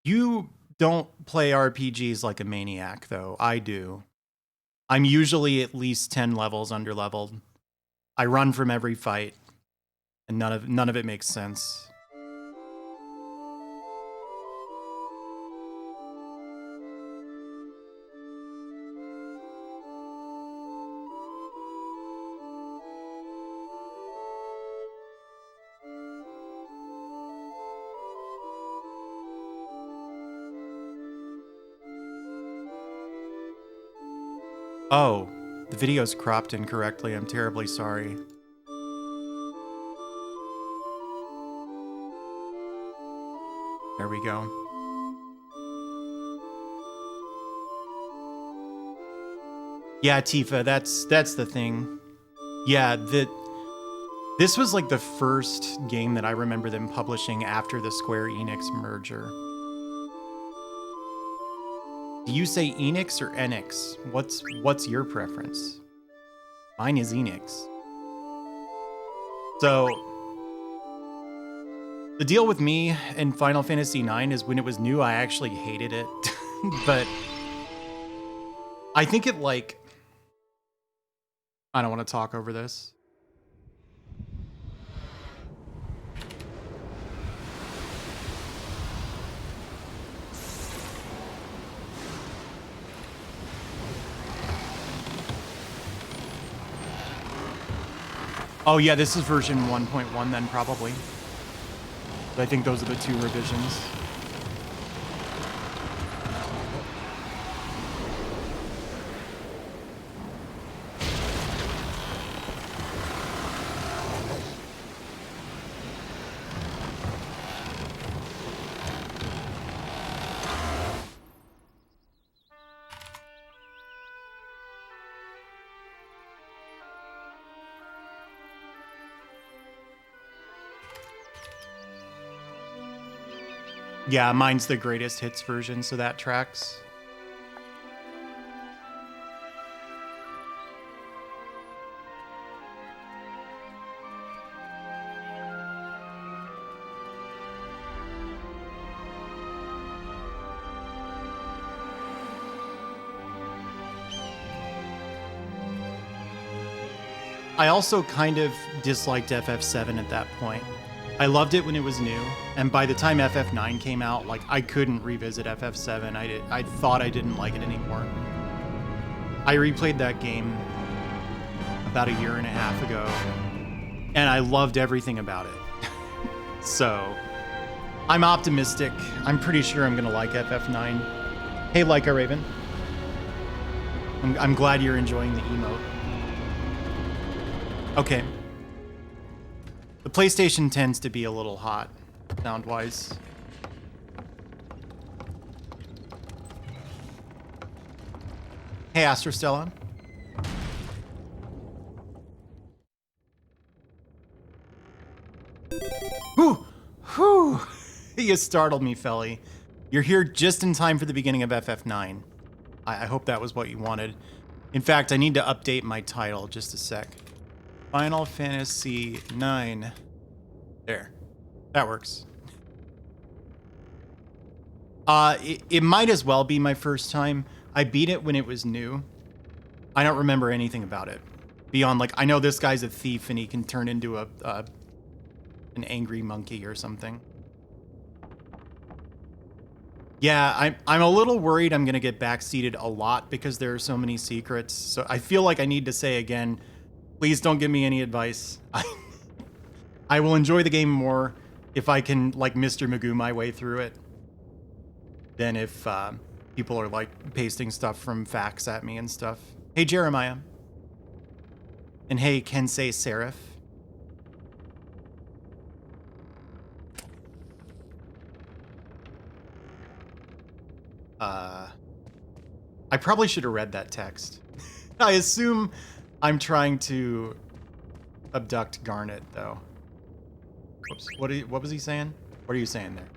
You don't play RPGs like a maniac, though. I do. I'm usually at least 10 levels underleveled. I run from every fight, and none of it makes sense. Oh, the video's cropped incorrectly. I'm terribly sorry. There we go. Yeah, Tifa, that's the thing. Yeah, this was like the first game that I remember them publishing after the Square Enix merger. Do you say Enix or Enix? What's your preference? Mine is Enix. So the deal with me and Final Fantasy IX is when it was new, I actually hated it. But I think it like, I don't want to talk over this. Oh yeah, this is version 1.1 then probably. I think those are the 2 revisions. Yeah, mine's the greatest hits version, so that tracks. I also kind of disliked FF7 at that point. I loved it when it was new, and by the time FF9 came out, like I couldn't revisit FF7. I thought I didn't like it anymore. I replayed that game about a year and a half ago, and I loved everything about it. So, I'm optimistic. I'm pretty sure I'm gonna like FF9. Hey, Leica Raven. I'm glad you're enjoying the emote. Okay. The PlayStation tends to be a little hot, sound-wise. Hey, Astrostella. Whew! Whew! You startled me, Felly. You're here just in time for the beginning of FF9. I hope that was what you wanted. In fact, I need to update my title. Just a sec. Final Fantasy IX. There. That works. It might as well be my first time. I beat it when it was new. I don't remember anything about it. Beyond, like, I know this guy's a thief and he can turn into an angry monkey or something. Yeah, I'm a little worried I'm going to get backseated a lot because there are so many secrets. So I feel like I need to say again, please don't give me any advice. I will enjoy the game more if I can, like, Mr. Magoo my way through it than if people are, like, pasting stuff from facts at me and stuff. Hey, Jeremiah. And hey, Kensei Seraph. I probably should have read that text. I assume I'm trying to abduct Garnet, though. Whoops. What was he saying? What are you saying there?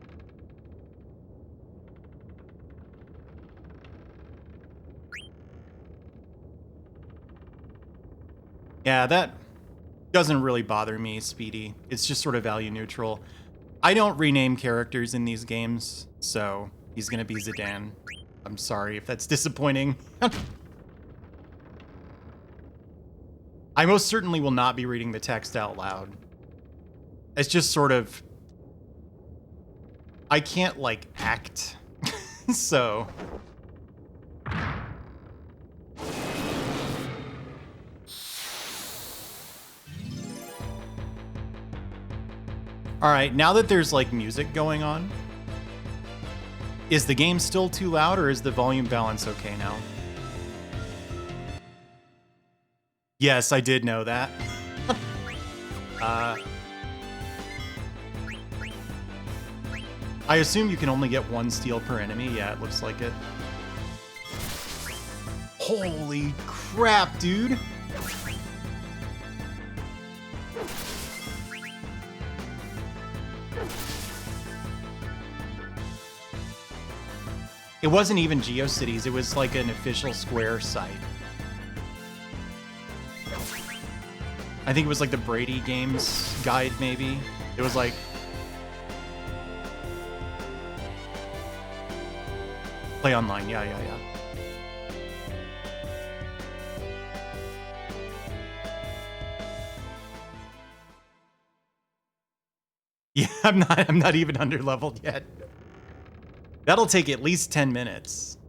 Yeah, that doesn't really bother me, Speedy. It's just sort of value neutral. I don't rename characters in these games, so He's gonna be Zidane. I'm sorry if that's disappointing. I most certainly will not be reading the text out loud. It's just sort of... I can't, like, act. So... Alright, now that there's, like, music going on, is the game still too loud, or is the volume balance okay now? Yes, I did know that. I assume you can only get one steel per enemy. Yeah, it looks like it. Holy crap, dude! It wasn't even GeoCities, it was like an official Square site. I think it was like the Brady Games guide, maybe. It was like... Play online, yeah. Yeah, I'm not even under-leveled yet. That'll take at least 10 minutes.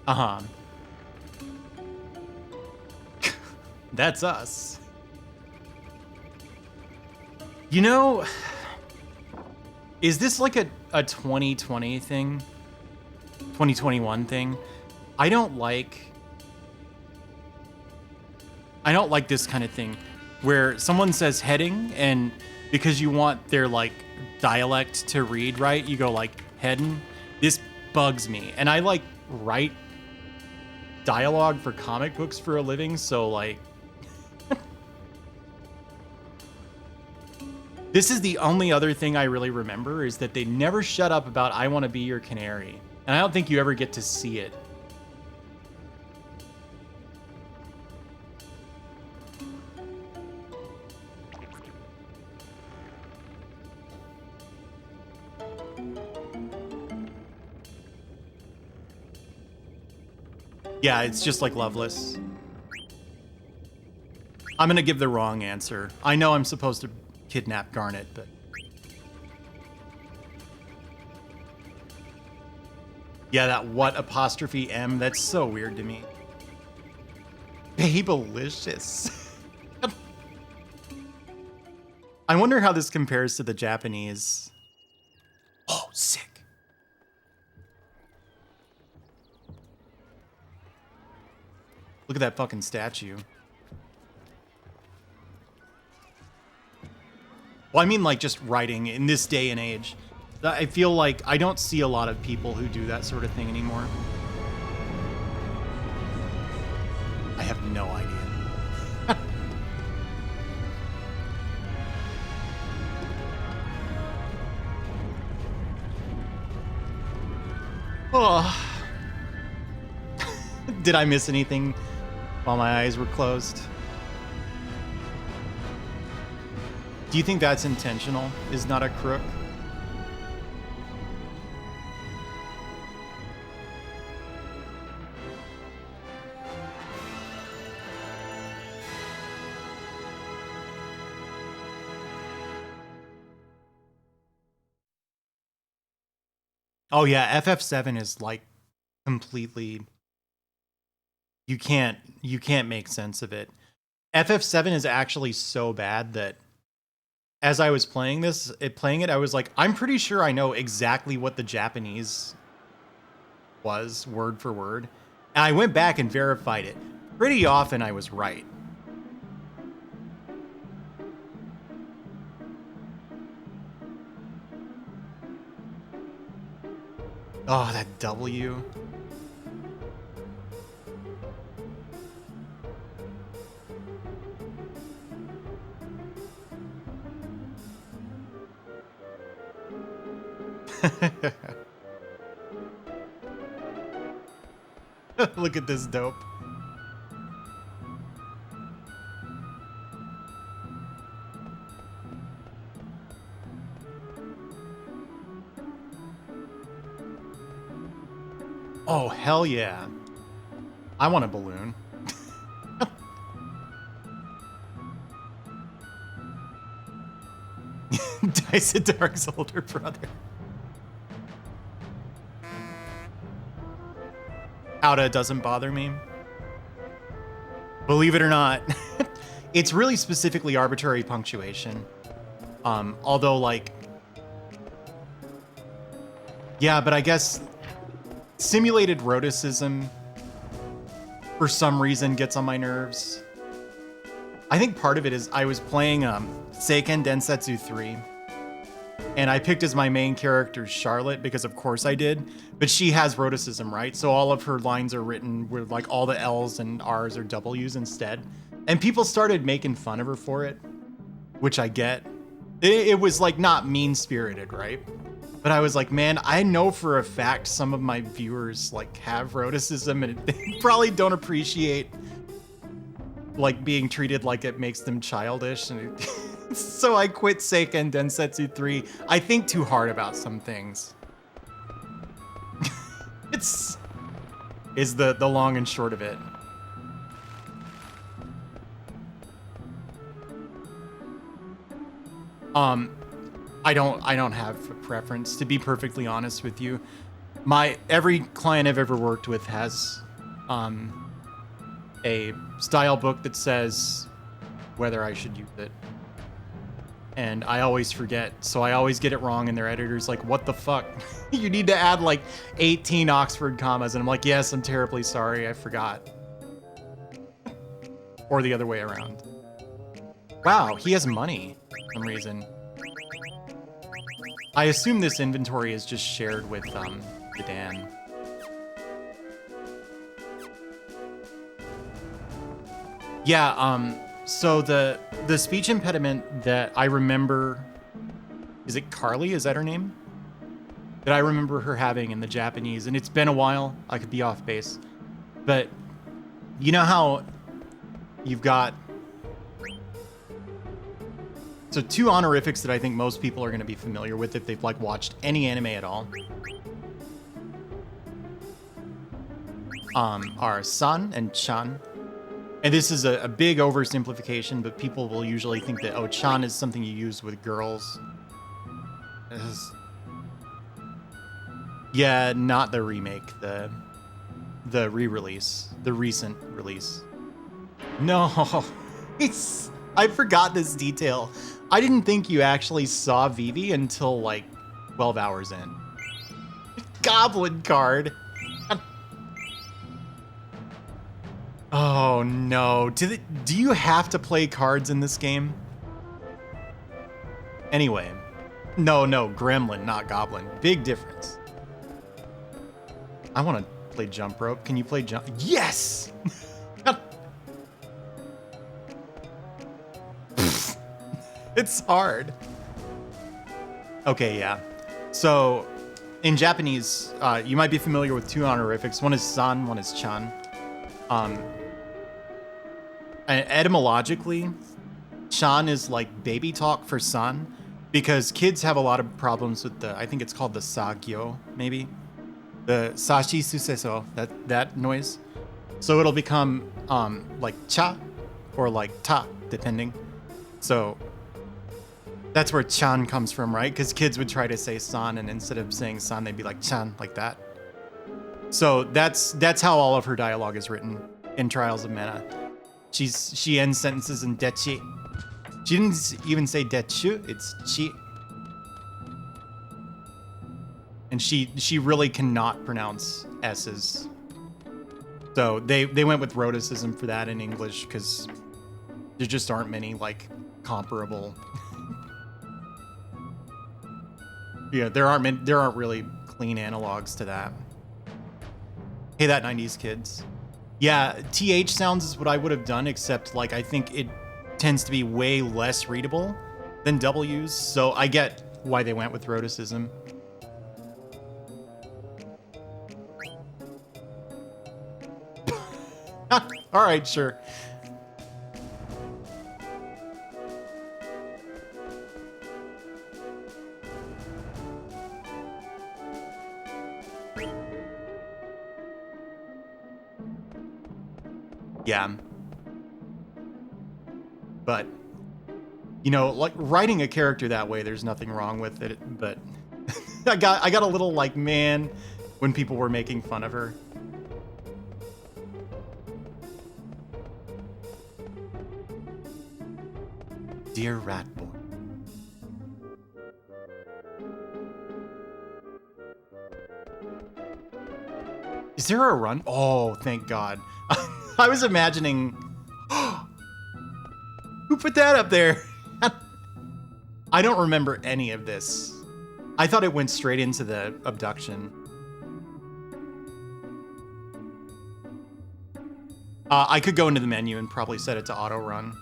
Uh-huh. That's us. You know, is this like a 2020 thing? 2021 thing? I don't like this kind of thing where someone says heading, and because you want their like dialect to read right, you go like heading. This bugs me. And I like write dialogue for comic books for a living, so like this is the only other thing I really remember, is that they never shut up about I want to be your canary. And I don't think you ever get to see it. Yeah, it's just like Loveless. I'm gonna give the wrong answer. I know I'm supposed to kidnap Garnet, but... Yeah, that what apostrophe M, that's so weird to me. Babelicious. I wonder how this compares to the Japanese. Oh, sick. Look at that fucking statue. Well, I mean, like, just writing in this day and age. I feel like I don't see a lot of people who do that sort of thing anymore. I have no idea. Oh. Did I miss anything while my eyes were closed? Do you think that's intentional? Is not a crook? Oh yeah, FF7 is like completely... You can't make sense of it. FF7 is actually so bad that as I was playing it, I was like, I'm pretty sure I know exactly what the Japanese was, word for word. And I went back and verified it. Pretty often I was right. Oh, that W. Look at this dope. Oh, hell yeah. I want a balloon. Dice Dark's older brother. Outa doesn't bother me. Believe it or not, it's really specifically arbitrary punctuation. Although, like, yeah, but I guess simulated rhoticism for some reason gets on my nerves. I think part of it is I was playing Seiken Densetsu 3, and I picked as my main character Charlotte because of course I did, but she has rhoticism, right? So all of her lines are written with like all the L's and R's or W's instead. And people started making fun of her for it, which I get. It was like not mean-spirited, right? But I was like, man, I know for a fact some of my viewers like have rhoticism and they probably don't appreciate like being treated like it makes them childish. And so I quit Seiken Densetsu 3. I think too hard about some things. is the long and short of it. I don't have a preference, to be perfectly honest with you. Every client I've ever worked with has a style book that says whether I should use it. And I always forget, so I always get it wrong, and their editor's like, what the fuck? You need to add like 18 Oxford commas, and I'm like, yes, I'm terribly sorry, I forgot. Or the other way around. Wow, he has money for some reason. I assume this inventory is just shared with the Dan. Yeah, so the speech impediment that I remember, is it Carly? Is that her name? That I remember her having in the Japanese, and it's been a while. I could be off base, but you know how you've got so two honorifics that I think most people are going to be familiar with if they've like watched any anime at all. Are san and chan. And this is a big oversimplification, but people will usually think that, oh, chan is something you use with girls. Yeah, not the remake, the re-release, the recent release. No, I forgot this detail. I didn't think you actually saw Vivi until like 12 hours in. Goblin card. Oh no, do you have to play cards in this game? Anyway, no, gremlin, not goblin. Big difference. I want to play jump rope. Can you play jump? Yes! It's hard. Okay, yeah. So, in Japanese, you might be familiar with two honorifics. One is san, one is chan. Etymologically, chan is like baby talk for san, because kids have a lot of problems with I think it's called the sagyo, maybe. The sashi suseso, that noise. So it'll become like cha or like ta, depending. So that's where chan comes from, right? Because kids would try to say san, and instead of saying san, they'd be like chan, like that. So that's how all of her dialogue is written in Trials of Mana. She ends sentences in dechi. She didn't even say dechu, it's chi. And she really cannot pronounce S's. So they went with rhoticism for that in English because there just aren't many like comparable. Yeah, there aren't really clean analogs to that. Hey, that 90s kids. Yeah, TH sounds is what I would have done, except like I think it tends to be way less readable than W's, so I get why they went with rhoticism. All right, sure. Yeah. But, you know, like writing a character that way, there's nothing wrong with it. But I got a little like, man, when people were making fun of her. Dear Rat Boy. Is there a run? Oh, thank God. I was imagining... Who put that up there? I don't remember any of this. I thought it went straight into the abduction. I could go into the menu and probably set it to auto run.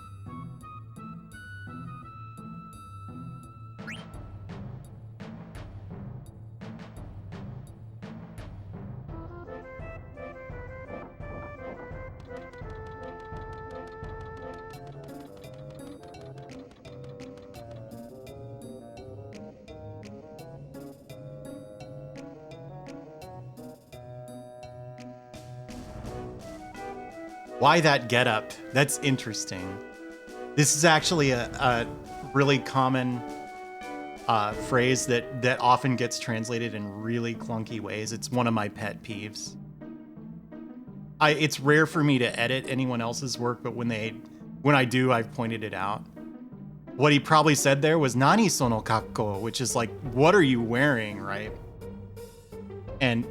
Why that getup? That's interesting. This is actually a really common phrase that often gets translated in really clunky ways. It's one of my pet peeves. It's rare for me to edit anyone else's work, but when I do, I've pointed it out. What he probably said there was "Nani sono kakko," which is like, "What are you wearing?" Right? And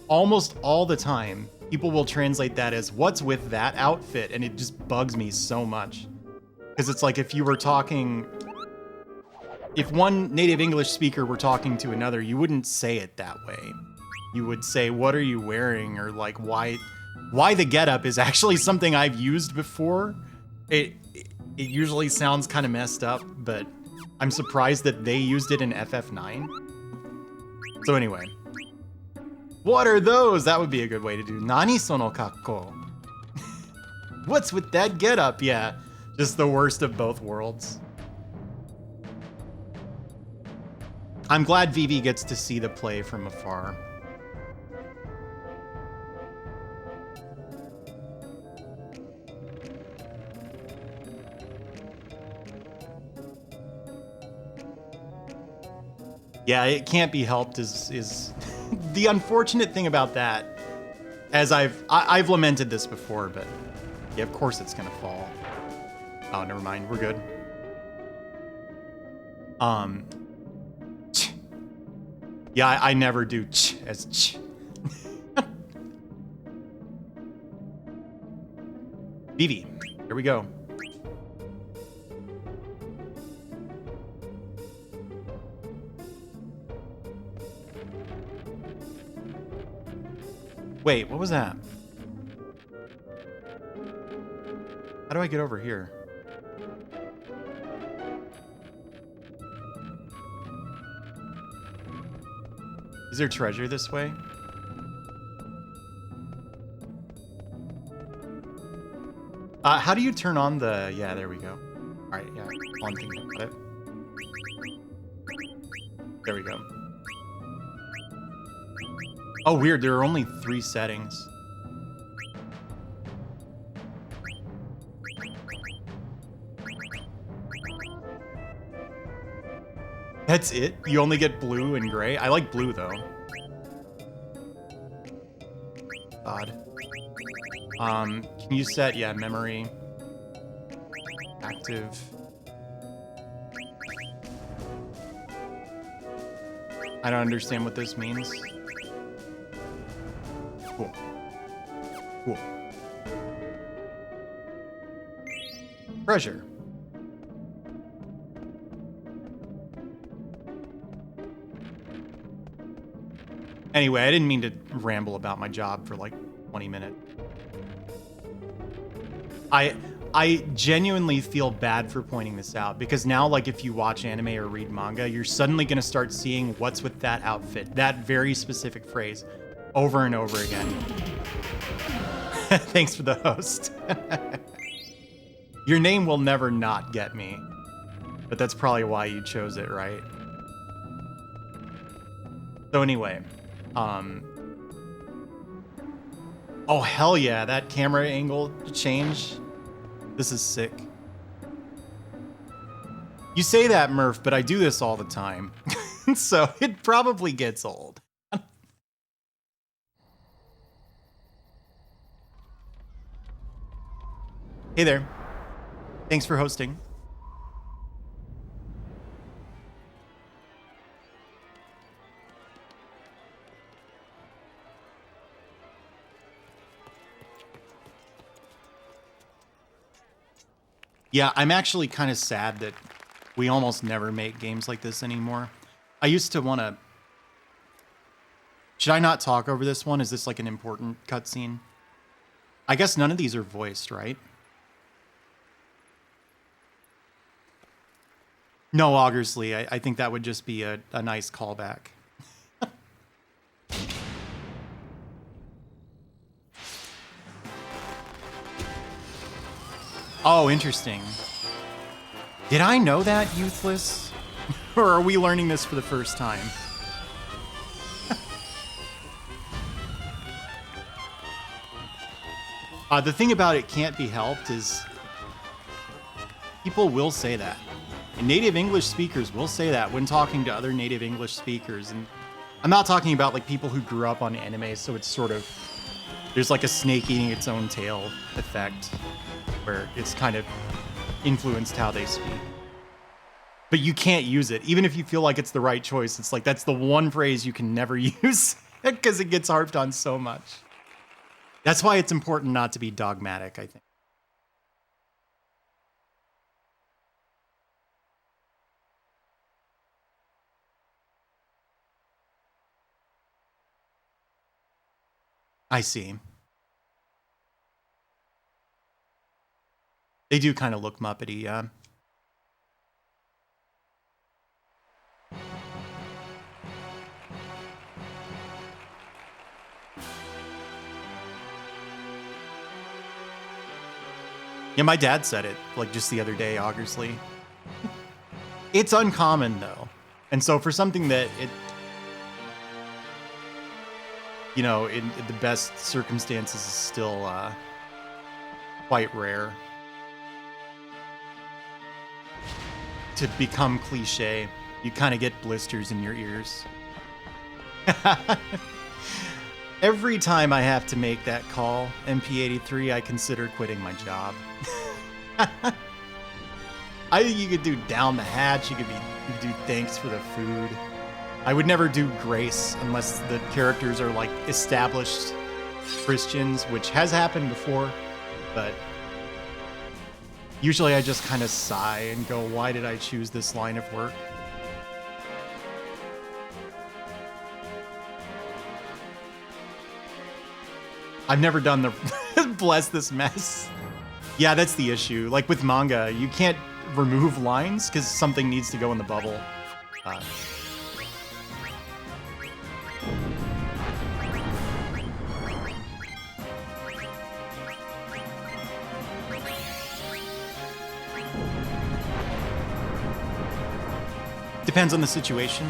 almost all the time, people will translate that as "What's with that outfit?" and it just bugs me so much. Because it's like if one native English speaker were talking to another, you wouldn't say it that way. You would say, "What are you wearing?" or like, why the getup is actually something I've used before. It usually sounds kind of messed up, but I'm surprised that they used it in FF9. So anyway. What are those? That would be a good way to do. Nani sono kakko? What's with that getup? Yeah, just the worst of both worlds. I'm glad Vivi gets to see the play from afar. Yeah, it can't be helped is the unfortunate thing about that, as I've lamented this before, but yeah, of course it's gonna fall. Oh, never mind, we're good. Ch. Yeah, I never do ch as ch. Vivi, here we go. Wait, what was that? How do I get over here? Is there treasure this way? How do you turn on the... Yeah, there we go. All right, yeah, one thing about it. There we go. Oh, weird. There are only 3 settings. That's it? You only get blue and gray? I like blue, though. Odd. Can you set, yeah, memory. Active. I don't understand what this means. Cool. Cool. Treasure. Anyway, I didn't mean to ramble about my job for like 20 minutes. I genuinely feel bad for pointing this out because now, like, if you watch anime or read manga, you're suddenly going to start seeing "what's with that outfit," that very specific phrase, over and over again. Thanks for the host. Your name will never not get me. But that's probably why you chose it, right? So anyway, oh hell yeah, that camera angle change. This is sick. You say that, Murph, but I do this all the time. So it probably gets old. Hey there. Thanks for hosting. Yeah, I'm actually kind of sad that we almost never make games like this anymore. I used to want to... Should I not talk over this one? Is this like an important cutscene? I guess none of these are voiced, right? No, Augersley. I think that would just be a nice callback. Oh, interesting. Did I know that, Youthless? Or are we learning this for the first time? The thing about it can't be helped is people will say that. And native English speakers will say that when talking to other native English speakers. And I'm not talking about like people who grew up on anime, so it's sort of, there's like a snake eating its own tail effect where it's kind of influenced how they speak. But you can't use it. Even if you feel like it's the right choice, it's like that's the one phrase you can never use because it gets harped on so much. That's why it's important not to be dogmatic, I think. I see. They do kind of look Muppety, yeah. Yeah, my dad said it, like, just the other day, Augersley. It's uncommon, though. And so for something that it... You know, in the best circumstances is still quite rare. To become cliche, you kind of get blisters in your ears. Every time I have to make that call, MP83, I consider quitting my job. I think you could do down the hatch, you could do thanks for the food. I would never do grace unless the characters are like established Christians, which has happened before, but usually I just kind of sigh and go, why did I choose this line of work? I've never done the bless this mess. Yeah, that's the issue. Like with manga, you can't remove lines because something needs to go in the bubble. Depends on the situation.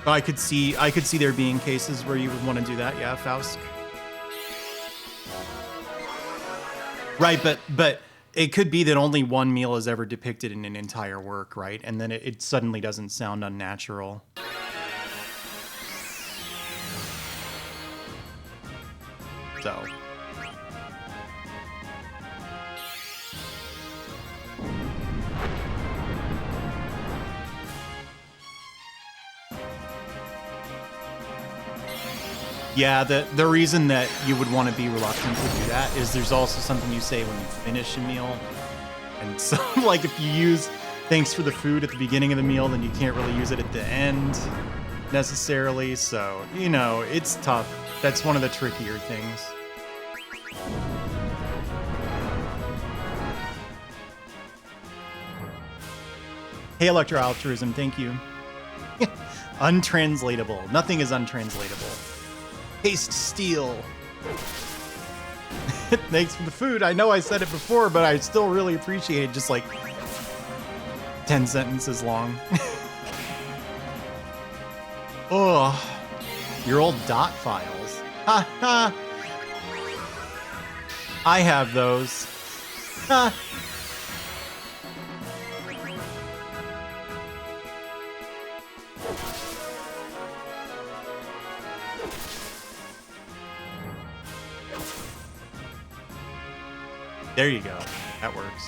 I could see there being cases where you would want to do that, yeah, Faust. Right, but it could be that only one meal is ever depicted in an entire work, right? And then it suddenly doesn't sound unnatural. So. Yeah, the reason that you would want to be reluctant to do that is there's also something you say when you finish a meal. And so, like, if you use thanks for the food at the beginning of the meal, then you can't really use it at the end necessarily. So, you know, it's tough. That's one of the trickier things. Hey, Electro Altruism, thank you. Untranslatable. Nothing is untranslatable. Haste steel. Thanks for the food. I know I said it before, but I still really appreciate it. Just like 10 sentences long. Oh, your old dot files. Ha ha. I have those. Ha. There you go. That works.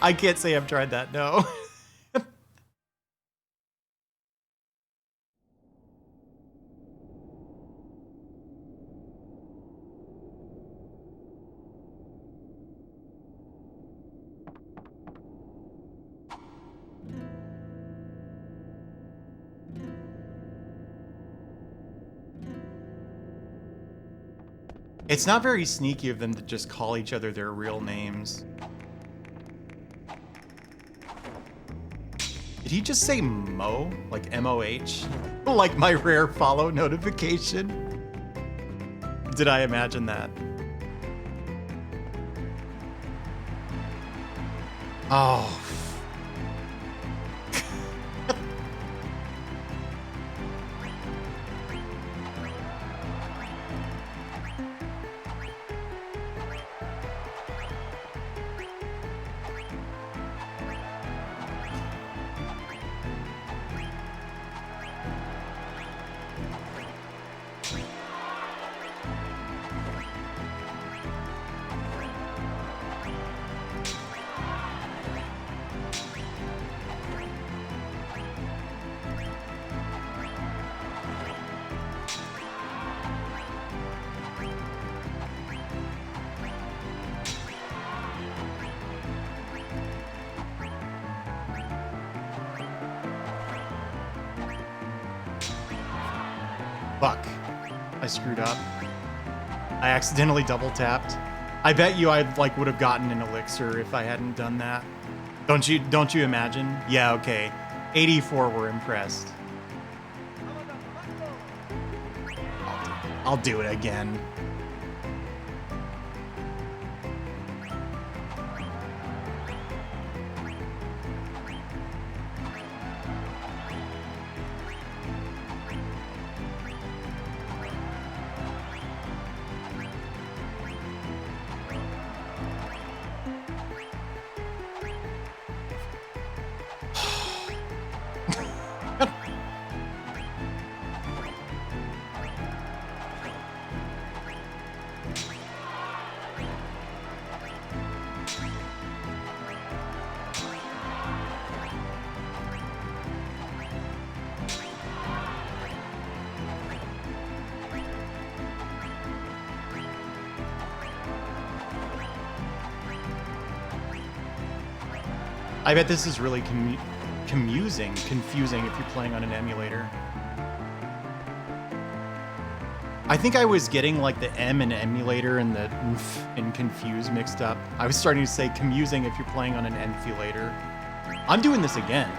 I can't say I've tried that, no. It's not very sneaky of them to just call each other their real names. Did he just say Mo? Like M-O-H? Like my rare follow notification? Did I imagine that? Oh. Fuck. I screwed up. I accidentally double tapped. I bet you I like would have gotten an elixir if I hadn't done that. Don't you imagine? Yeah, okay. 84 were impressed. I'll do it again. I bet this is really confusing if you're playing on an emulator. I think I was getting like the M in emulator and the oof and confuse mixed up. I was starting to say confusing if you're playing on an emulator. I'm doing this again.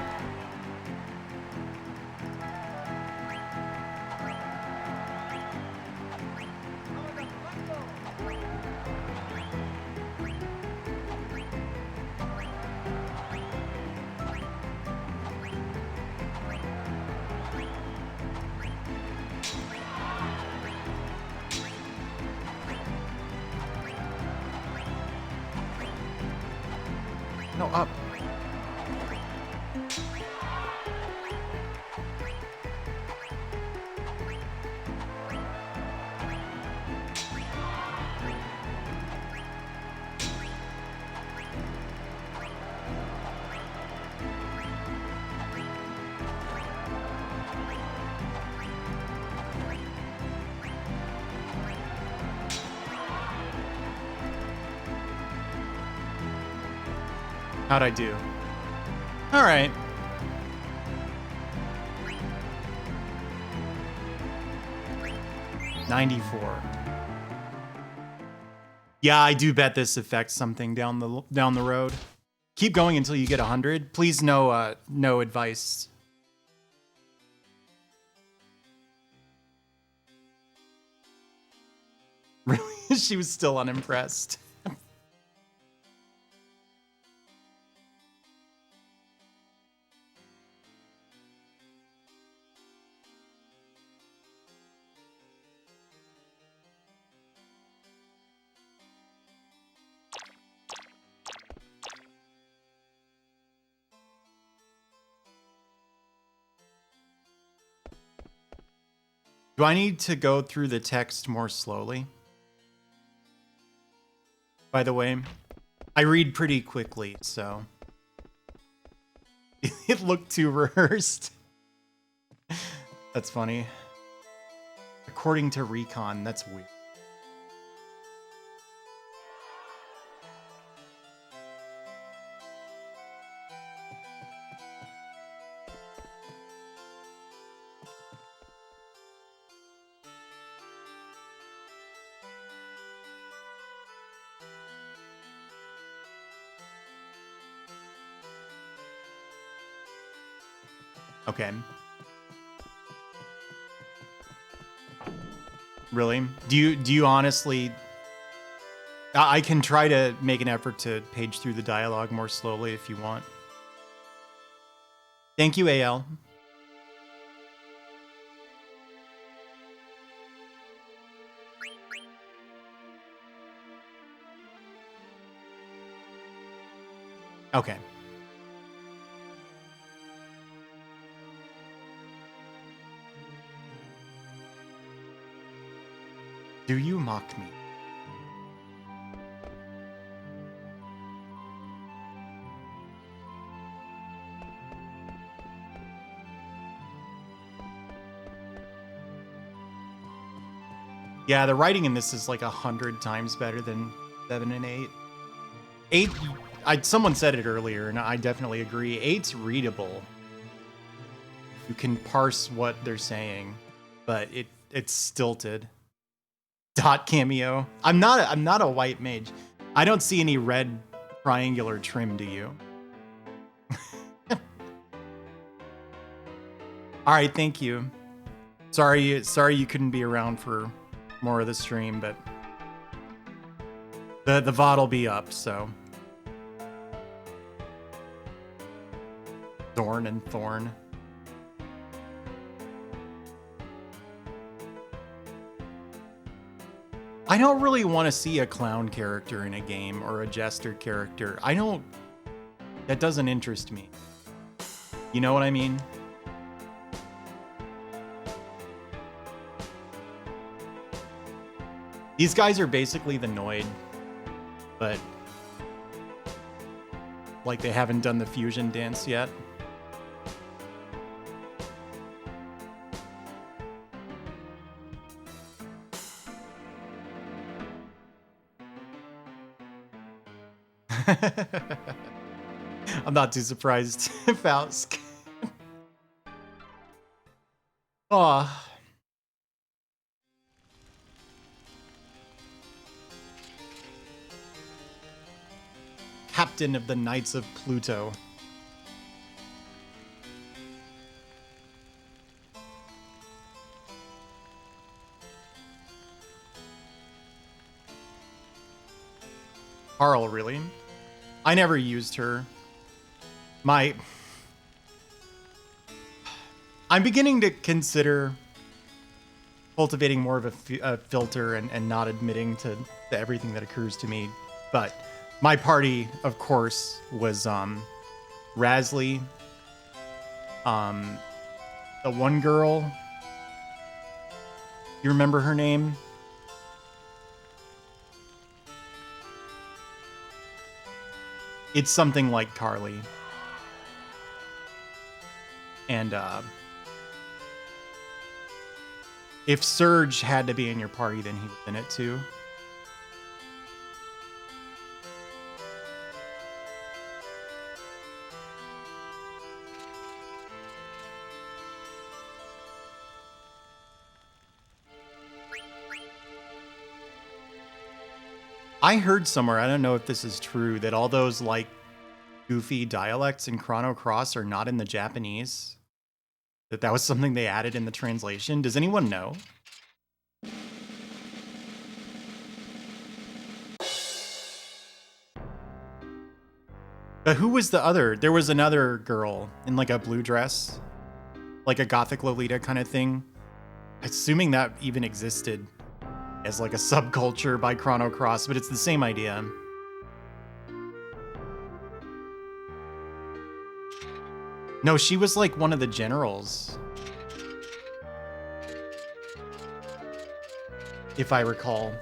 No, up. How'd I do? All right. $94. Yeah, I do bet this affects something down the road. Keep going until you get 100. Please, no advice. Really? She was still unimpressed. Do I need to go through the text more slowly? By the way, I read pretty quickly, so it looked too rehearsed. That's funny. According to Recon, that's weird. Okay. Really? Do you honestly... I can try to make an effort to page through the dialogue more slowly if you want. Thank you, AL. Okay. Do you mock me? Yeah, the writing in this is like 100 times better than 7 and 8. 8, someone said it earlier, and I definitely agree. 8's readable. You can parse what they're saying, but it's stilted. Dot cameo. I'm not a white mage. I don't see any red triangular trim, do you? All right, thank you. Sorry you couldn't be around for more of the stream, but the VOD will be up, so. Thorn and Thorn. I don't really want to see a clown character in a game or a jester character. That doesn't interest me. You know what I mean? These guys are basically the Noid, but like they haven't done the fusion dance yet. I'm not too surprised, Faust. Aw. Captain of the Knights of Pluto. Carl, really? I never used her. I'm beginning to consider cultivating more of a filter and not admitting to everything that occurs to me. But my party, of course, was Rasley, the one girl. You remember her name? It's something like Carly. And if Surge had to be in your party, then he was in it too. I heard somewhere, I don't know if this is true, that all those like goofy dialects in Chrono Cross are not in the Japanese? That was something they added in the translation? Does anyone know? But who was the other? There was another girl in like a blue dress, like a gothic Lolita kind of thing. Assuming that even existed as like a subculture by Chrono Cross, but it's the same idea. No, she was like one of the generals, if I recall.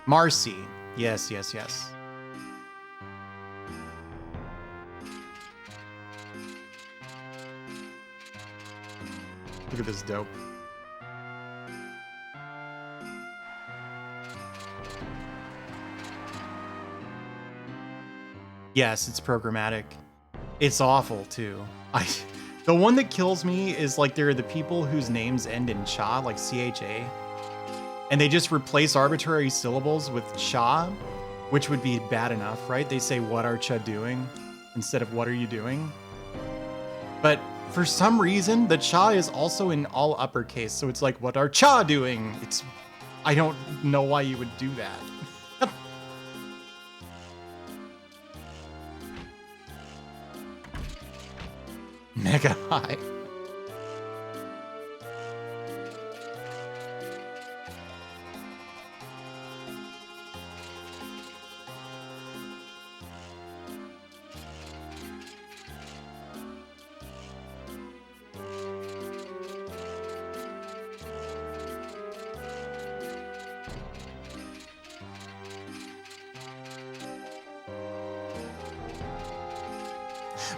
Marcy. Yes, yes, yes. Look at this dope. Yes, it's programmatic. It's awful too. The one that kills me is like there are the people whose names end in cha, like CHA, and they just replace arbitrary syllables with cha, which would be bad enough, right? They say what are cha doing instead of what are you doing. But for some reason, the cha is also in all uppercase, so it's like what are cha doing? I don't know why you would do that. Mega high.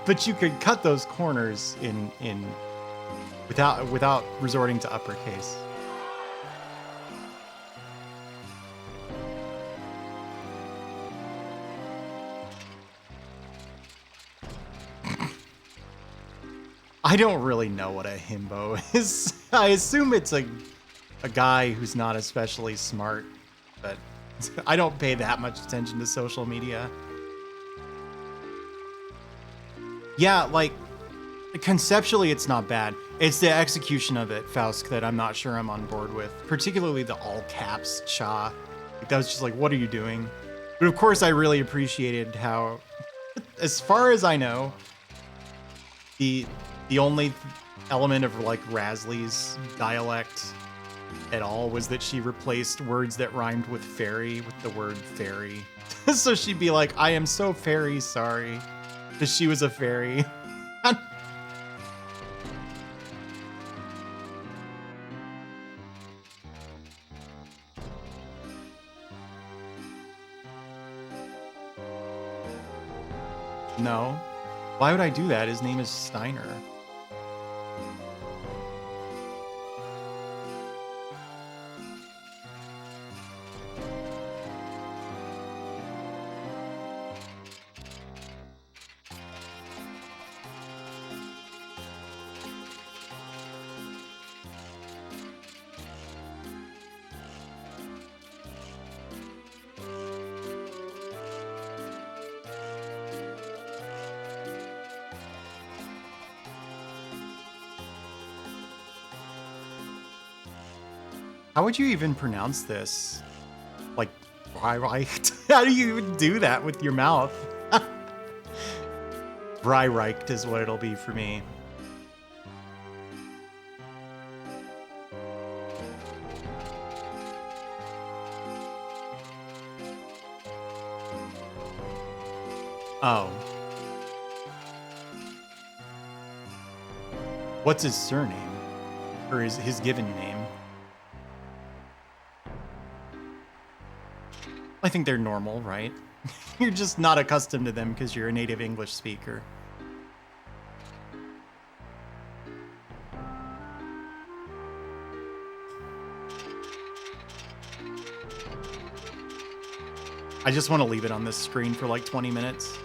But you could cut those corners in without resorting to uppercase. I don't really know what a himbo is. I assume it's a guy who's not especially smart, but I don't pay that much attention to social media. Yeah, like, conceptually it's not bad. It's the execution of it, Faust, that I'm not sure I'm on board with. Particularly the all caps cha. Like, that was just like, what are you doing? But of course I really appreciated how, as far as I know, the only element of like Rasley's dialect at all was that she replaced words that rhymed with fairy with the word fairy. So she'd be like, I am so fairy sorry that she was a fairy. No. Why would I do that? His name is Steiner. How would you even pronounce this? Like, Breireicht? How do you even do that with your mouth? Breireicht is what it'll be for me. Oh. What's his surname? Or his given name? I think they're normal, right? You're just not accustomed to them because you're a native English speaker. I just want to leave it on this screen for like 20 minutes.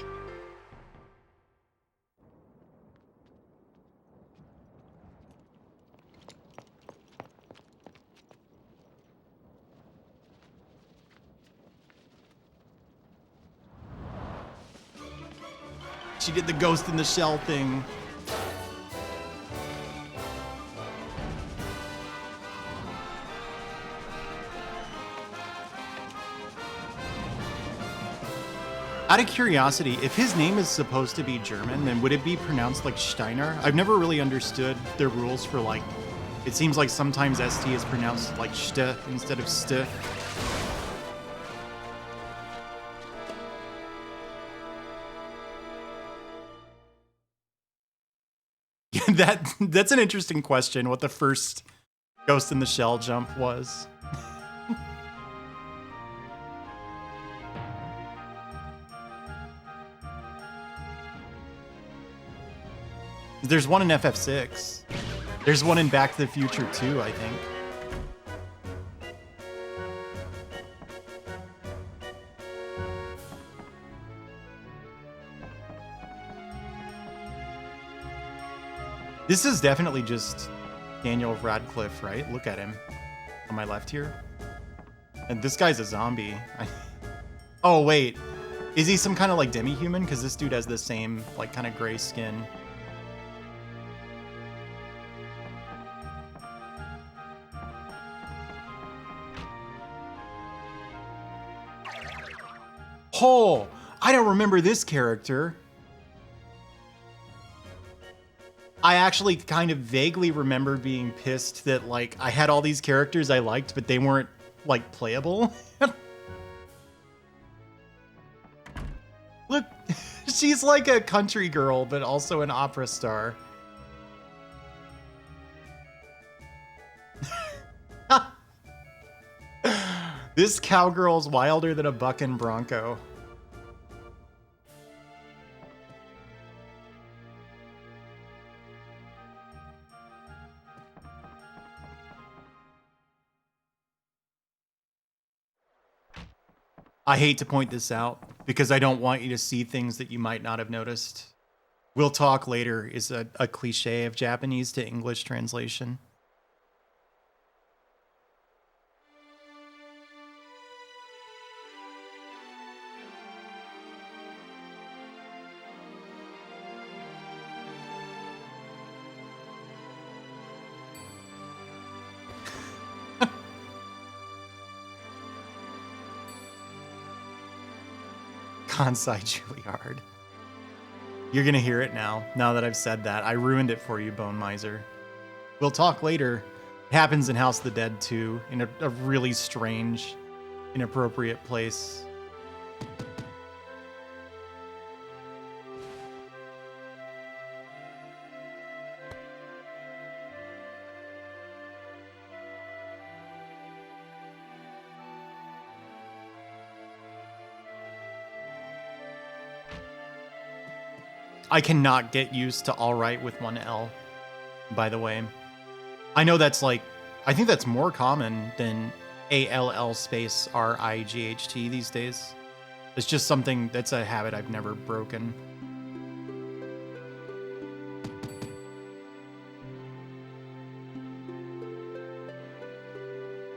She did the Ghost in the Shell thing. Out of curiosity, if his name is supposed to be German, then would it be pronounced like Steiner? I've never really understood the rules for like, it seems like sometimes ST is pronounced like St instead of St. Yeah, that's an interesting question, what the first Ghost in the Shell jump was. There's one in FF6. There's one in Back to the Future 2, I think. This is definitely just Daniel Radcliffe, right? Look at him on my left here. And this guy's a zombie. Oh, wait. Is he some kind of like demi-human? Because this dude has the same like kind of gray skin. Oh, I don't remember this character. I actually kind of vaguely remember being pissed that like I had all these characters I liked, but they weren't like playable. Look, she's like a country girl, but also an opera star. This cowgirl's wilder than a bucking bronco. I hate to point this out because I don't want you to see things that you might not have noticed. We'll talk later is a cliche of Japanese to English translation. Kansai Juilliard. You're gonna hear it now that I've said that. I ruined it for you, Bone Miser. We'll talk later. It happens in House of the Dead 2, in a really strange, inappropriate place. I cannot get used to all right with one L, by the way. I know that's like, I think that's more common than ALL space RIGHT these days. It's just something that's a habit I've never broken.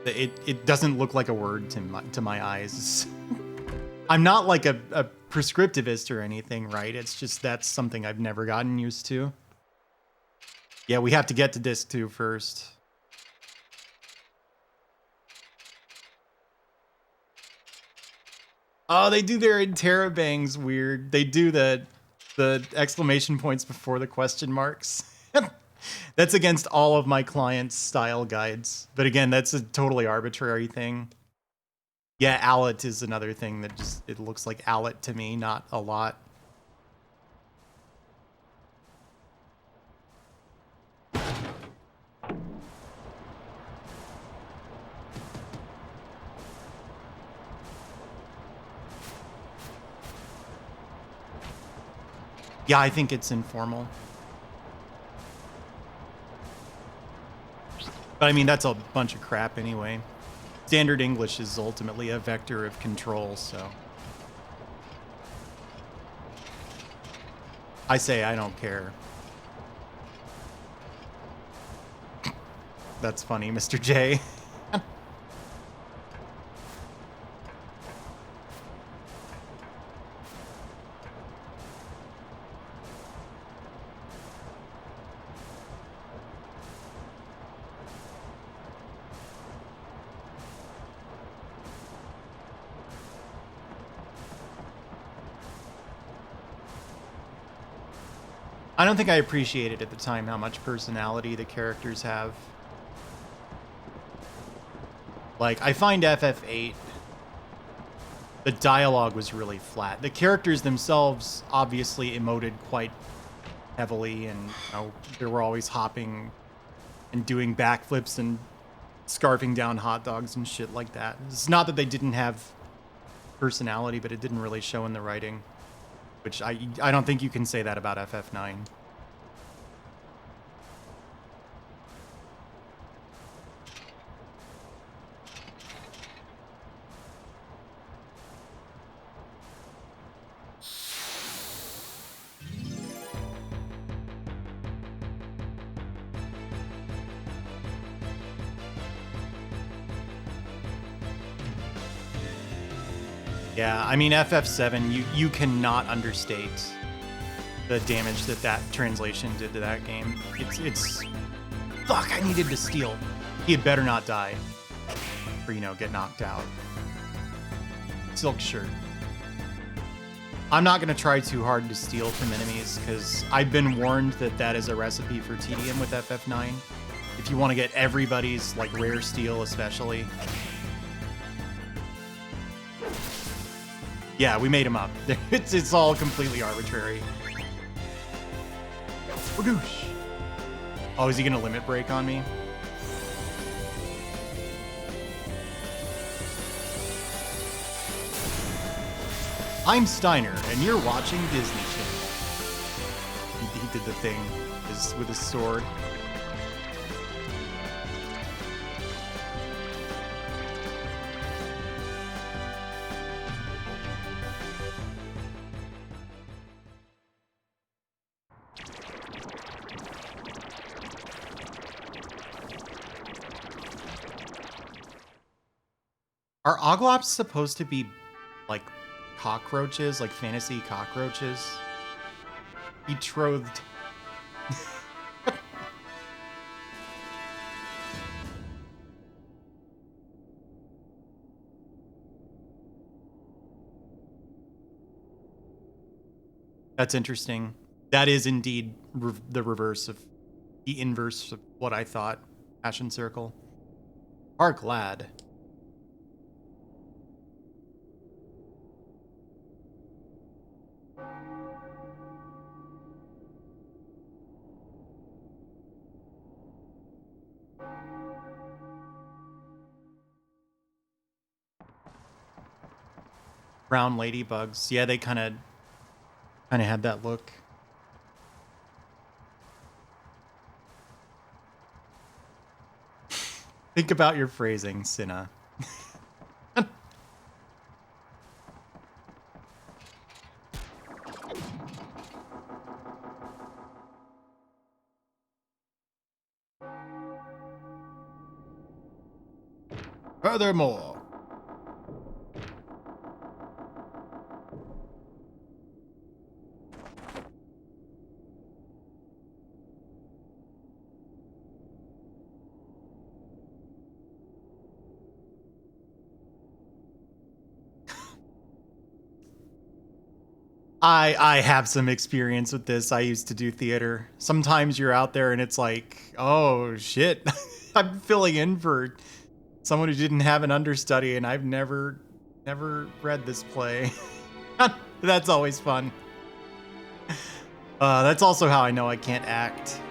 It doesn't look like a word to my eyes. I'm not like a prescriptivist or anything, right? It's just that's something I've never gotten used to. Yeah, we have to get to disc 2 first. Oh, they do their interrobangs weird. They do the exclamation points before the question marks. That's against all of my clients' style guides. But again, that's a totally arbitrary thing. Yeah, Allet is another thing that just, it looks like Allet to me, not a lot. Yeah, I think it's informal. But I mean, that's a bunch of crap anyway. Standard English is ultimately a vector of control, so. I say I don't care. That's funny, Mr. J. I don't think I appreciated at the time how much personality the characters have. Like, I find FF8, the dialogue was really flat. The characters themselves obviously emoted quite heavily, and they were always hopping and doing backflips and scarfing down hot dogs and shit like that. It's not that they didn't have personality, but it didn't really show in the writing, which I don't think you can say that about FF9. Yeah, I mean, FF7, you cannot understate the damage that translation did to that game. It's fuck, I needed to steal. He had better not die or, get knocked out. Silk shirt. I'm not going to try too hard to steal from enemies, because I've been warned that is a recipe for tedium with FF9. If you want to get everybody's, rare steal especially. Yeah, we made him up. It's all completely arbitrary. Wagoosh. Oh, is he gonna limit break on me? I'm Steiner, and you're watching Disney Channel. He did the thing with his sword. Are Oglops supposed to be, cockroaches, like fantasy cockroaches? Betrothed. That's interesting. That is indeed the inverse of what I thought. Ashen Circle. Park Lad. Brown ladybugs. Yeah, they kind of had that look. Think about your phrasing, Cinna. Furthermore. I have some experience with this. I used to do theater. Sometimes you're out there and it's like, oh shit, I'm filling in for someone who didn't have an understudy, and I've never read this play. That's always fun. That's also how I know I can't act.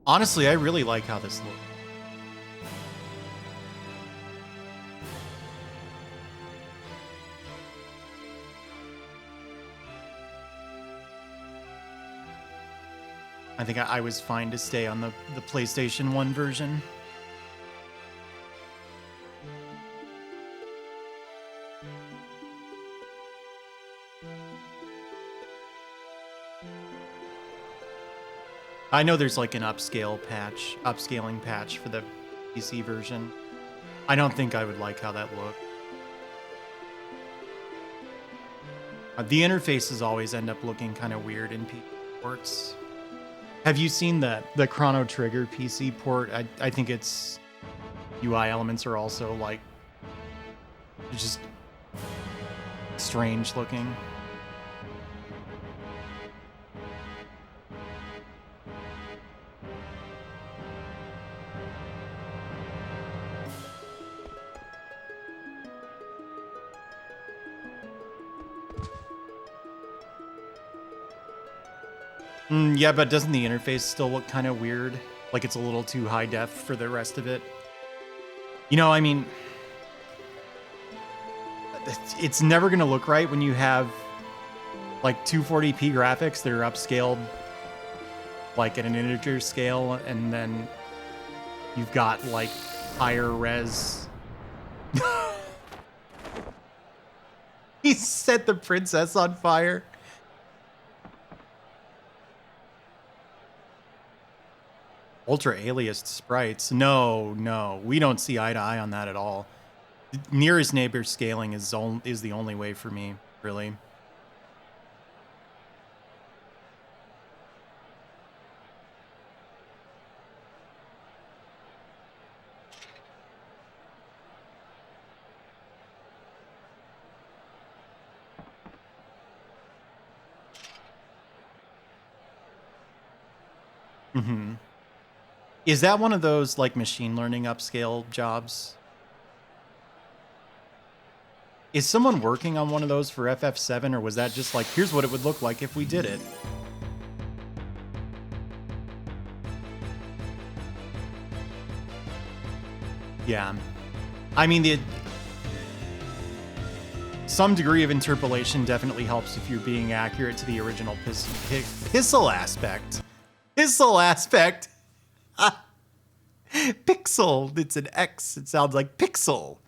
Honestly, I really like how this looks. I think I was fine to stay on the PlayStation 1 version. I know there's like an upscaling patch for the PC version. I don't think I would like how that looked. The interfaces always end up looking kind of weird in PC ports. Have you seen the Chrono Trigger PC port? I think its UI elements are also like just strange looking. Yeah, but doesn't the interface still look kind of weird? Like it's a little too high def for the rest of it? You know, I mean, it's never going to look right when you have like 240p graphics that are upscaled like at an integer scale, and then you've got like higher res. He set the princess on fire. Ultra aliased sprites. No, we don't see eye to eye on that at all. Nearest neighbor scaling is the only way for me, really. Mm-hmm. Is that one of those like machine learning upscale jobs? Is someone working on one of those for FF7, or was that just like, here's what it would look like if we did it? Yeah. I mean, some degree of interpolation definitely helps if you're being accurate to the original pixel aspect. Pixel aspect! Pixel. It's an X. It sounds like pixel.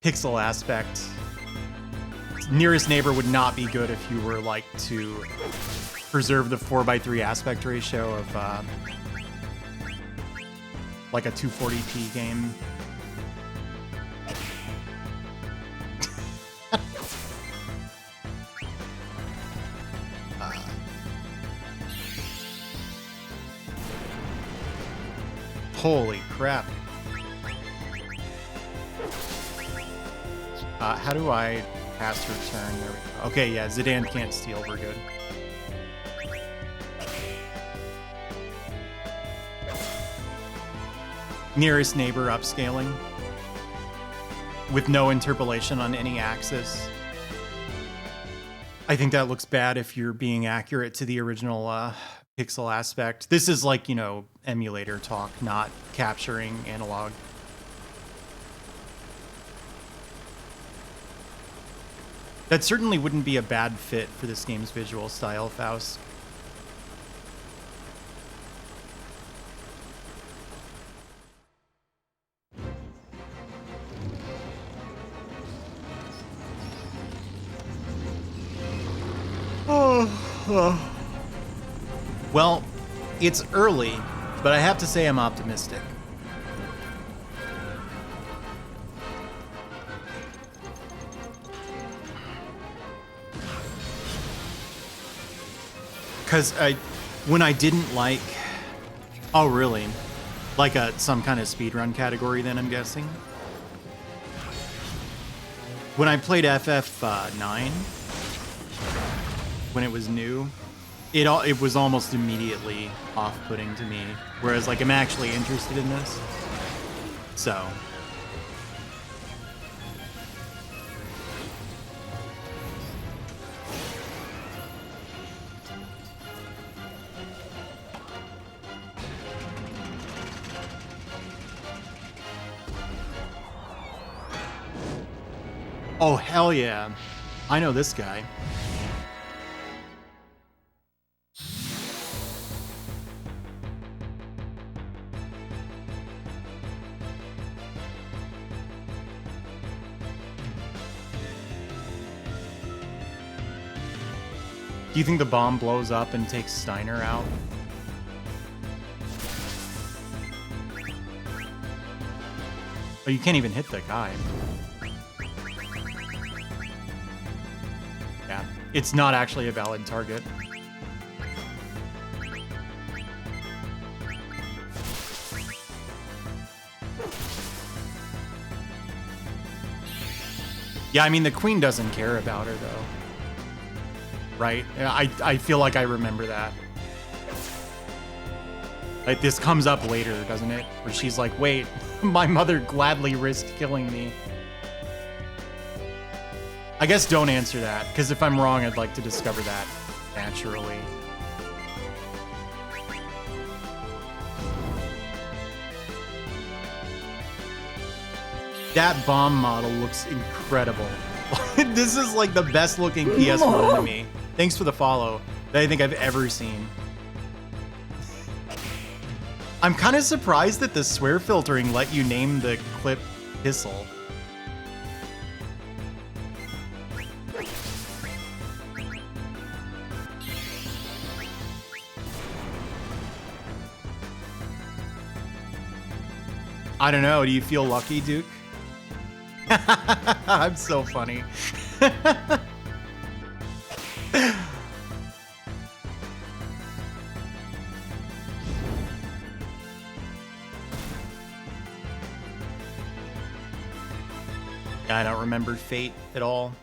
Pixel aspect. Nearest neighbor would not be good if you were like to preserve the 4:3 aspect ratio of like a 240p game. Holy crap. How do I pass her turn? There we go. Okay, yeah, Zidane can't steal. We're good. Nearest neighbor upscaling with no interpolation on any axis. I think that looks bad if you're being accurate to the original pixel aspect. This is like, you know, emulator talk, not capturing analog. That certainly wouldn't be a bad fit for this game's visual style, Faust. Well, it's early, but I have to say I'm optimistic. Because when I didn't like... Oh, really? Like some kind of speedrun category then, I'm guessing? When I played FF9, when it was new, it was almost immediately off-putting to me. Whereas, like, I'm actually interested in this. So... Oh, hell yeah. I know this guy. Do you think the bomb blows up and takes Steiner out? Oh, you can't even hit the guy. Yeah, it's not actually a valid target. Yeah, I mean, the queen doesn't care about her, though. Right? I feel like I remember that. Like, this comes up later, doesn't it? Where she's like, wait, my mother gladly risked killing me. I guess don't answer that, because if I'm wrong, I'd like to discover that naturally. That bomb model looks incredible. This is like the best looking PS1 enemy. Thanks for the follow that I think I've ever seen. I'm kind of surprised that the swear filtering let you name the clip pistol. I don't know. Do you feel lucky, Duke? I'm so funny. I don't remember Fate at all.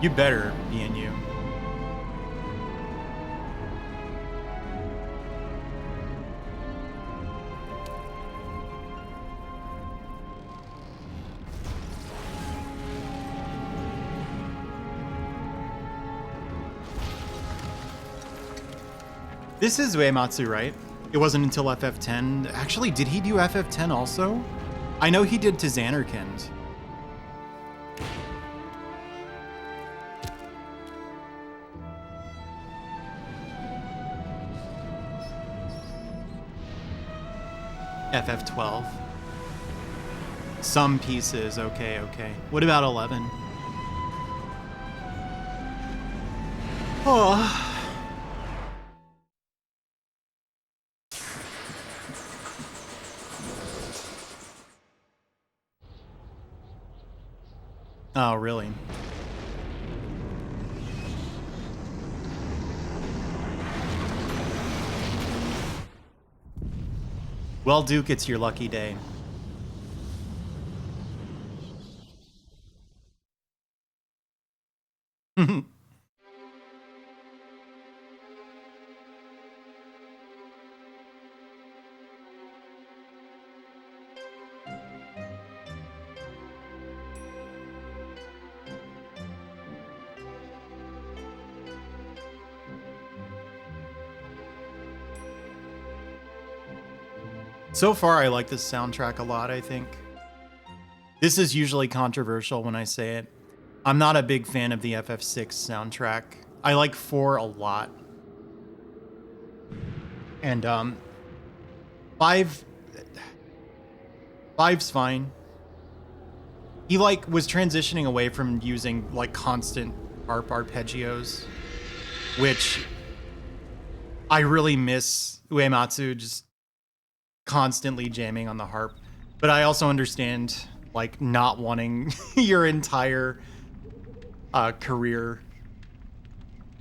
You better be in you. This is Uematsu, right? It wasn't until FF10. Actually, did he do FF10 also? I know he did to Xanarkand. FF12. Some pieces, okay, okay. What about 11? Oh. Oh, really? Well, Duke, it's your lucky day. So far, I like this soundtrack a lot, I think. This is usually controversial when I say it. I'm not a big fan of the FF6 soundtrack. I like 4 a lot. And, 5... 5's fine. He, like, was transitioning away from using, like, constant harp arpeggios, which I really miss Uematsu just constantly jamming on the harp. But I also understand, like, not wanting your entire career,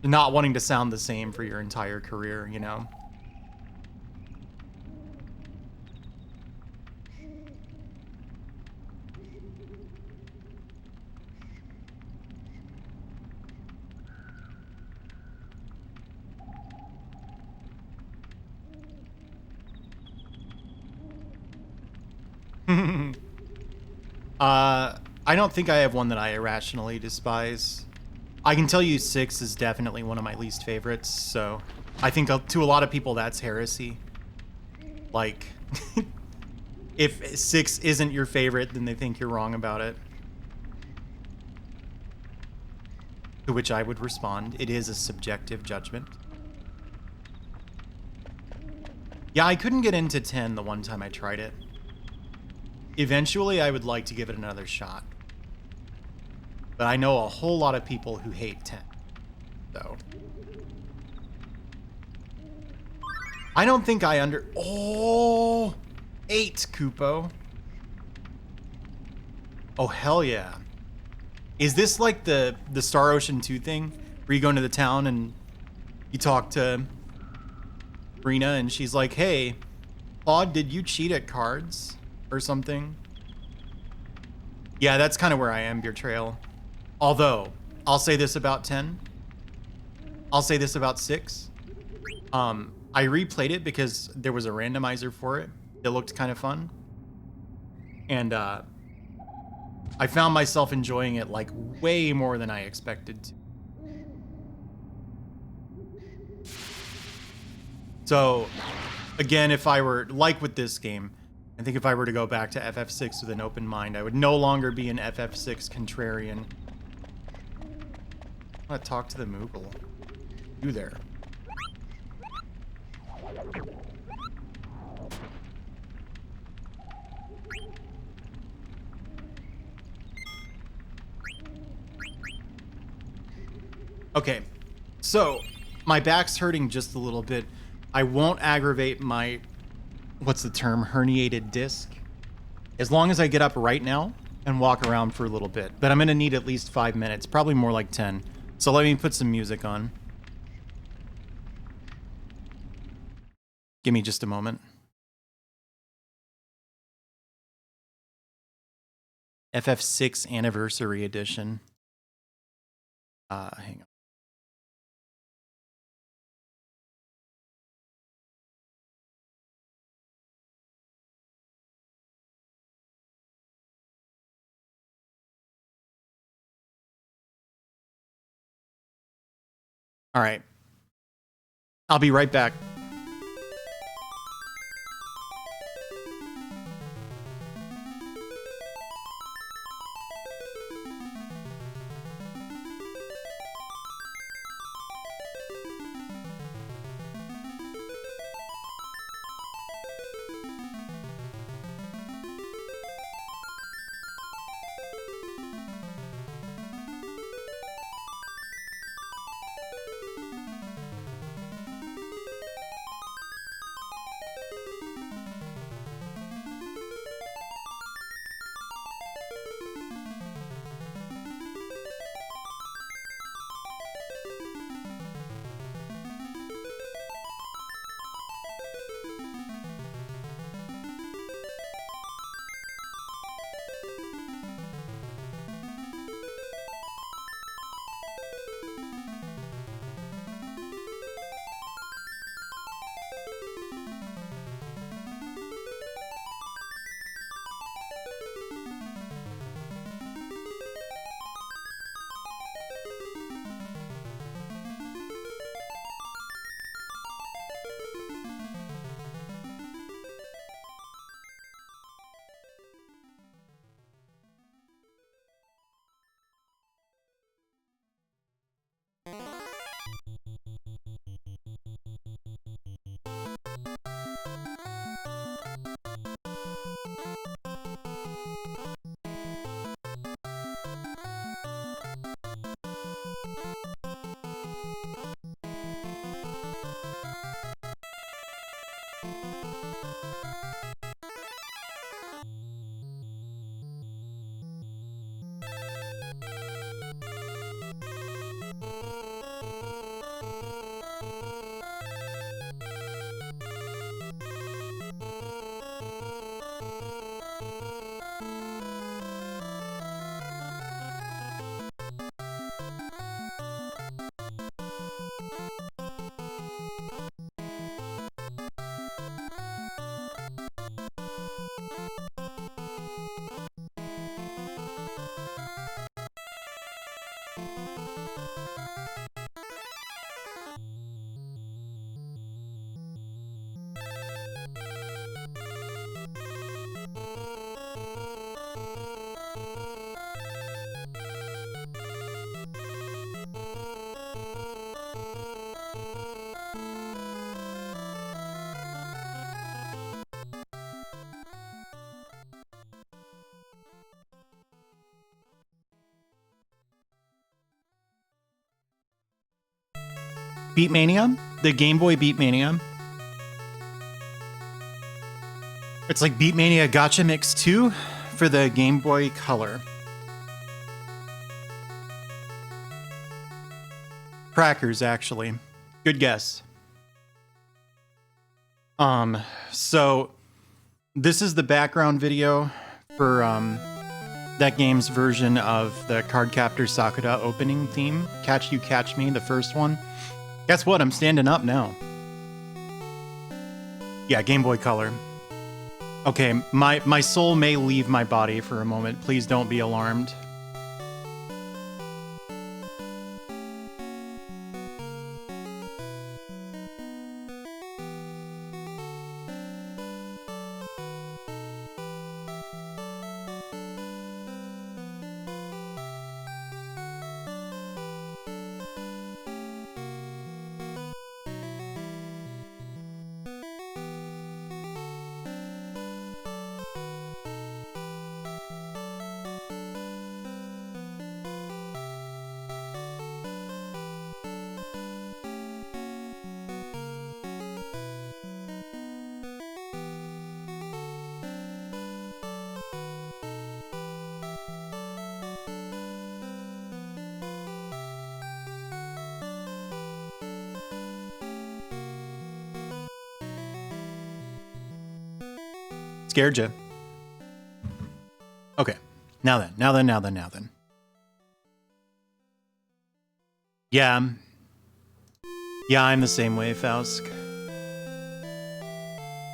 not wanting to sound the same for your entire career, you know? I don't think I have one that I irrationally despise. I can tell you 6 is definitely one of my least favorites, so I think to a lot of people that's heresy. Like, if 6 isn't your favorite, then they think you're wrong about it. To which I would respond, it is a subjective judgment. Yeah, I couldn't get into 10 the one time I tried it. Eventually, I would like to give it another shot. But I know a whole lot of people who hate 10. So. I don't think I Oh! 8, Kupo. Oh, hell yeah. Is this like the Star Ocean 2 thing? Where you go into the town and you talk to Rena and she's like, hey, Claude, did you cheat at cards or something? Yeah, that's kind of where I am, Beer Trail. Although, I'll say this about 10. I'll say this about 6. I replayed it because there was a randomizer for it. It looked kind of fun. And I found myself enjoying it like way more than I expected to. So, again, if I were, like with this game, I think if I were to go back to FF6 with an open mind, I would no longer be an FF6 contrarian. I want to talk to the Moogle. You there. Okay, so my back's hurting just a little bit. I won't aggravate my, what's the term, herniated disc, as long as I get up right now and walk around for a little bit. But I'm going to need at least 5 minutes, probably more like 10. So let me put some music on. Give me just a moment. FF6 Anniversary Edition. Hang on. All right. I'll be right back. Beatmania, the Game Boy Beatmania. It's like Beatmania Gotcha Mix 2 for the Game Boy Color. Crackers, actually. Good guess. So this is the background video for that game's version of the Cardcaptor Sakura opening theme. Catch You Catch Me, the first one. Guess what? I'm standing up now. Yeah, Game Boy Color. Okay, my soul may leave my body for a moment. Please don't be alarmed. Scared you. Okay. Now then. Yeah. Yeah, I'm the same way, Fausk.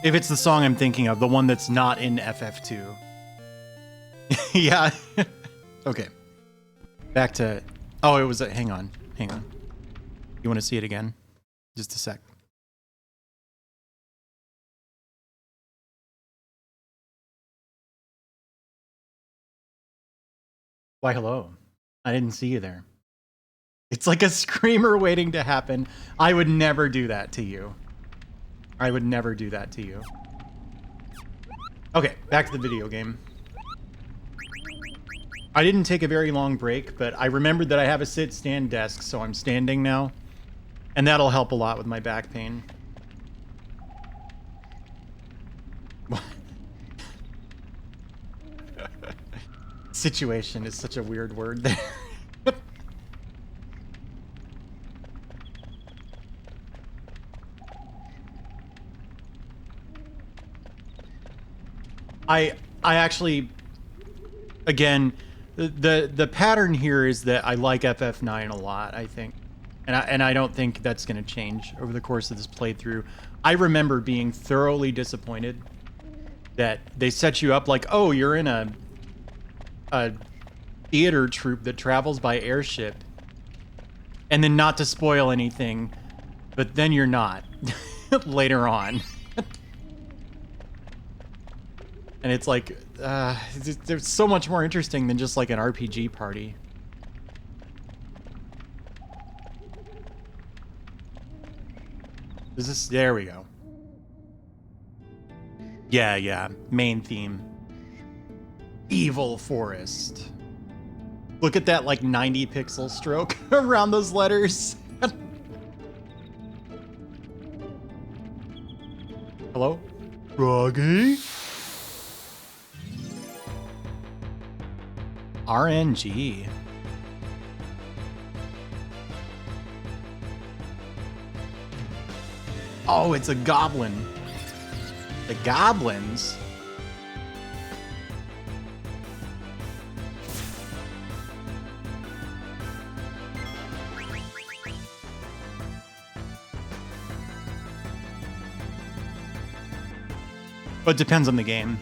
If it's the song I'm thinking of, the one that's not in FF2. Yeah. Okay. Back to... Oh, it was a... Hang on. You want to see it again? Just a sec. Why, hello. I didn't see you there. It's like a screamer waiting to happen. I would never do that to you. I would never do that to you. Okay, back to the video game. I didn't take a very long break, but I remembered that I have a sit-stand desk, so I'm standing now. And that'll help a lot with my back pain. Situation is such a weird word there. I actually, again, the pattern here is that I like FF9 a lot, I think. And I don't think that's going to change over the course of this playthrough. I remember being thoroughly disappointed that they set you up like, oh, you're in a theater troupe that travels by airship, and then, not to spoil anything, but then you're not later on. And it's like, they're so much more interesting than just like an RPG party. Is this... There we go. Yeah, main theme. Evil Forest. Look at that like 90 pixel stroke around those letters. Hello? Froggy? RNG. Oh, it's a goblin. The goblins? But it depends on the game.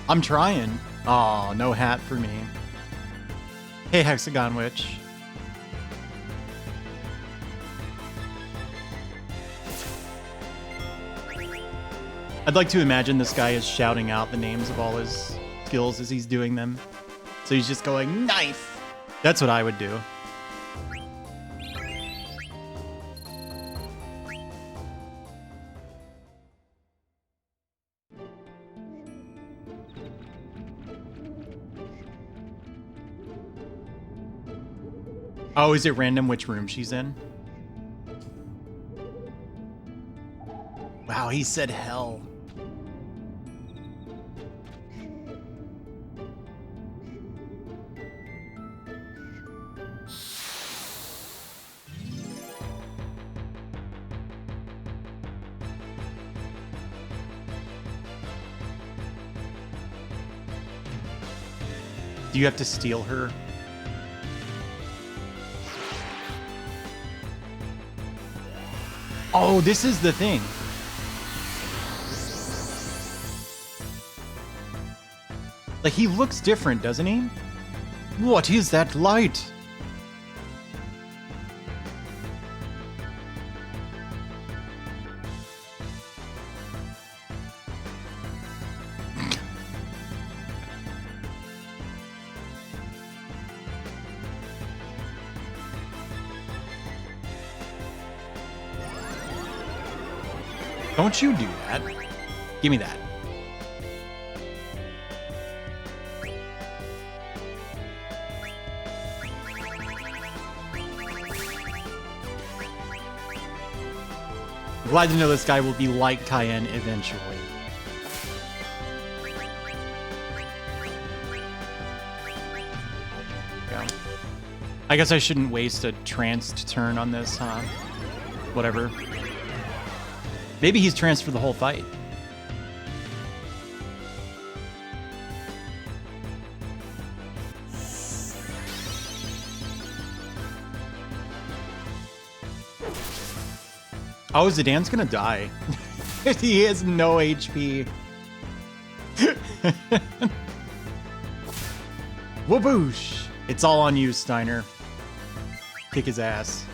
I'm trying. Oh, no hat for me. Hey, Hexagon Witch. I'd like to imagine this guy is shouting out the names of all his skills as he's doing them. So he's just going, knife! That's what I would do. Oh, is it random which room she's in? Wow, he said hell. Do you have to steal her? Oh, this is the thing. Like, he looks different, doesn't he? What is that light? Don't you do that. Give me that. Glad to know this guy will be like Cayenne eventually. Yeah. I guess I shouldn't waste a tranced turn on this, huh? Whatever. Maybe he's tranced for the whole fight. Oh, Zidane's gonna die. He has no HP. Waboosh! It's all on you, Steiner. Kick his ass.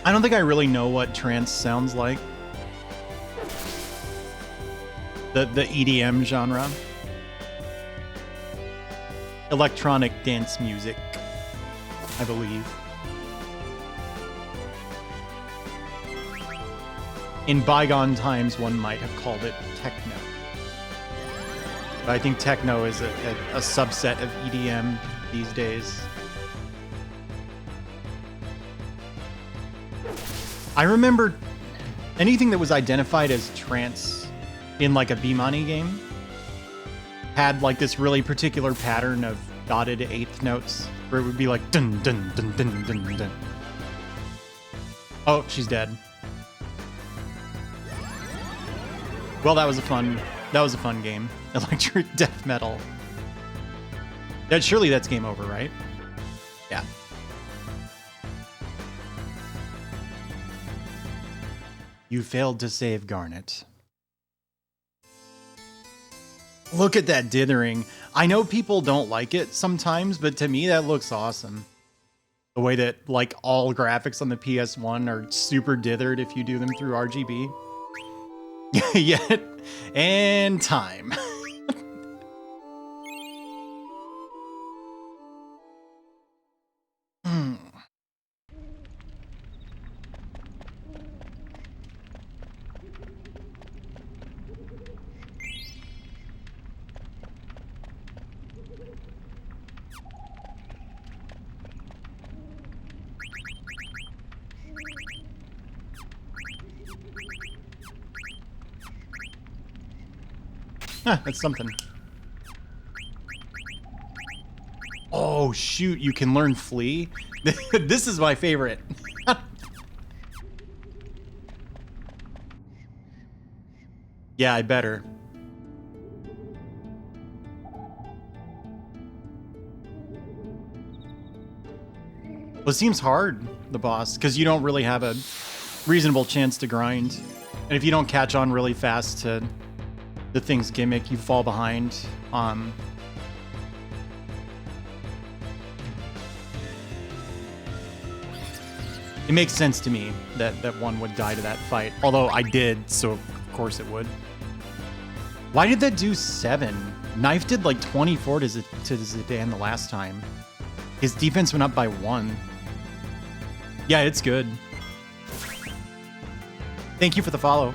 I don't think I really know what trance sounds like. The EDM genre. Electronic dance music, I believe. In bygone times, one might have called it techno. But I think techno is a subset of EDM these days. I remember anything that was identified as trance in like a Bimani game had like this really particular pattern of dotted eighth notes where it would be like dun dun dun dun dun dun. Oh, she's dead. Well, that was a fun game. Electric death metal. Surely that's game over, right? Yeah. You failed to save Garnet. Look at that dithering. I know people don't like it sometimes, but to me that looks awesome. The way that like all graphics on the PS1 are super dithered if you do them through RGB. Yet, and time. Huh, that's something. Oh, shoot, you can learn Flee? This is my favorite. Yeah, I better. Well, it seems hard, the boss, because you don't really have a reasonable chance to grind. And if you don't catch on really fast to the thing's gimmick, you fall behind. It makes sense to me that one would die to that fight. Although I did, so of course it would. Why did that do 7? Knife did like 24 to Zidane the last time. His defense went up by 1. Yeah, it's good. Thank you for the follow.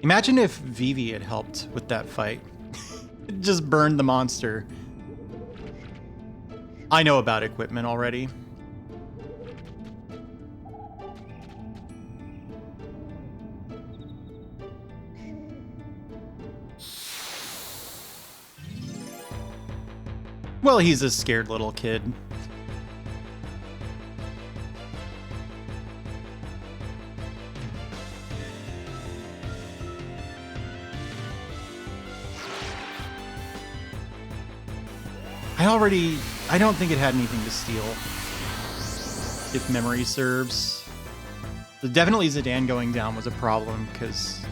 Imagine if Vivi had helped with that fight. It just burned the monster. I know about equipment already. Well, he's a scared little kid. I don't think it had anything to steal, if memory serves. So definitely Zidane going down was a problem, because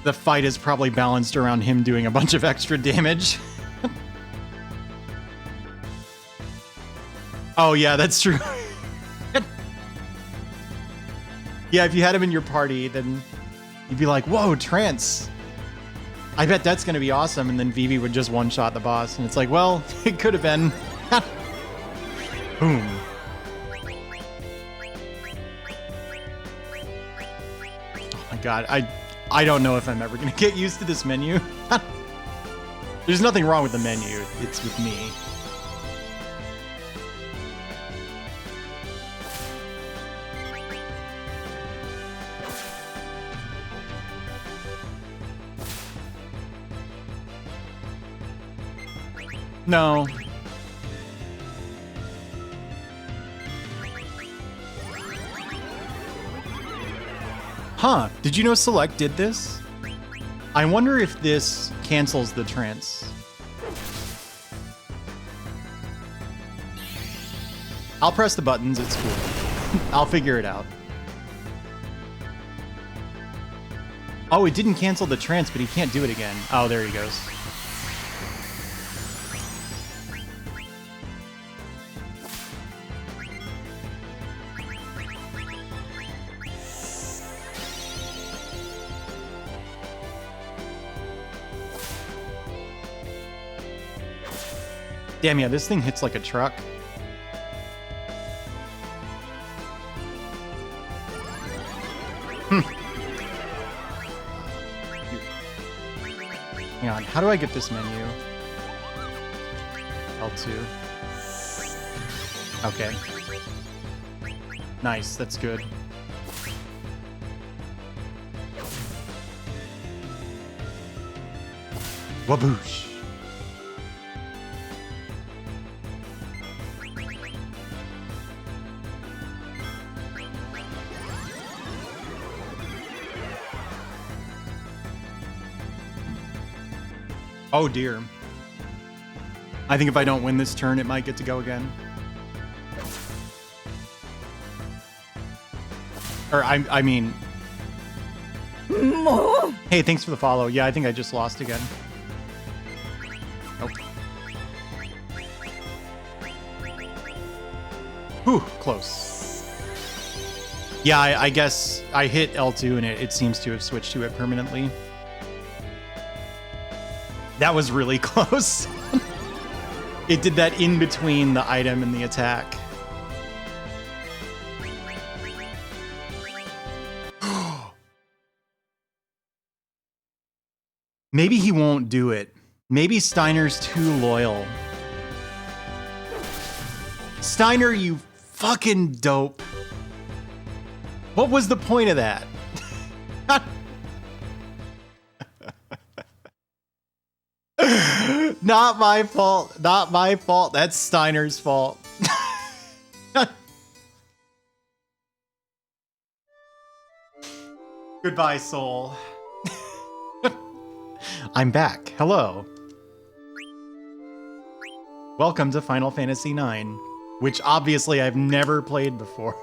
the fight is probably balanced around him doing a bunch of extra damage. Oh yeah, that's true. Yeah, if you had him in your party, then you'd be like, whoa, trance. I bet that's going to be awesome. And then Vivi would just one-shot the boss. And it's like, well, it could have been. Boom. Oh my god, I don't know if I'm ever going to get used to this menu. There's nothing wrong with the menu. It's with me. No. Huh, did you know Select did this? I wonder if this cancels the trance. I'll press the buttons, it's cool. I'll figure it out. Oh, it didn't cancel the trance, but he can't do it again. Oh, there he goes. Damn, yeah, this thing hits like a truck. Hang on, how do I get this menu? L2. Okay. Nice, that's good. Waboosh. Oh dear. I think if I don't win this turn, it might get to go again. Or I mean... Hey, thanks for the follow. Yeah, I think I just lost again. Nope. Whew, close. Yeah, I guess I hit L2 and it seems to have switched to it permanently. That was really close. It did that in between the item and the attack. Maybe he won't do it. Maybe Steiner's too loyal. Steiner, you fucking dope. What was the point of that? Not my fault. Not my fault. That's Steiner's fault. Goodbye, soul. I'm back. Hello. Welcome to Final Fantasy IX, which obviously I've never played before.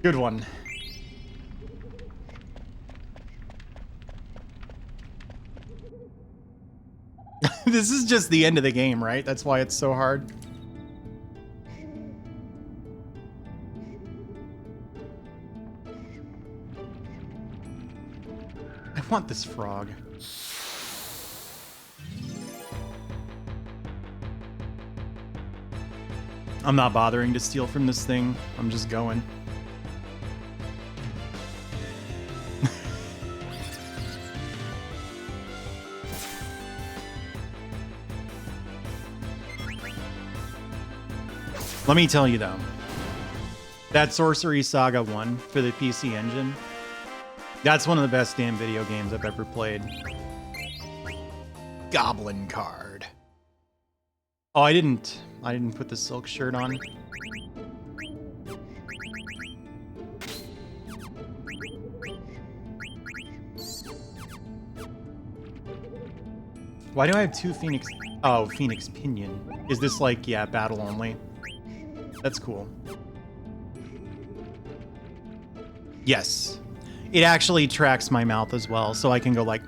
Good one. This is just the end of the game, right? That's why it's so hard. want this frog. I'm not bothering to steal from this thing. I'm just going. Let me tell you though, that Sorcery Saga 1 for the PC Engine, that's one of the best damn video games I've ever played. Goblin card. Oh, I didn't put the silk shirt on. Why do I have two Phoenix? Oh, Phoenix Pinion. Is this like, yeah, battle only? That's cool. Yes. It actually tracks my mouth as well, so I can go like...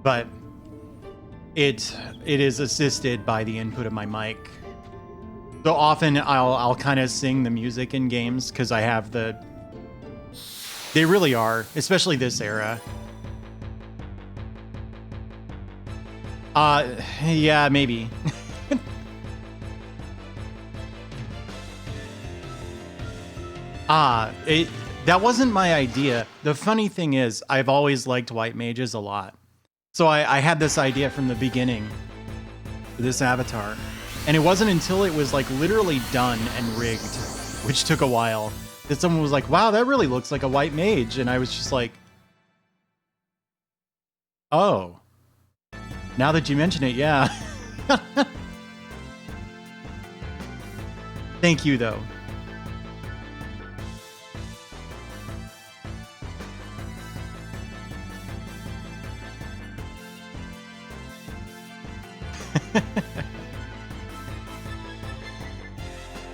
But it is assisted by the input of my mic. So often I'll kind of sing the music in games because I have the... They really are, especially this era. Yeah, maybe. That wasn't my idea. The funny thing is, I've always liked white mages a lot. So I had this idea from the beginning, this avatar. And it wasn't until it was like literally done and rigged, which took a while, that someone was like, wow, that really looks like a white mage. And I was just like, oh, now that you mention it, yeah. Thank you, though.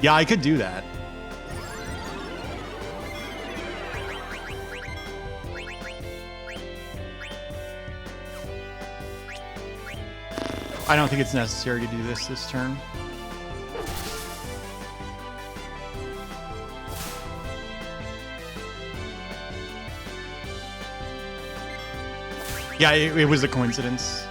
Yeah, I could do that. I don't think it's necessary to do this turn. Yeah, it was a coincidence.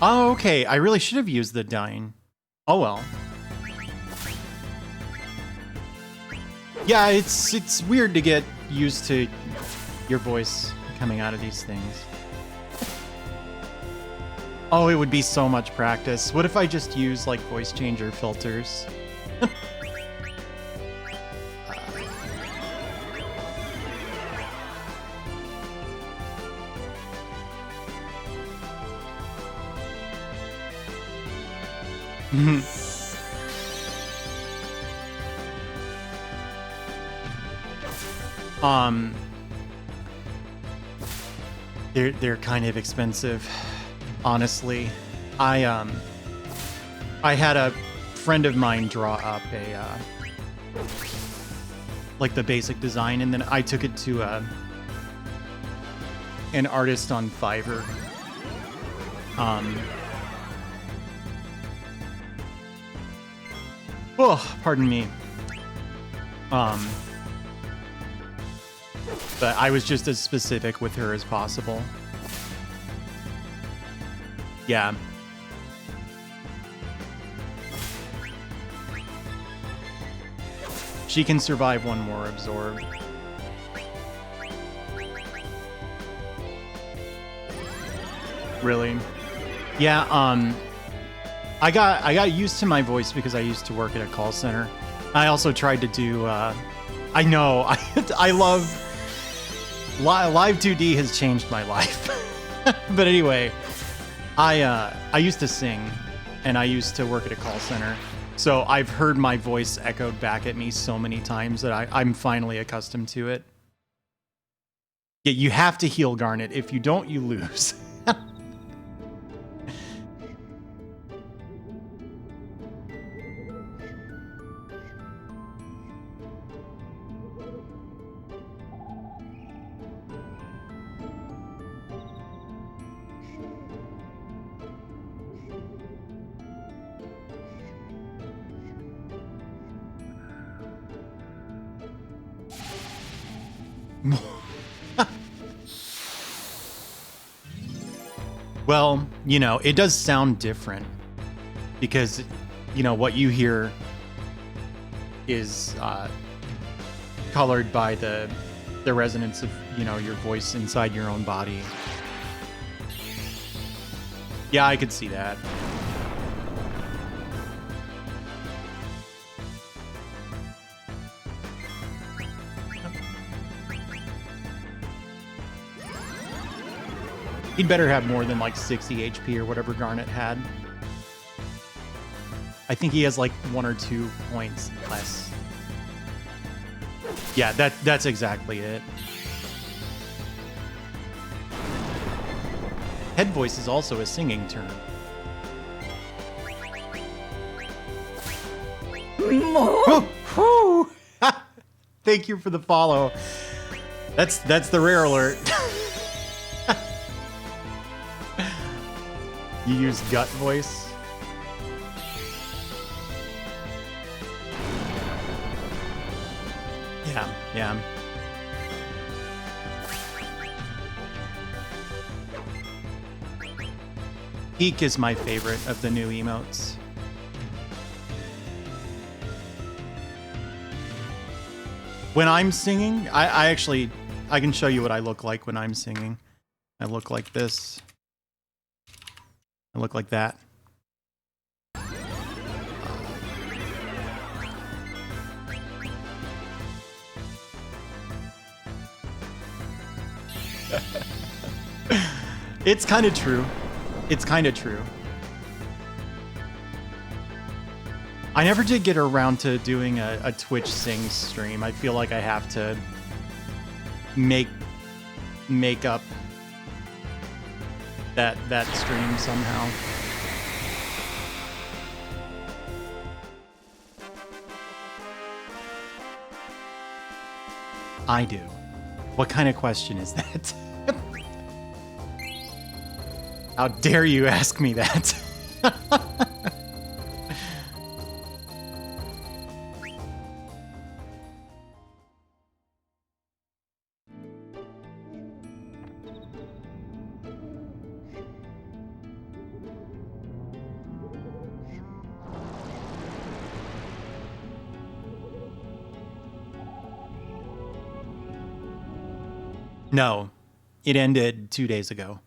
Oh, okay. I really should have used the dying. Oh well. Yeah, it's weird to get used to your voice coming out of these things. Oh, it would be so much practice. What if I just use like voice changer filters? They're kind of expensive, honestly. I had a friend of mine draw up a like the basic design, and then I took it to an artist on Fiverr. Oh, pardon me. But I was just as specific with her as possible. Yeah. She can survive one more absorb. Really? Yeah, I got used to my voice because I used to work at a call center. I also tried to do I know, I love Live 2D has changed my life. But anyway, I used to sing and I used to work at a call center. So I've heard my voice echoed back at me so many times that I'm finally accustomed to it. Yeah, you have to heal Garnet. If you don't, you lose. Well, you know, it does sound different because, you know, what you hear is colored by the resonance of, you know, your voice inside your own body. Yeah, I could see that. He'd better have more than like 60 HP or whatever Garnet had. I think he has like 1 or 2 points less. Yeah, that's exactly it. Head voice is also a singing term. Thank you for the follow. That's the rare alert. You use gut voice. Yeah. Peak is my favorite of the new emotes. When I'm singing, I can show you what I look like when I'm singing. I look like this. I look like that. It's kind of true. It's kind of true. I never did get around to doing a Twitch sing stream. I feel like I have to make up that stream somehow. I do. What kind of question is that? How dare you ask me that? No, it ended 2 days ago.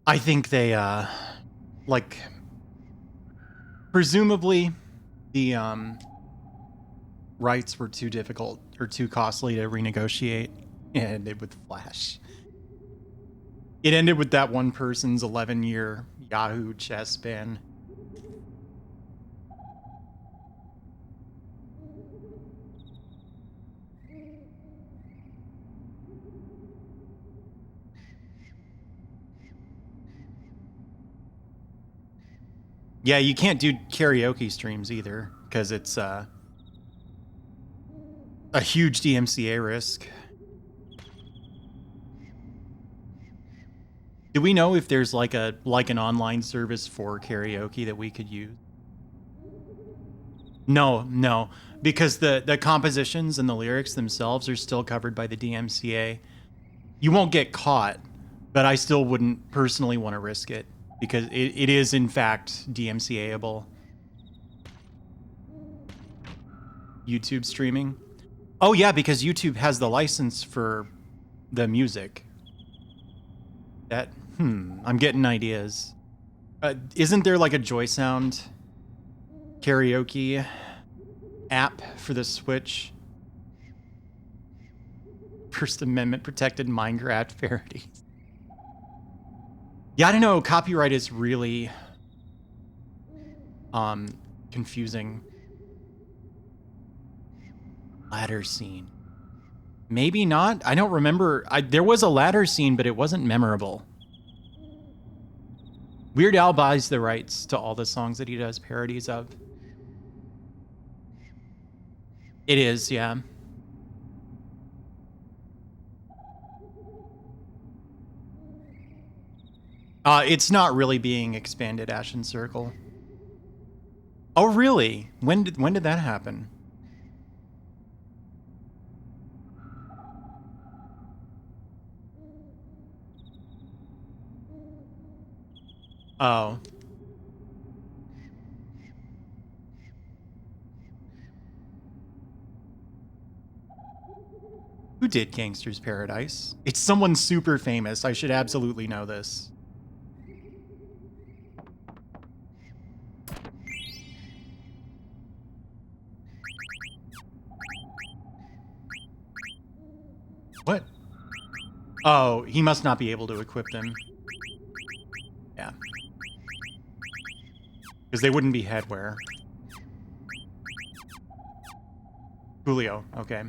I think they, like, presumably the rights were too difficult or too costly to renegotiate. It ended with Flash. It ended with that one person's 11-year Yahoo chess ban. Yeah, you can't do karaoke streams either because it's a huge DMCA risk. Do we know if there's like an online service for karaoke that we could use? No, because the compositions and the lyrics themselves are still covered by the DMCA. You won't get caught, but I still wouldn't personally want to risk it because it is in fact DMCA-able. YouTube streaming. Oh yeah, because YouTube has the license for the music. I'm getting ideas. Isn't there like a Joy Sound karaoke app for the Switch? First Amendment protected Minecraft parodies. Yeah, I don't know. Copyright is really um, confusing. Ladder scene. Maybe not. I don't remember. There was a ladder scene, but it wasn't memorable. Weird Al buys the rights to all the songs that he does parodies of. It is, yeah. It's not really being expanded, Ashen Circle. Oh, really? When did that happen? Oh. Who did Gangster's Paradise? It's someone super famous. I should absolutely know this. What? Oh, he must not be able to equip them. Yeah. Because they wouldn't be headwear. Julio, okay.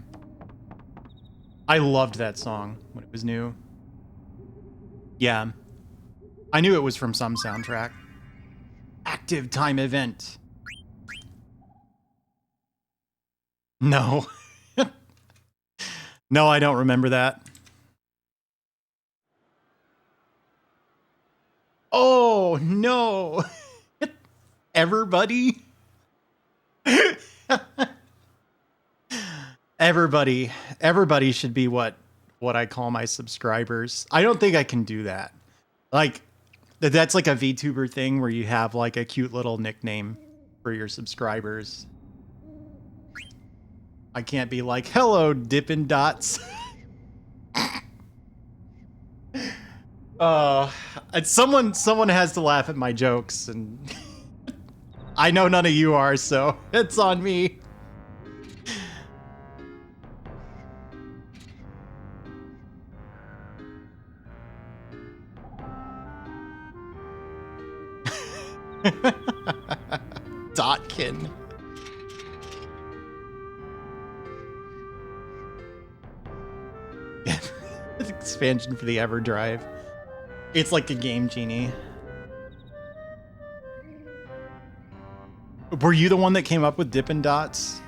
I loved that song when it was new. Yeah. I knew it was from some soundtrack. Active time event. No. No, I don't remember that. Oh, no. Everybody? Everybody should be what I call my subscribers. I don't think I can do that. Like, that's like a VTuber thing where you have like a cute little nickname for your subscribers. I can't be like, hello, Dippin' Dots. Someone has to laugh at my jokes, and I know none of you are, so it's on me. Dotkin. Expansion for the EverDrive. It's like a Game Genie. Were you the one that came up with Dippin' Dots?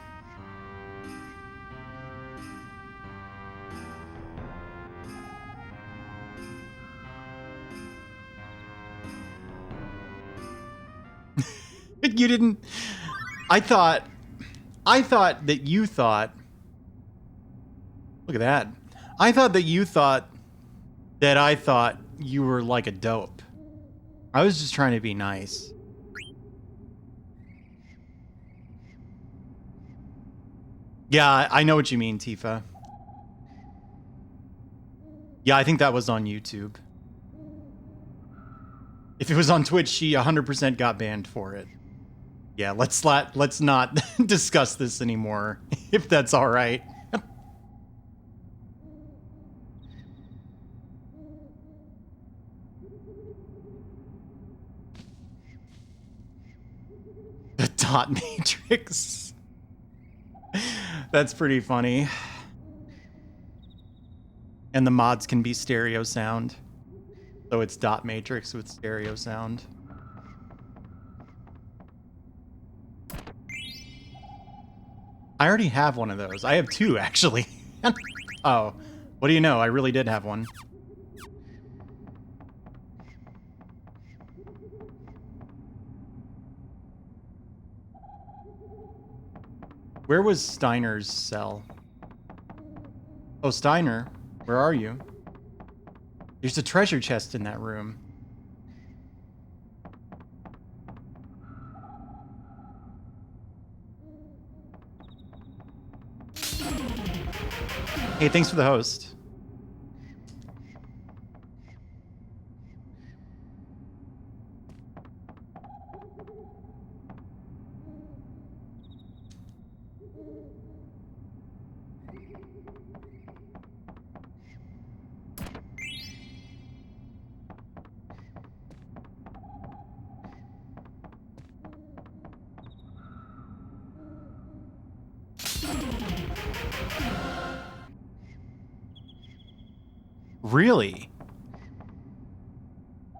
You didn't. I thought that you thought. Look at that. I thought that you thought that I thought you were like a dope. I was just trying to be nice. Yeah, I know what you mean, Tifa. Yeah, I think that was on YouTube. If it was on Twitch, she 100% got banned for it. Yeah, let's not discuss this anymore, if that's all right. The dot matrix. That's pretty funny. And the mods can be stereo sound. So it's dot matrix with stereo sound. I already have one of those. I have two, actually. Oh, what do you know? I really did have one. Where was Steiner's cell? Oh, Steiner, where are you? There's a treasure chest in that room. Hey, thanks for the host. Really?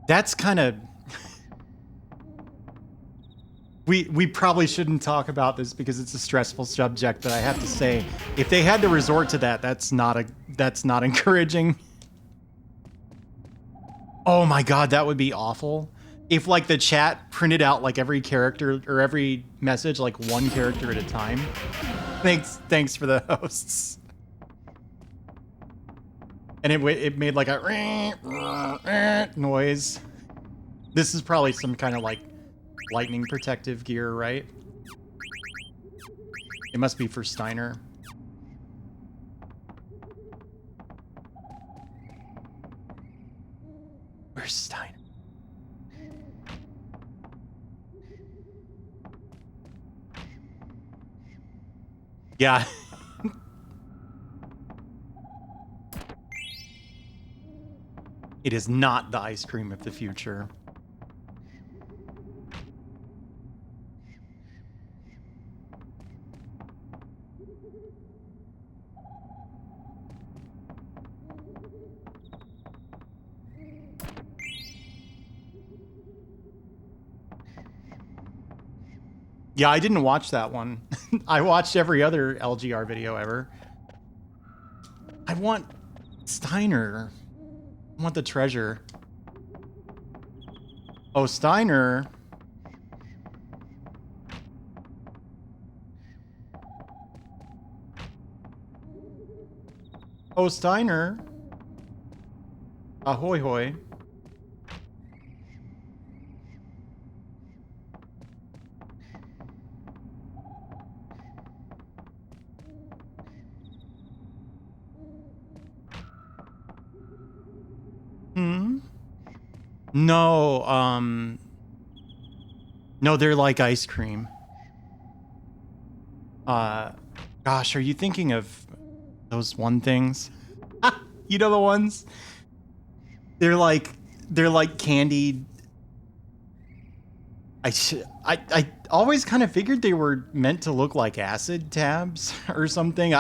That's kind of... We probably shouldn't talk about this because it's a stressful subject, but I have to say, if they had to resort to that, that's not encouraging. Oh my god, that would be awful. If like the chat printed out like every character or every message like one character at a time. Thanks for the hosts. And it made like a noise. This is probably some kind of like lightning protective gear, right? It must be for Steiner. Where's Steiner? Yeah. It is not the ice cream of the future. Yeah, I didn't watch that one. I watched every other LGR video ever. I want Steiner. I want the treasure. Oh, Steiner. Oh, Steiner. Ahoy hoy. No, no, they're like ice cream. Gosh, are you thinking of those one things? You know the ones? They're like candied. I always kind of figured they were meant to look like acid tabs or something.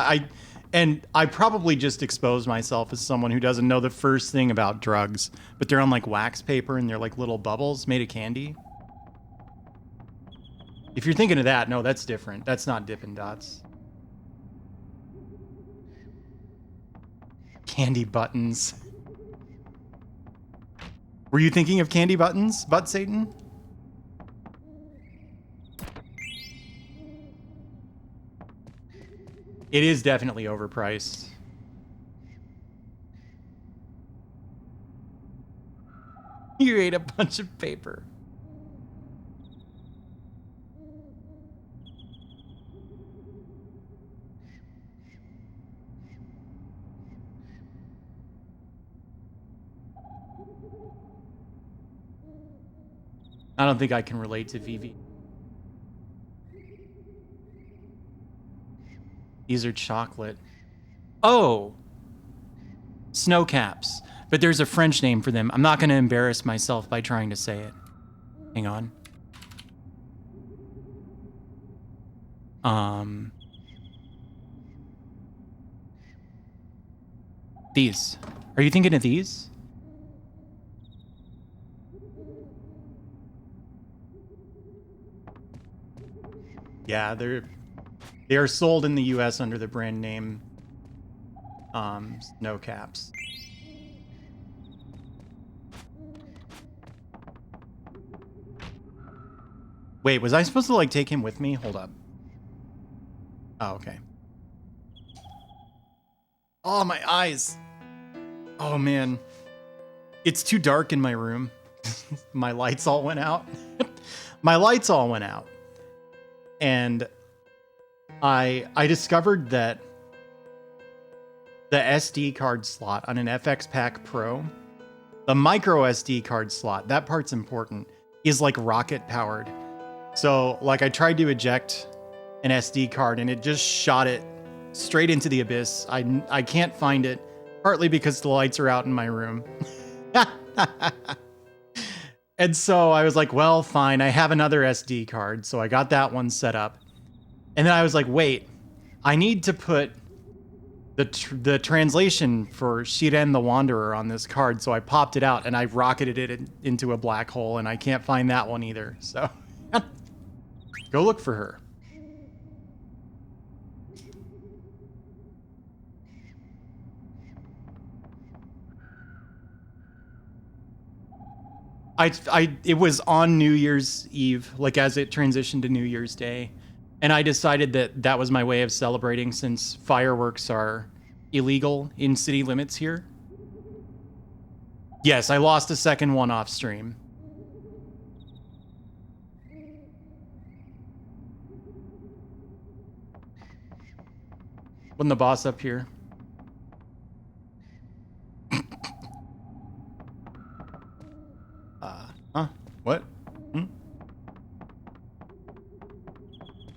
And I probably just exposed myself as someone who doesn't know the first thing about drugs, but they're on like wax paper and they're like little bubbles made of candy. If you're thinking of that, no, that's different. That's not Dippin' Dots. Candy buttons. Were you thinking of candy buttons, Butt Satan? It is definitely overpriced. You ate a bunch of paper. I don't think I can relate to Vivi. These are chocolate. Oh! Snow caps. But there's a French name for them. I'm not going to embarrass myself by trying to say it. Hang on. These. Are you thinking of these? Yeah, they are sold in the US under the brand name Snow Caps. Wait, was I supposed to like take him with me? Hold up. Oh, okay. Oh, my eyes. Oh man. It's too dark in my room. My lights all went out. My lights all went out. And I discovered that the SD card slot on an FX Pack Pro, the micro SD card slot, that part's important, is like rocket powered. So like I tried to eject an SD card and it just shot it straight into the abyss. I can't find it, partly because the lights are out in my room. And so I was like, well, fine, I have another SD card. So I got that one set up. And then I was like, wait, I need to put the translation for Shiren the Wanderer on this card, so I popped it out and I rocketed it into a black hole, and I can't find that one either. So go look for her. It was on New Year's Eve, like as it transitioned to New Year's Day, and I decided that that was my way of celebrating, since fireworks are illegal in city limits here. Yes, I lost a second one off stream. Wasn't the boss up here? Huh? What?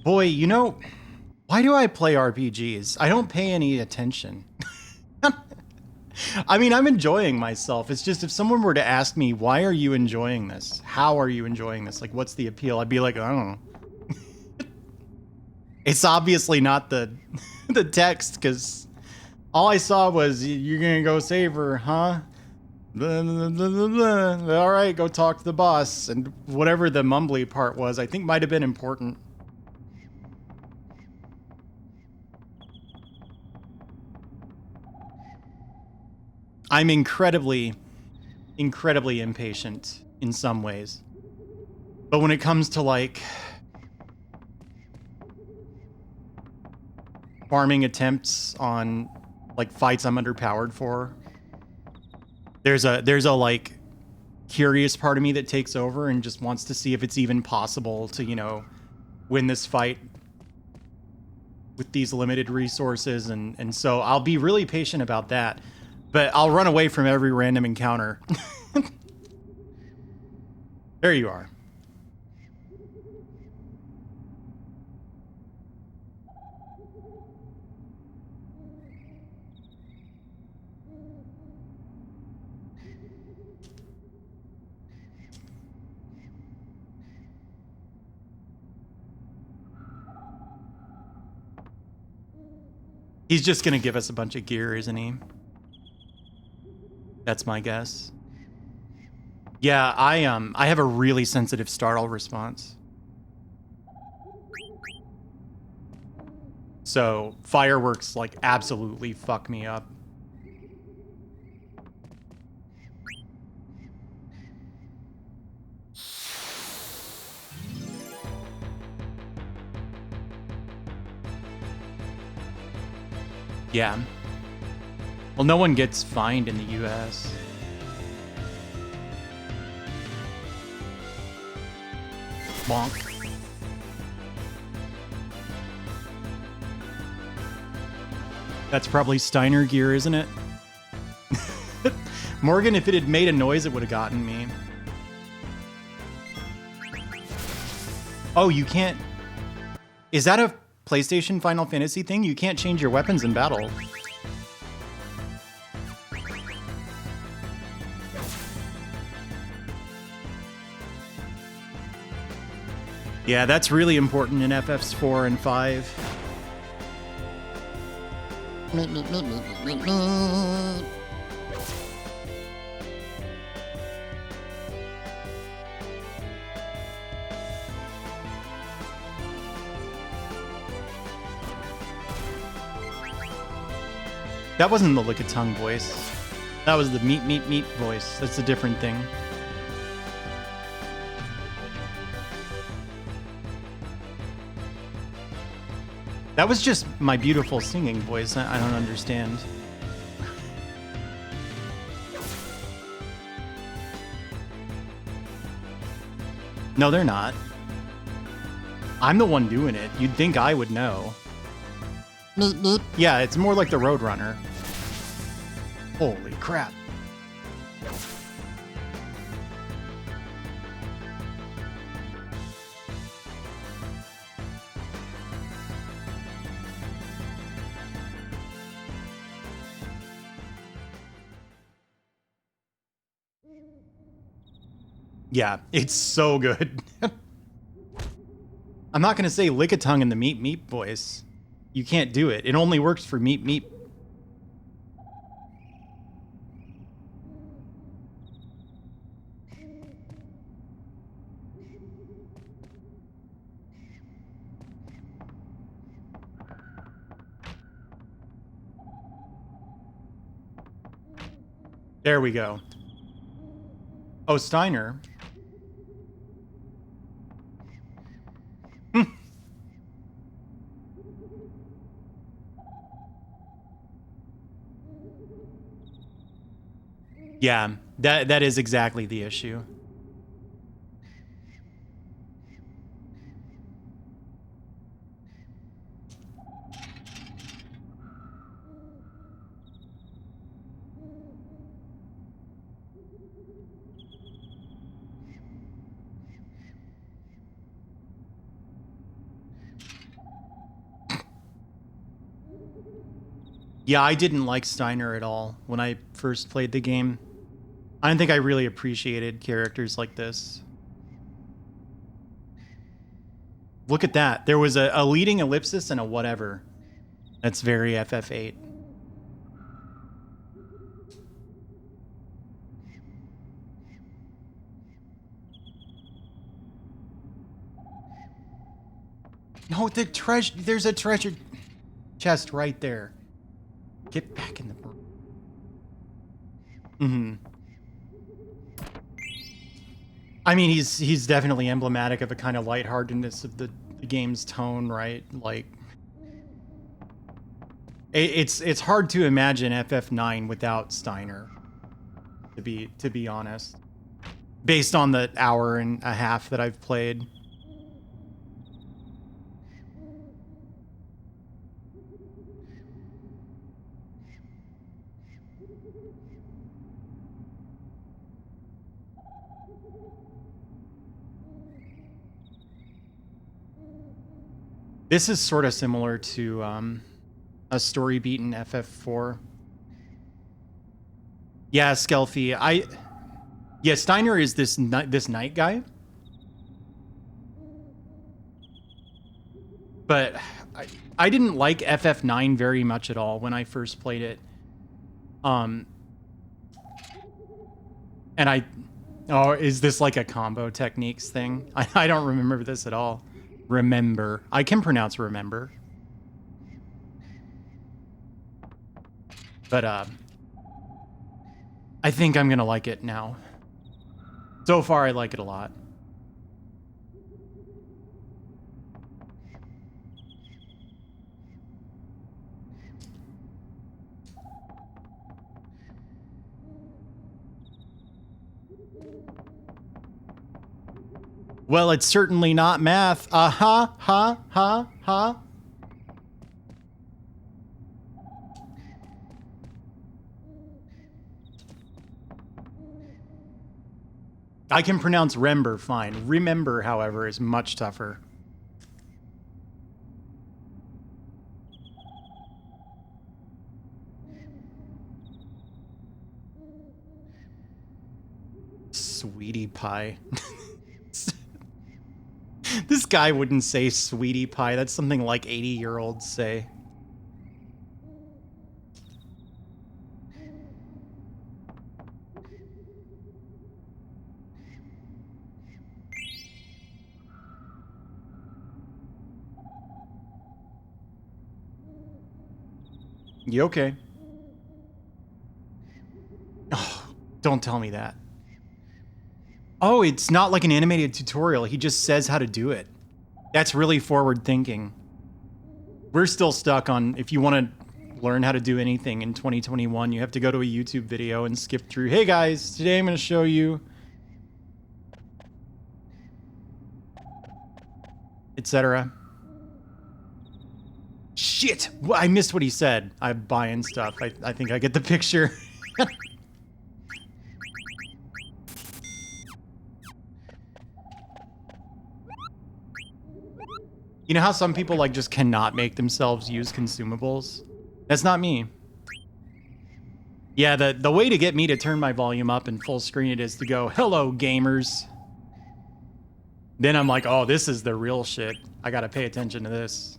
Boy, you know, why do I play RPGs? I don't pay any attention. I mean, I'm enjoying myself. It's just if someone were to ask me, why are you enjoying this? How are you enjoying this? Like, what's the appeal? I'd be like, I don't know. It's obviously not the the text, because all I saw was, you're gonna go save her, huh? Blah, blah, blah, blah, blah. All right, go talk to the boss. And whatever the mumbly part was, I think might have been important. I'm incredibly impatient in some ways. But when it comes to, like, farming attempts on, like, fights I'm underpowered for, there's a like curious part of me that takes over and just wants to see if it's even possible to, you know, win this fight with these limited resources, and so I'll be really patient about that, but I'll run away from every random encounter. There you are. He's just gonna give us a bunch of gear, isn't he? That's my guess. Yeah, I have a really sensitive startle response. So fireworks, like, absolutely fuck me up. Yeah. Well, no one gets fined in the US. Bonk. That's probably Steiner gear, isn't it? Morgan, if it had made a noise, it would have gotten me. Oh, you can't... Is that a PlayStation Final Fantasy thing? You can't change your weapons in battle. Yeah, that's really important in FFs 4 and 5. That wasn't the lick of tongue voice. That was the meat, meat, meat voice. That's a different thing. That was just my beautiful singing voice. I don't understand. No, they're not. I'm the one doing it. You'd think I would know. Meep, meep. Yeah, it's more like the Roadrunner. Holy crap. Yeah, it's so good. I'm not going to say lick a tongue in the meep meep voice. You can't do it. It only works for meep meep. There we go. Oh, Steiner. Yeah, that is exactly the issue. Yeah, I didn't like Steiner at all when I first played the game. I don't think I really appreciated characters like this. Look at that. There was a leading ellipsis and a whatever. That's very FF8. No, the treasure. There's a treasure chest right there. Get back in the. Mm-hmm. I mean, he's definitely emblematic of a kind of lightheartedness of the game's tone, right? Like, it's hard to imagine FF9 without Steiner. To be honest, based on the hour and a half that I've played. This is sort of similar to a story beat in FF4. Yeah, Skelfie. Yeah, Steiner is this night guy. But I didn't like FF9 very much at all when I first played it. And oh, is this like a combo techniques thing? I don't remember this at all. Remember. I can pronounce remember. But I think I'm gonna like it now. So far, I like it a lot. Well, it's certainly not math. Ha, ha. I can pronounce remember fine. Remember, however, is much tougher. Sweetie pie. This guy wouldn't say sweetie pie. That's something like 80-year-olds say. You okay? Oh, don't tell me that. Oh, it's not like an animated tutorial. He just says how to do it. That's really forward thinking. We're still stuck on, if you want to learn how to do anything in 2021, you have to go to a YouTube video and skip through. Hey guys, today I'm going to show you, etc. Shit! I missed what he said. I'm buying stuff. I think I get the picture. You know how some people like just cannot make themselves use consumables? That's not me. Yeah, the way to get me to turn my volume up and full screen it is to go, hello gamers. Then I'm like, oh, this is the real shit. I gotta pay attention to this.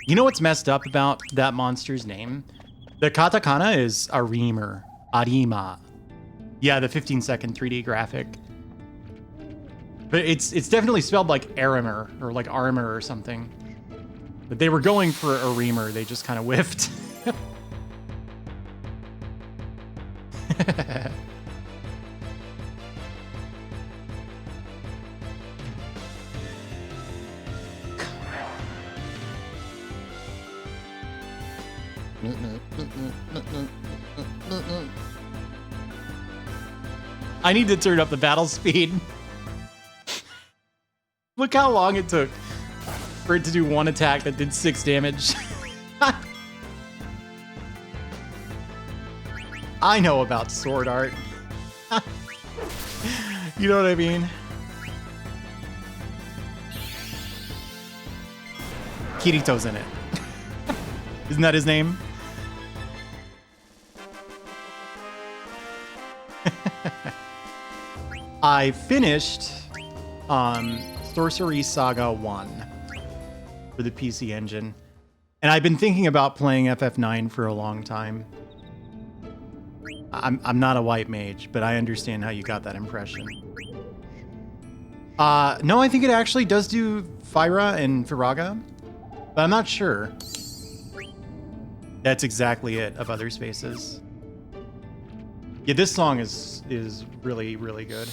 You know what's messed up about that monster's name? The katakana is Arimer. Arima. Yeah, the 15-second 3D graphic. But it's definitely spelled like Arimer or like Armor or something. But they were going for a reamer. They just kind of whiffed. I need to turn up the battle speed. Look how long it took for it to do one attack that did 6 damage. I know about sword art. You know what I mean? Kirito's in it. Isn't that his name? I finished Sorcery Saga 1 for the PC Engine. And I've been thinking about playing FF9 for a long time. I'm not a white mage, but I understand how you got that impression. No, I think it actually does do Fyra and Firaga, but I'm not sure. That's exactly it, of Other Spaces. Yeah, this song is really, really good.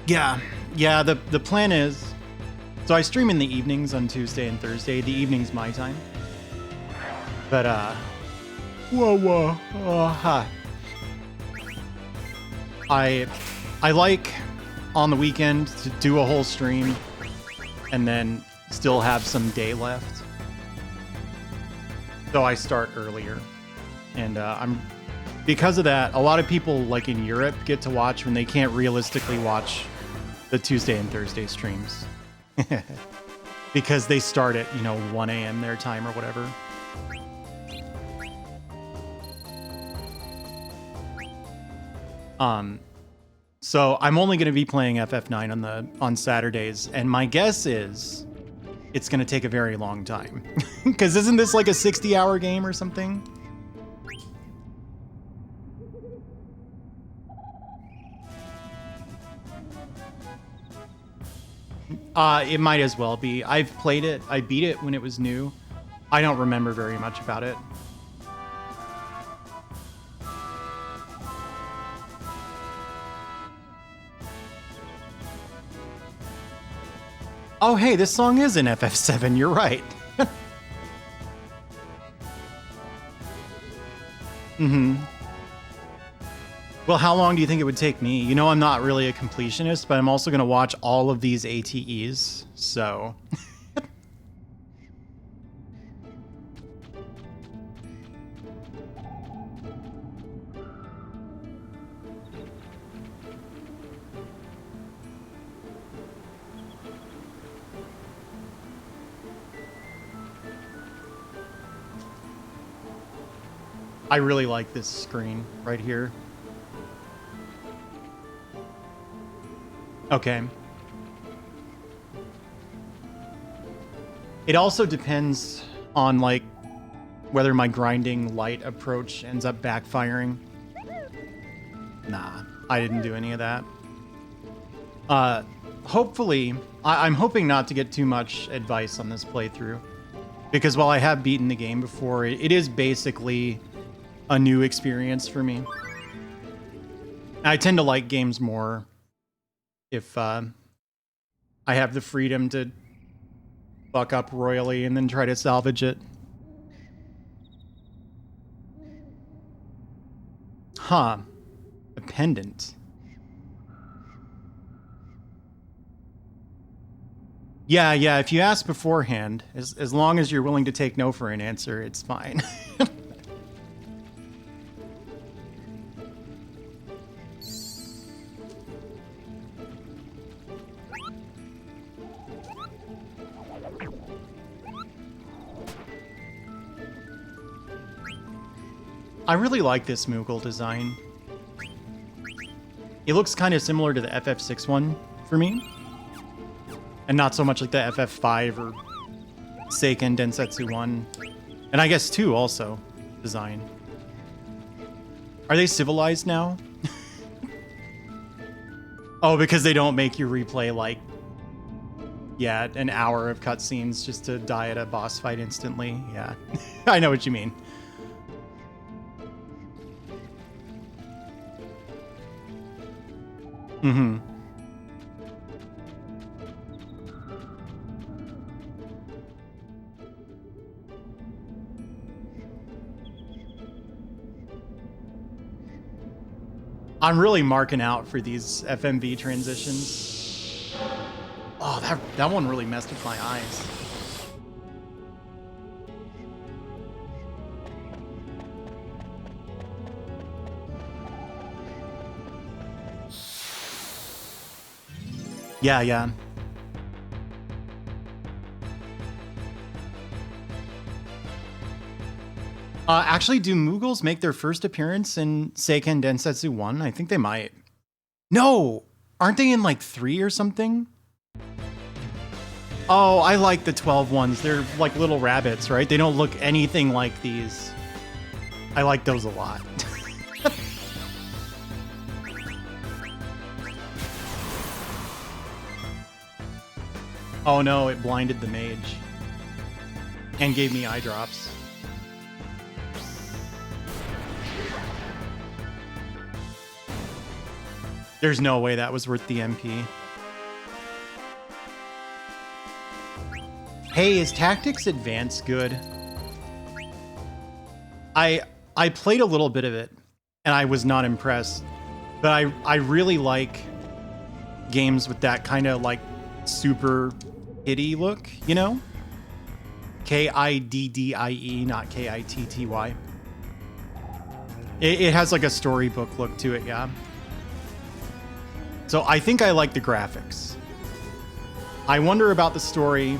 Yeah, the plan is, so I stream in the evenings on Tuesday and Thursday. The evening's my time. But, I like on the weekend to do a whole stream and then still have some day left. So I start earlier. And because of that, a lot of people like in Europe get to watch when they can't realistically watch the Tuesday and Thursday streams. Because they start at, 1 a.m. their time or whatever. So I'm only going to be playing FF9 on Saturdays, and my guess is it's going to take a very long time. Because isn't this like a 60-hour game or something? It might as well be. I've played it. I beat it when it was new. I don't remember very much about it. Oh, hey, this song is in FF7. You're right. Well, how long do you think it would take me? I'm not really a completionist, but I'm also going to watch all of these ATEs, so... I really like this screen right here. Okay. It also depends on, whether my grinding light approach ends up backfiring. Nah, I didn't do any of that. Hopefully, I'm hoping not to get too much advice on this playthrough. Because while I have beaten the game before, it is basically a new experience for me. I tend to like games more if I have the freedom to fuck up royally and then try to salvage it. Huh. A pendant. Yeah, if you ask beforehand, as long as you're willing to take no for an answer, it's fine. I really like this Moogle design. It looks kind of similar to the FF6 one for me. And not so much like the FF5 or Seiken Densetsu 1. And I guess 2 also, design. Are they civilized now? Oh, because they don't make you replay, Yeah, an hour of cutscenes just to die at a boss fight instantly. Yeah, I know what you mean. Mm-hmm. I'm really marking out for these FMV transitions. Oh, that one really messed with my eyes. Yeah, yeah. Actually, do Mughals make their first appearance in Seiken Densetsu 1? I think they might. No! Aren't they in like 3 or something? Oh, I like the 12 ones. They're like little rabbits, right? They don't look anything like these. I like those a lot. Oh no, it blinded the mage. And gave me eye drops. There's no way that was worth the MP. Hey, is Tactics Advance good? I played a little bit of it, and I was not impressed. But I really like games with that kind of like super hitty look, you know? Kiddie, not Kitty. It has like a storybook look to it, yeah. So I think I like the graphics. I wonder about the story,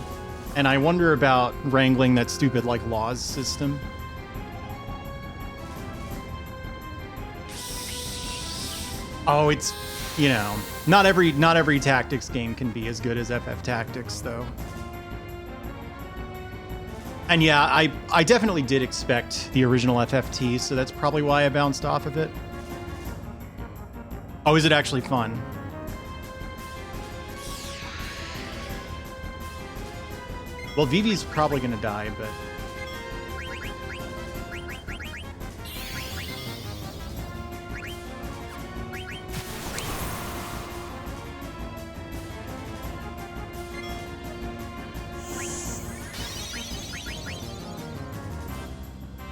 and I wonder about wrangling that stupid like laws system. Oh, it's, you know, not every tactics game can be as good as FF Tactics though. And yeah, I definitely did expect the original FFT, so that's probably why I bounced off of it. Oh, is it actually fun? Well, Vivi's probably gonna die, but...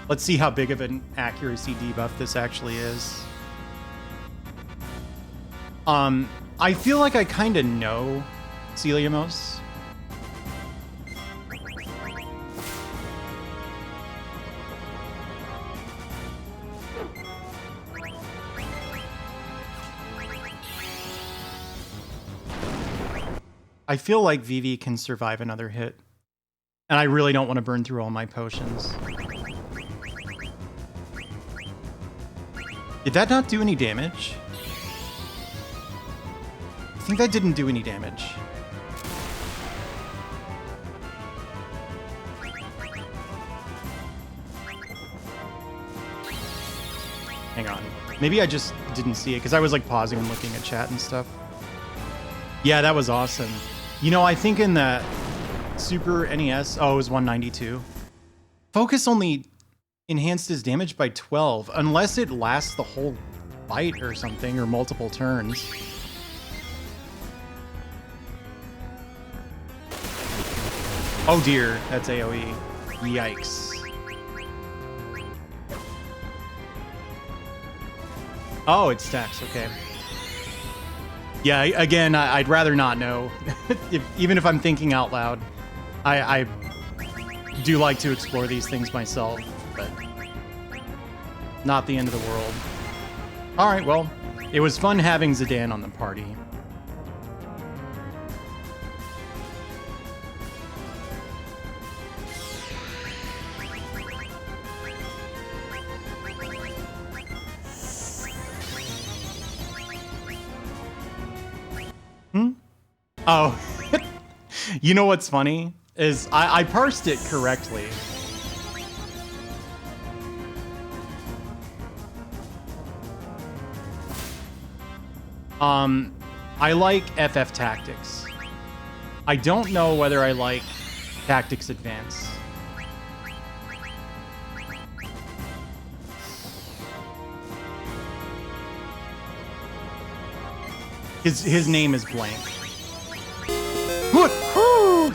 Let's see how big of an accuracy debuff this actually is. I feel like I kind of know Celiamos. I feel like Vivi can survive another hit. And I really don't want to burn through all my potions. Did that not do any damage? I think that didn't do any damage. Hang on. Maybe I just didn't see it because I was like pausing and looking at chat and stuff. Yeah, that was awesome. You know, I think in that Super NES, oh, it was 192. Focus only enhanced his damage by 12, unless it lasts the whole fight or something, or multiple turns. Oh dear, that's AoE. Yikes. Oh, it stacks, okay. Yeah, again, I'd rather not know. Even if I'm thinking out loud. I do like to explore these things myself, but not the end of the world. Alright, well, it was fun having Zidane on the party. Oh, you know what's funny? Is I parsed it correctly. I like FF Tactics. I don't know whether I like Tactics Advance. His name is blank.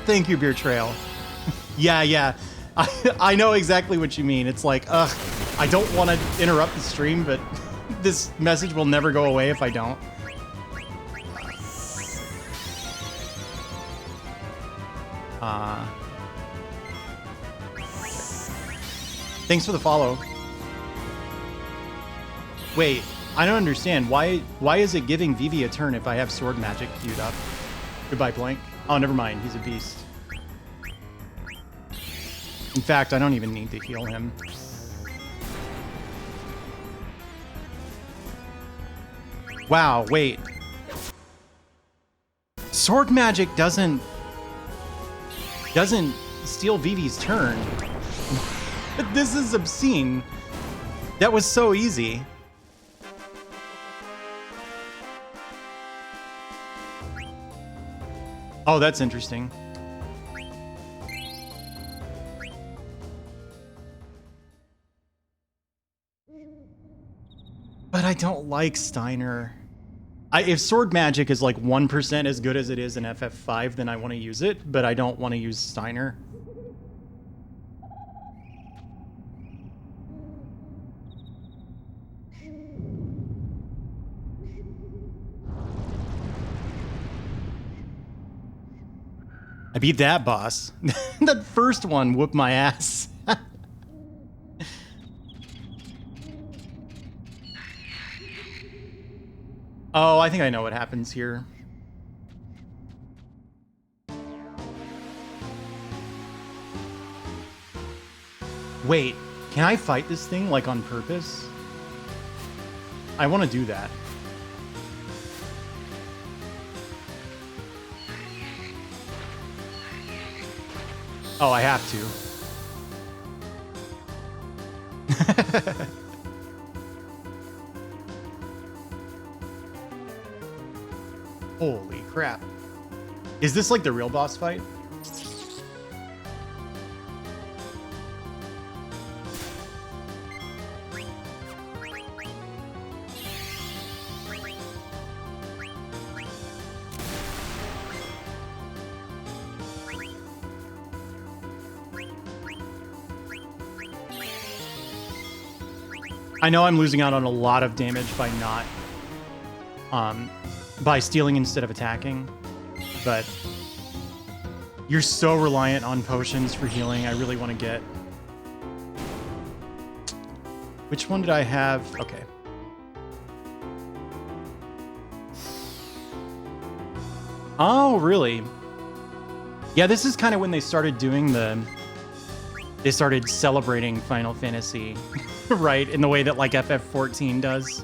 Thank you, Beer Trail. Yeah. I know exactly what you mean. It's like, ugh, I don't want to interrupt the stream, but this message will never go away if I don't. Thanks for the follow. Wait, I don't understand. Why is it giving Vivi a turn if I have sword magic queued up? Goodbye, Blank. Oh, never mind. He's a beast. In fact, I don't even need to heal him. Wow, wait. Sword magic doesn't steal Vivi's turn. This is obscene. That was so easy. Oh, that's interesting. But I don't like Steiner. If sword magic is like 1% as good as it is in FF5, then I want to use it, but I don't want to use Steiner. I beat that boss. That first one whooped my ass. Oh, I think I know what happens here. Wait, can I fight this thing like on purpose? I want to do that. Oh, I have to. Holy crap. Is this like the real boss fight? I know I'm losing out on a lot of damage by not, by stealing instead of attacking, but you're so reliant on potions for healing. I really want to get... Which one did I have? Okay. Oh, really? Yeah, this is kind of when they started doing they started celebrating Final Fantasy, right? In the way that like FF14 does.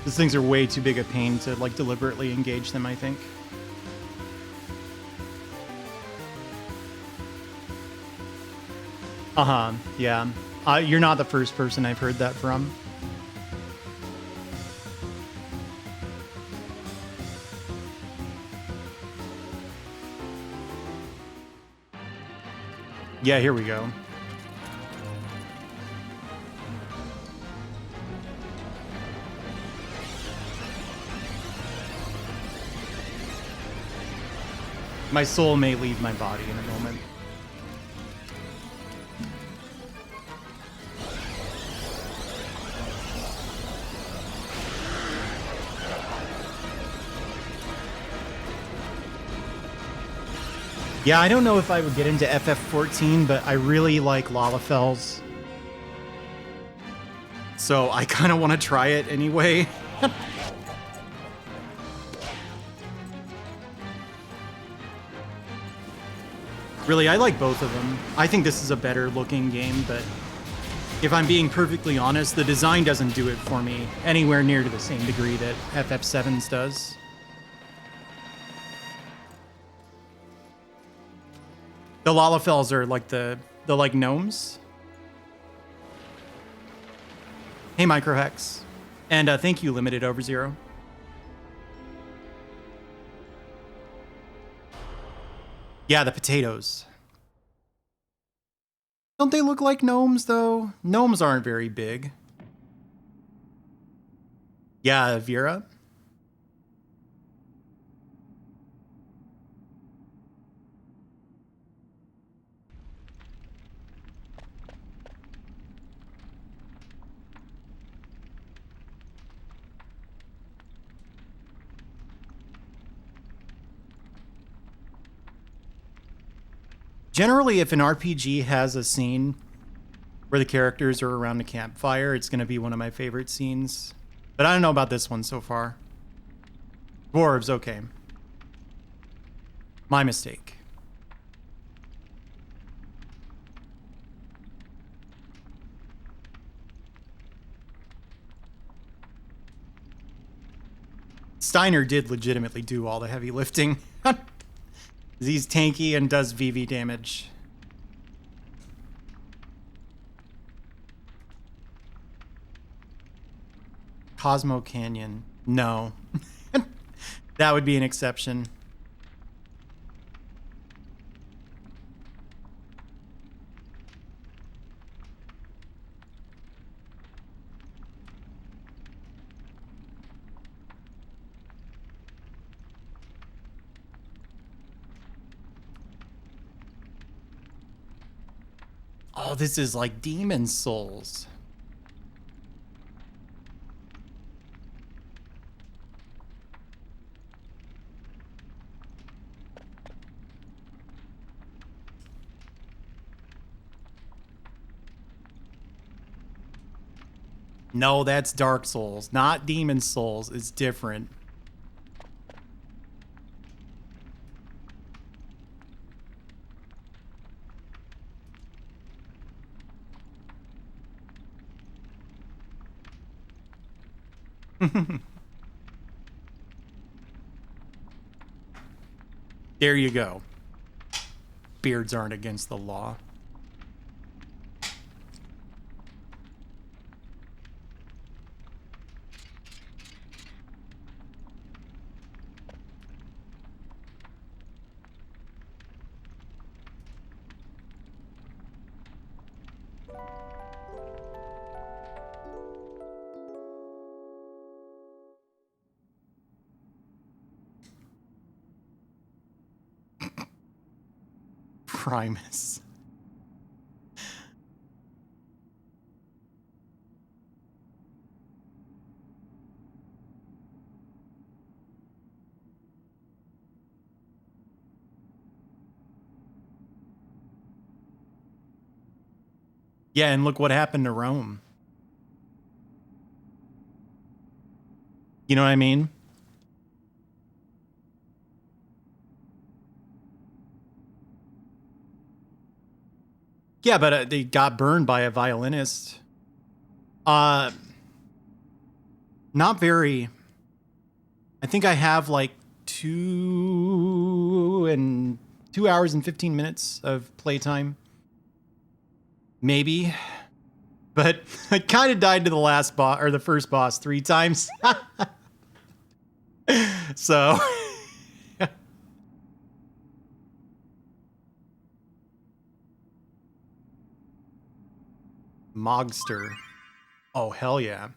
These things are way too big a pain to like deliberately engage them, I think. Uh-huh, yeah. You're not the first person I've heard that from. Yeah, here we go. My soul may leave my body in a moment. Yeah, I don't know if I would get into FF14, but I really like Lalafells. So I kind of want to try it anyway. Really, I like both of them. I think this is a better looking game, but if I'm being perfectly honest, the design doesn't do it for me anywhere near to the same degree that FF7's does. The Lalafels are like the like gnomes. Hey, Microhex. And thank you, Limited Over Zero. Yeah, the potatoes. Don't they look like gnomes, though? Gnomes aren't very big. Yeah, Vera. Generally, if an RPG has a scene where the characters are around a campfire, it's going to be one of my favorite scenes. But I don't know about this one so far. Dwarves, okay. My mistake. Steiner did legitimately do all the heavy lifting. He's tanky and does VV damage. Cosmo Canyon. No. That would be an exception. Oh, this is like Demon Souls. No, that's Dark Souls, not Demon Souls. It's different. There you go. Beards aren't against the law. Primus. Yeah, and look what happened to Rome. You know what I mean? Yeah, but they got burned by a violinist. Not very. I think I have like 2 hours and 15 minutes of playtime. Maybe. But I kind of died to the last boss or the first boss 3 times. So Mogster. Oh, hell yeah.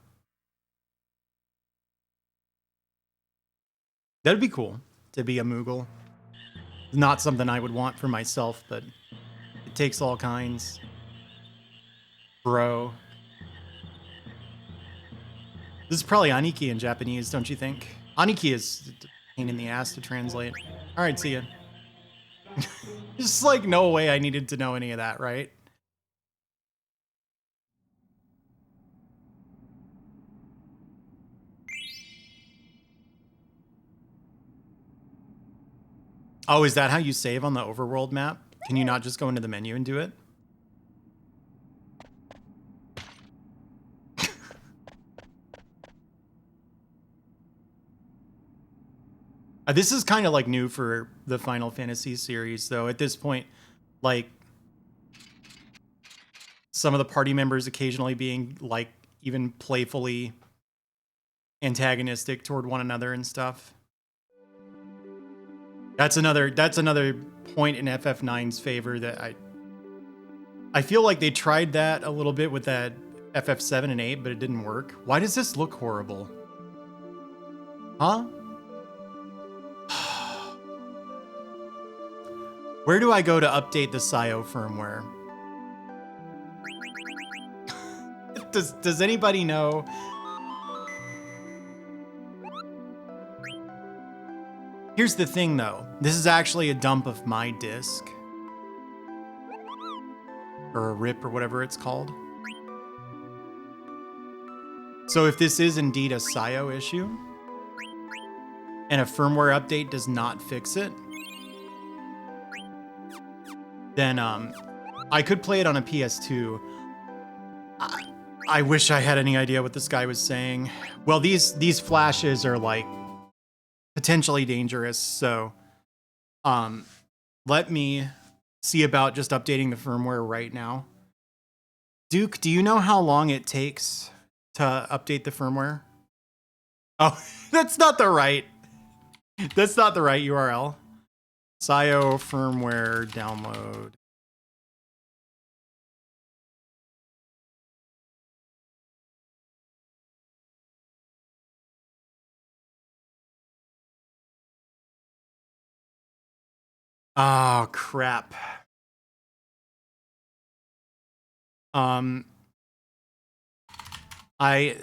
That'd be cool to be a Moogle. Not something I would want for myself, but it takes all kinds. Bro. This is probably Aniki in Japanese, don't you think? Aniki is a pain in the ass to translate. All right, see ya. Just like no way I needed to know any of that, right? Oh, is that how you save on the overworld map? Can you not just go into the menu and do it? This is kind of like new for the Final Fantasy series, though. At this point, like, some of the party members occasionally being, like, even playfully antagonistic toward one another and stuff. That's another point in FF9's favor that I feel like they tried that a little bit with that FF7 and 8, but it didn't work. Why does this look horrible? Huh? Where do I go to update the SIO firmware? Does anybody know? Here's the thing, though. This is actually a dump of my disk. Or a RIP or whatever it's called. So if this is indeed a SIO issue, and a firmware update does not fix it, then I could play it on a PS2. I wish I had any idea what this guy was saying. Well, these flashes are like potentially dangerous, so let me see about just updating the firmware right now. Duke, do you know how long it takes to update the firmware? Oh, that's not the right URL. SIO firmware download. Oh, crap. I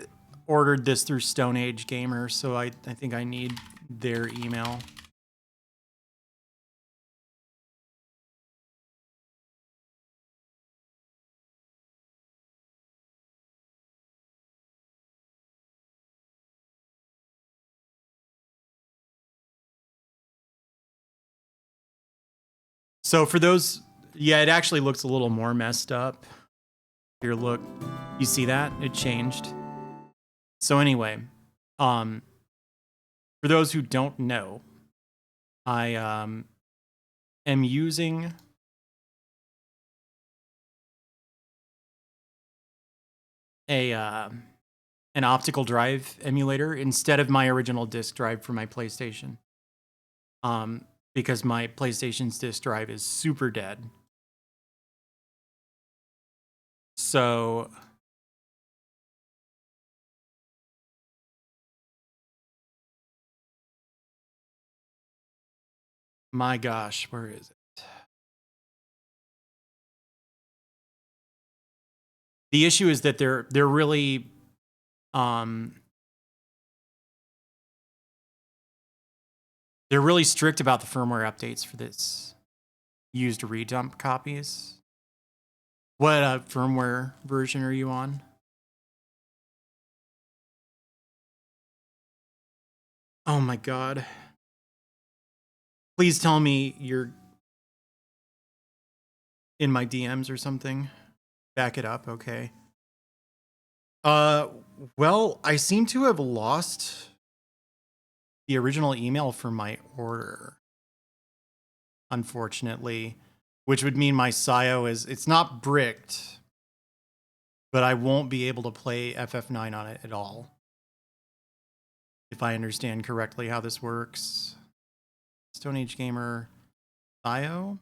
ordered this through Stone Age Gamer, so I think I need their email. So for those, yeah, it actually looks a little more messed up. Here, look, you see that? It changed. So anyway, for those who don't know, I am using an optical drive emulator instead of my original disk drive for my PlayStation. Because my PlayStation's disk drive is super dead. So my gosh, where is it? The issue is that they're really they're really strict about the firmware updates for this used redump copies. What firmware version are you on? Oh my god. Please tell me you're in my DMs or something. Back it up, okay. Well, I seem to have lost the original email for my order, unfortunately, which would mean my SIO it's not bricked, but I won't be able to play FF9 on it at all. If I understand correctly how this works. Stone Age Gamer SIO?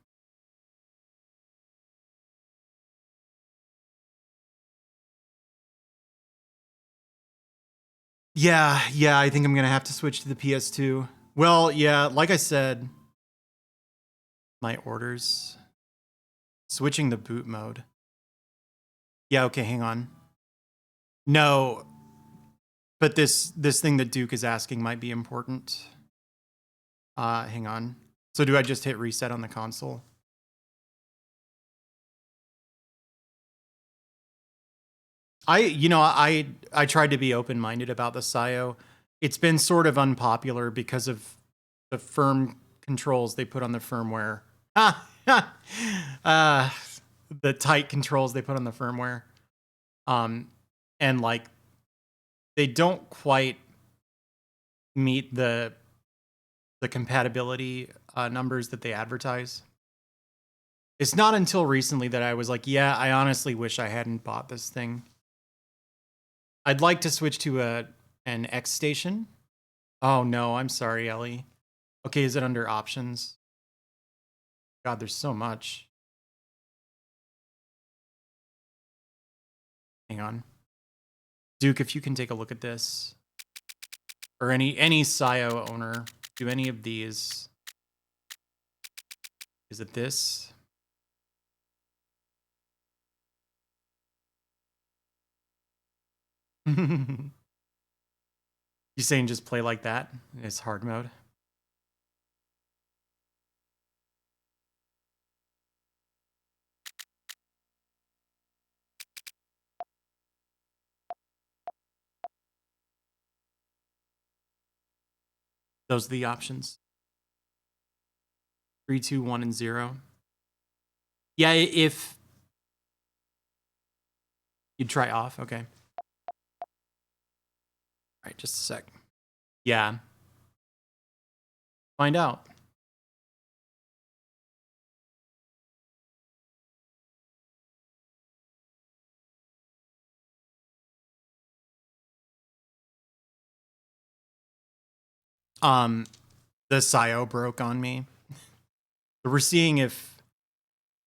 Yeah, I think I'm gonna have to switch to the PS2. Well, yeah, like I said, my orders. Switching the boot mode. Yeah, okay, hang on. No, but this thing that Duke is asking might be important. Hang on. So do I just hit reset on the console? I tried to be open-minded about the SIO. It's been sort of unpopular because of the firm controls they put on the firmware. Ah, uh, the tight controls they put on the firmware. And like they don't quite meet the compatibility numbers that they advertise. It's not until recently that I was like, yeah, I honestly wish I hadn't bought this thing. I'd like to switch to an X station. Oh no, I'm sorry, Ellie. Okay, is it under options? God, there's so much. Hang on. Duke, if you can take a look at this. Or any SIO owner, do any of these. Is it this? You saying just play like that? It's hard mode. Those are the options. 3, 2, 1, and 0. Yeah, if you'd try off, okay. All right, just a sec. Yeah. Find out. The SIO broke on me. So we're seeing if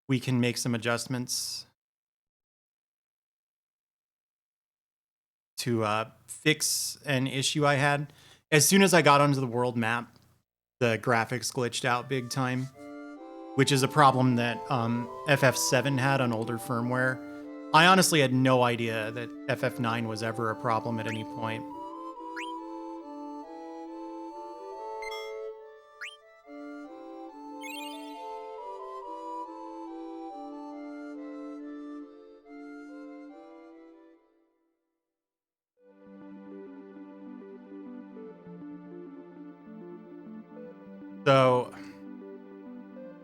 we can make some adjustments to fix an issue I had. As soon as I got onto the world map, the graphics glitched out big time, which is a problem that FF7 had on older firmware. I honestly had no idea that FF9 was ever a problem at any point. So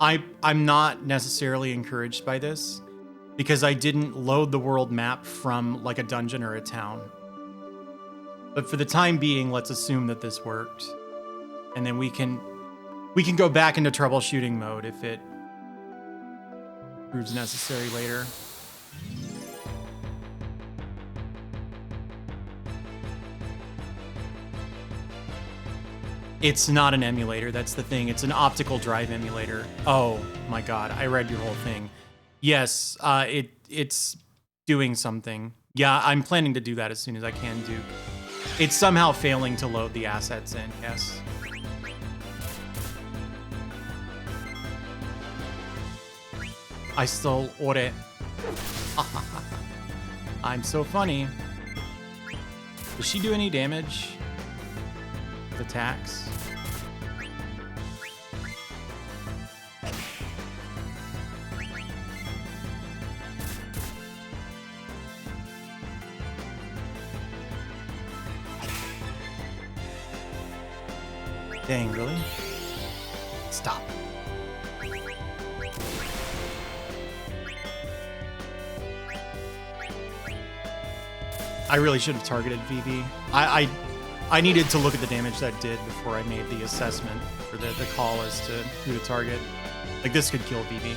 I'm not necessarily encouraged by this because I didn't load the world map from like a dungeon or a town. But for the time being, let's assume that this worked. And then we can go back into troubleshooting mode if it proves necessary later. It's not an emulator, that's the thing. It's an optical drive emulator. Oh my god, I read your whole thing. Yes, it's doing something. Yeah, I'm planning to do that as soon as I can, Duke. It's somehow failing to load the assets in, yes. I stole ore. I'm so funny. Does she do any damage? Attacks. Dang, really? Stop. I really should have targeted VV. I needed to look at the damage that did before I made the assessment for the call as to who to target. Like, this could kill VV.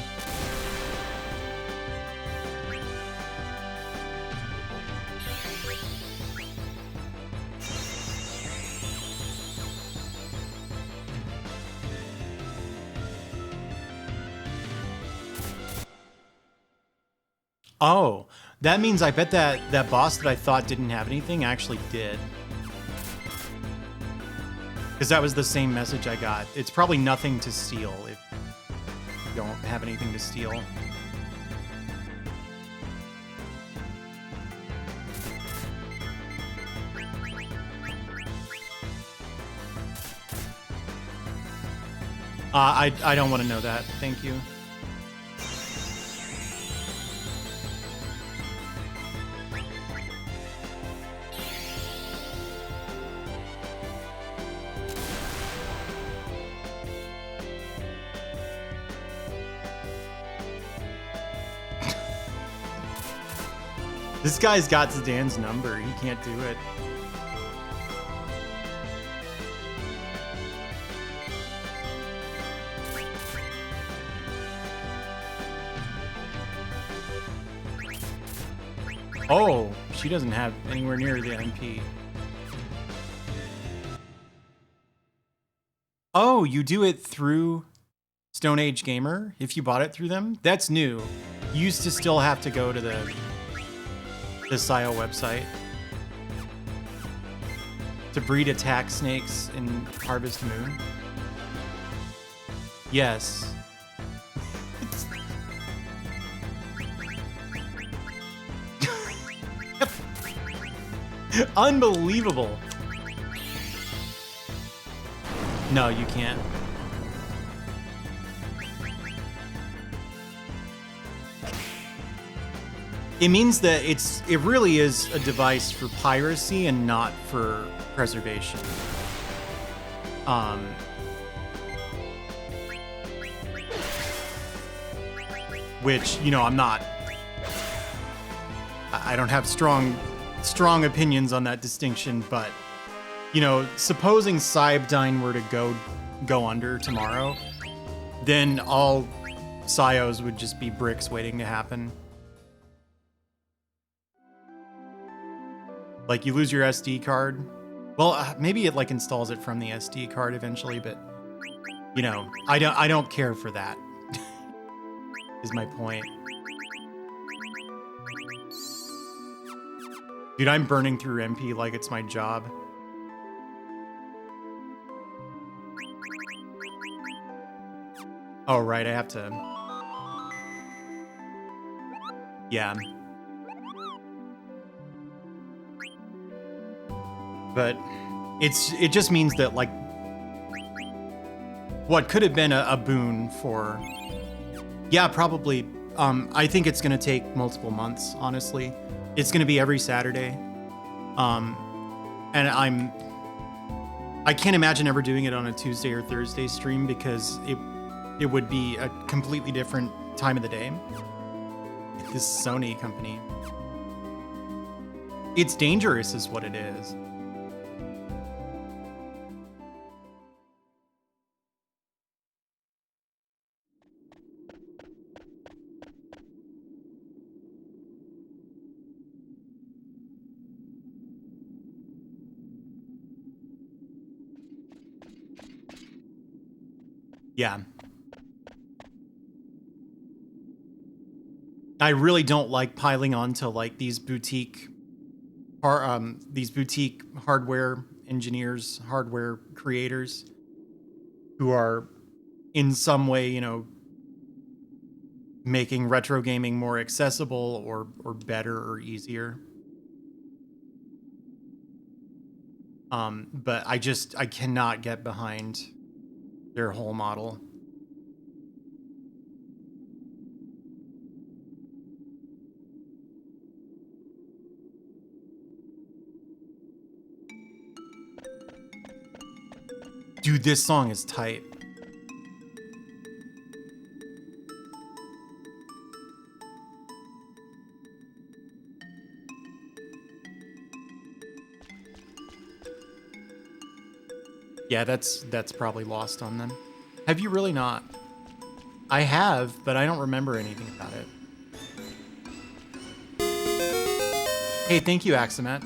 Oh, that means I bet that boss that I thought didn't have anything actually did. Because that was the same message I got. It's probably nothing to steal if you don't have anything to steal. I don't want to know that. Thank you. This guy's got Zidane's number. He can't do it. Oh, she doesn't have anywhere near the MP. Oh, you do it through Stone Age Gamer if you bought it through them? That's new. You used to still have to go to the SIO website to breed attack snakes in Harvest Moon. Yes. Unbelievable. No, you can't. It means that it really is a device for piracy and not for preservation. Which, you know, I'm not. I don't have strong opinions on that distinction, but you know, supposing Cyberdyne were to go under tomorrow, then all SIOs would just be bricks waiting to happen. Like, you lose your SD card. Well, maybe it like installs it from the SD card eventually, but you know, I don't care for that. Is my point. Dude, I'm burning through MP like it's my job. Oh, right, I have to... Yeah. But it just means that, like, what could have been a boon for... Yeah, probably. I think it's going to take multiple months, honestly. It's going to be every Saturday. And I can't imagine ever doing it on a Tuesday or Thursday stream because it would be a completely different time of the day. This Sony company. It's dangerous is what it is. Yeah. I really don't like piling onto like these boutique hardware engineers, hardware creators who are in some way, you know, making retro gaming more accessible or better or easier. But I cannot get behind their whole model. Dude, this song is tight. Yeah, that's probably lost on them. Have you really not? I have, but I don't remember anything about it. Hey, thank you, Axamet.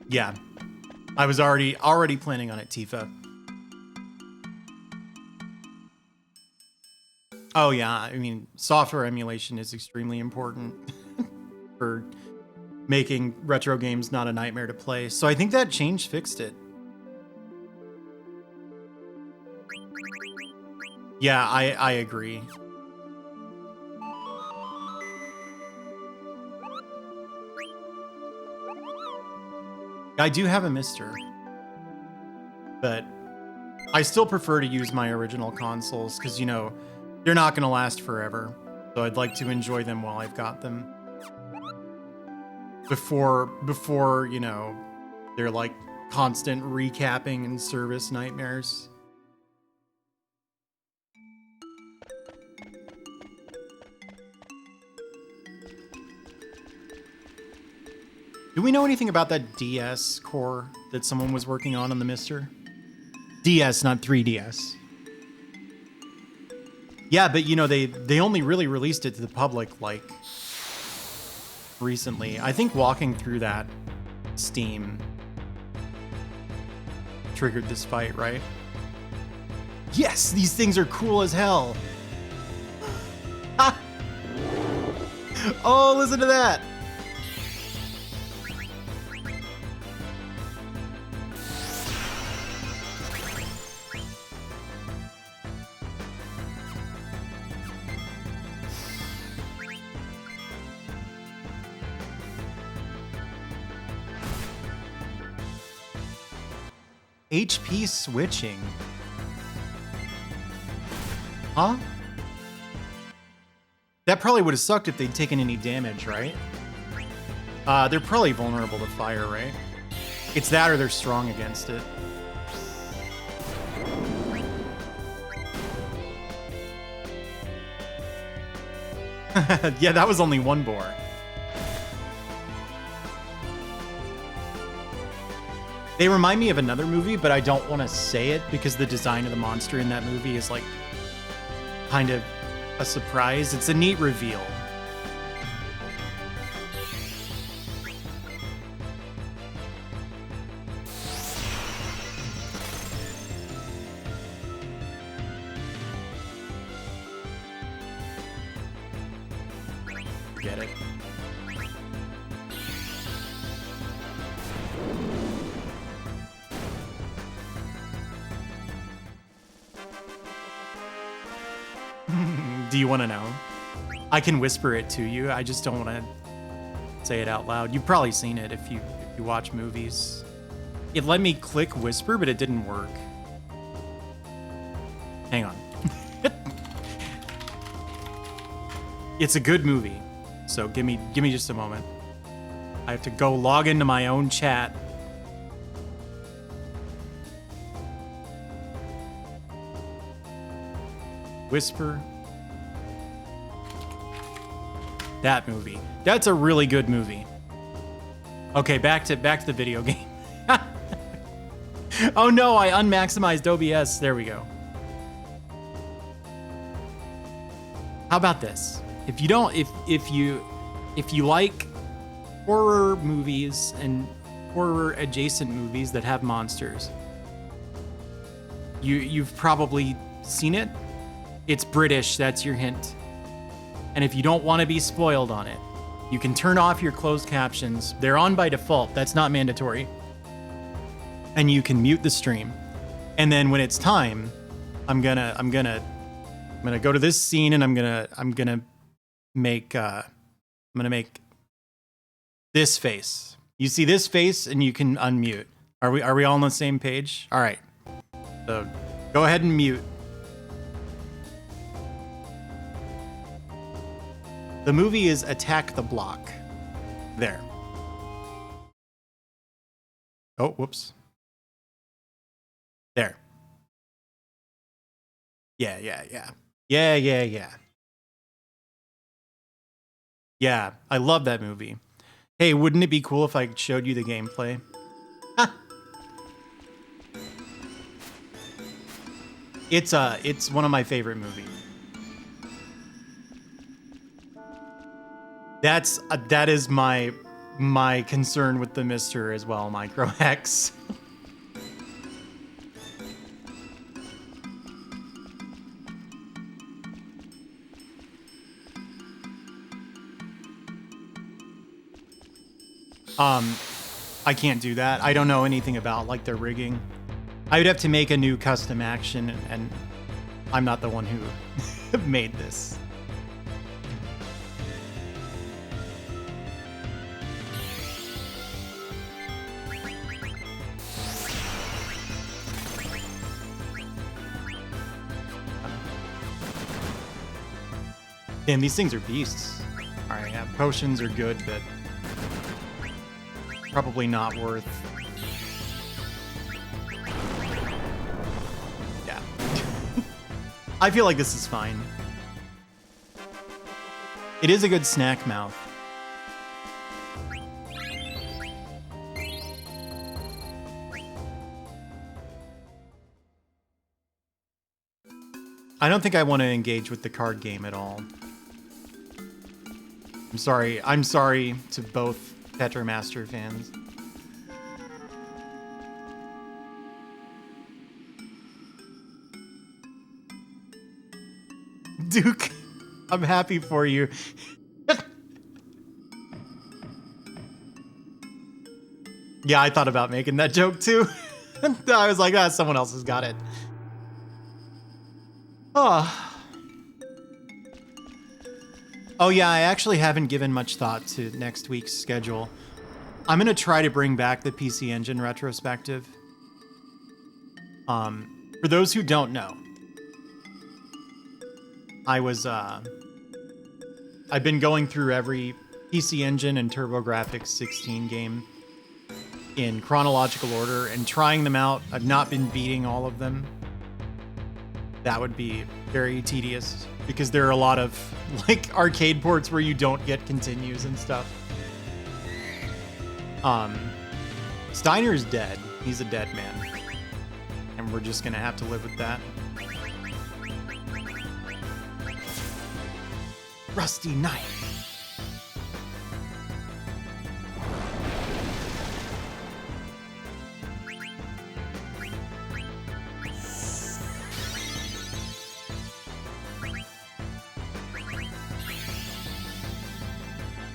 Yeah, I was already planning on it, Tifa. Oh yeah, I mean, software emulation is extremely important for making retro games not a nightmare to play. So I think that change fixed it. Yeah, I agree. I do have a Mister, but I still prefer to use my original consoles because, you know, they're not going to last forever. So I'd like to enjoy them while I've got them. Before, you know, They're like constant recapping and service nightmares. Do we know anything about that DS core that someone was working on the Mister? DS, not 3DS. Yeah, but you know, they only really released it to the public like recently. I think walking through that Steam triggered this fight, right? Yes, these things are cool as hell. Oh, listen to that. HP switching. Huh? That probably would have sucked if they'd taken any damage, right? They're probably vulnerable to fire, right? It's that or they're strong against it. Yeah, that was only one bore. They remind me of another movie, but I don't want to say it because the design of the monster in that movie is like kind of a surprise. It's a neat reveal. Get it. Do you want to know? I can whisper it to you. I just don't want to say it out loud. You've probably seen it if you watch movies. It let me click whisper, but it didn't work. Hang on. It's a good movie, so give me just a moment. I have to go log into my own chat. Whisper. That movie. That's a really good movie. Okay, back to the video game. Oh no, I unmaximized OBS. There we go. How about this? If you don't, if you like horror movies and horror adjacent movies that have monsters, you've probably seen it. It's British, that's your hint. And if you don't want to be spoiled on it, you can turn off your closed captions. They're on by default. That's not mandatory. And you can mute the stream. And then when it's time, I'm gonna go to this scene and I'm gonna make this face. You see this face and you can unmute. Are we all on the same page? All right. So go ahead and mute. The movie is Attack the Block. There. Oh, whoops. There. Yeah. Yeah, I love that movie. Hey, wouldn't it be cool if I showed you the gameplay? It's one of my favorite movies. That is my concern with the Mister as well, Micro X. I can't do that. I don't know anything about like their rigging. I would have to make a new custom action, and I'm not the one who made this. Damn, these things are beasts. Alright, yeah, potions are good, but probably not worth I feel like this is fine. It is a good snack mouth. I don't think I want to engage with the card game at all. I'm sorry. I'm sorry to both Petromaster fans. Duke, I'm happy for you. Yeah, I thought about making that joke too. I was like, ah, someone else has got it. Oh. Oh yeah, I actually haven't given much thought to next week's schedule. I'm gonna try to bring back the PC Engine retrospective. For those who don't know, I've been going through every PC Engine and TurboGrafx 16 game in chronological order and trying them out. I've not been beating all of them. That would be very tedious because there are a lot of like arcade ports where you don't get continues and stuff. Steiner's dead. He's a dead man. And we're just gonna have to live with that. Rusty knife.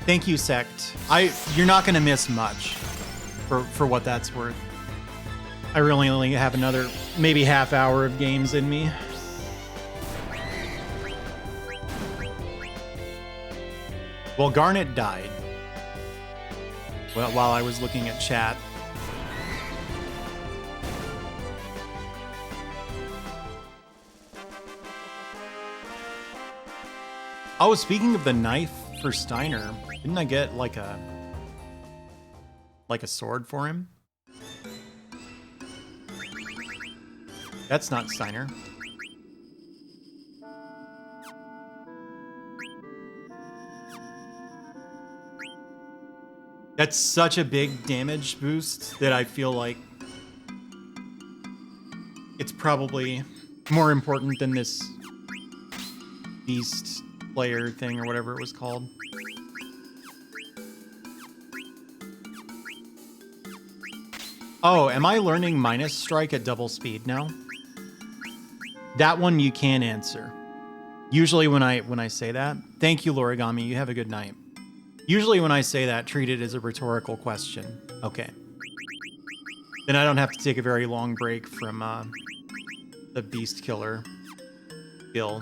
Thank you, Sect. You're not gonna miss much for what that's worth. I really only have another maybe half hour of games in me. Well, Garnet died. Well, while I was looking at chat. Oh, speaking of the knife for Steiner, didn't I get like a sword for him? That's not Steiner. That's such a big damage boost that I feel like it's probably more important than this beast player thing or whatever it was called. Oh, am I learning minus strike at double speed now? That one you can answer. Usually when I say that, thank you, Lorigami, you have a good night. Usually when I say that, treat it as a rhetorical question. Okay. Then I don't have to take a very long break from the beast killer skill.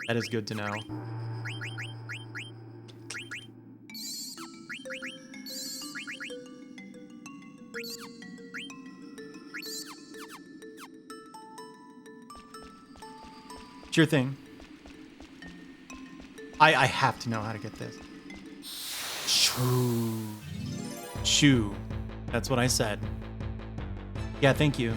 That is good to know. Sure thing. I have to know how to get this. Shoo. That's what I said. Yeah, thank you.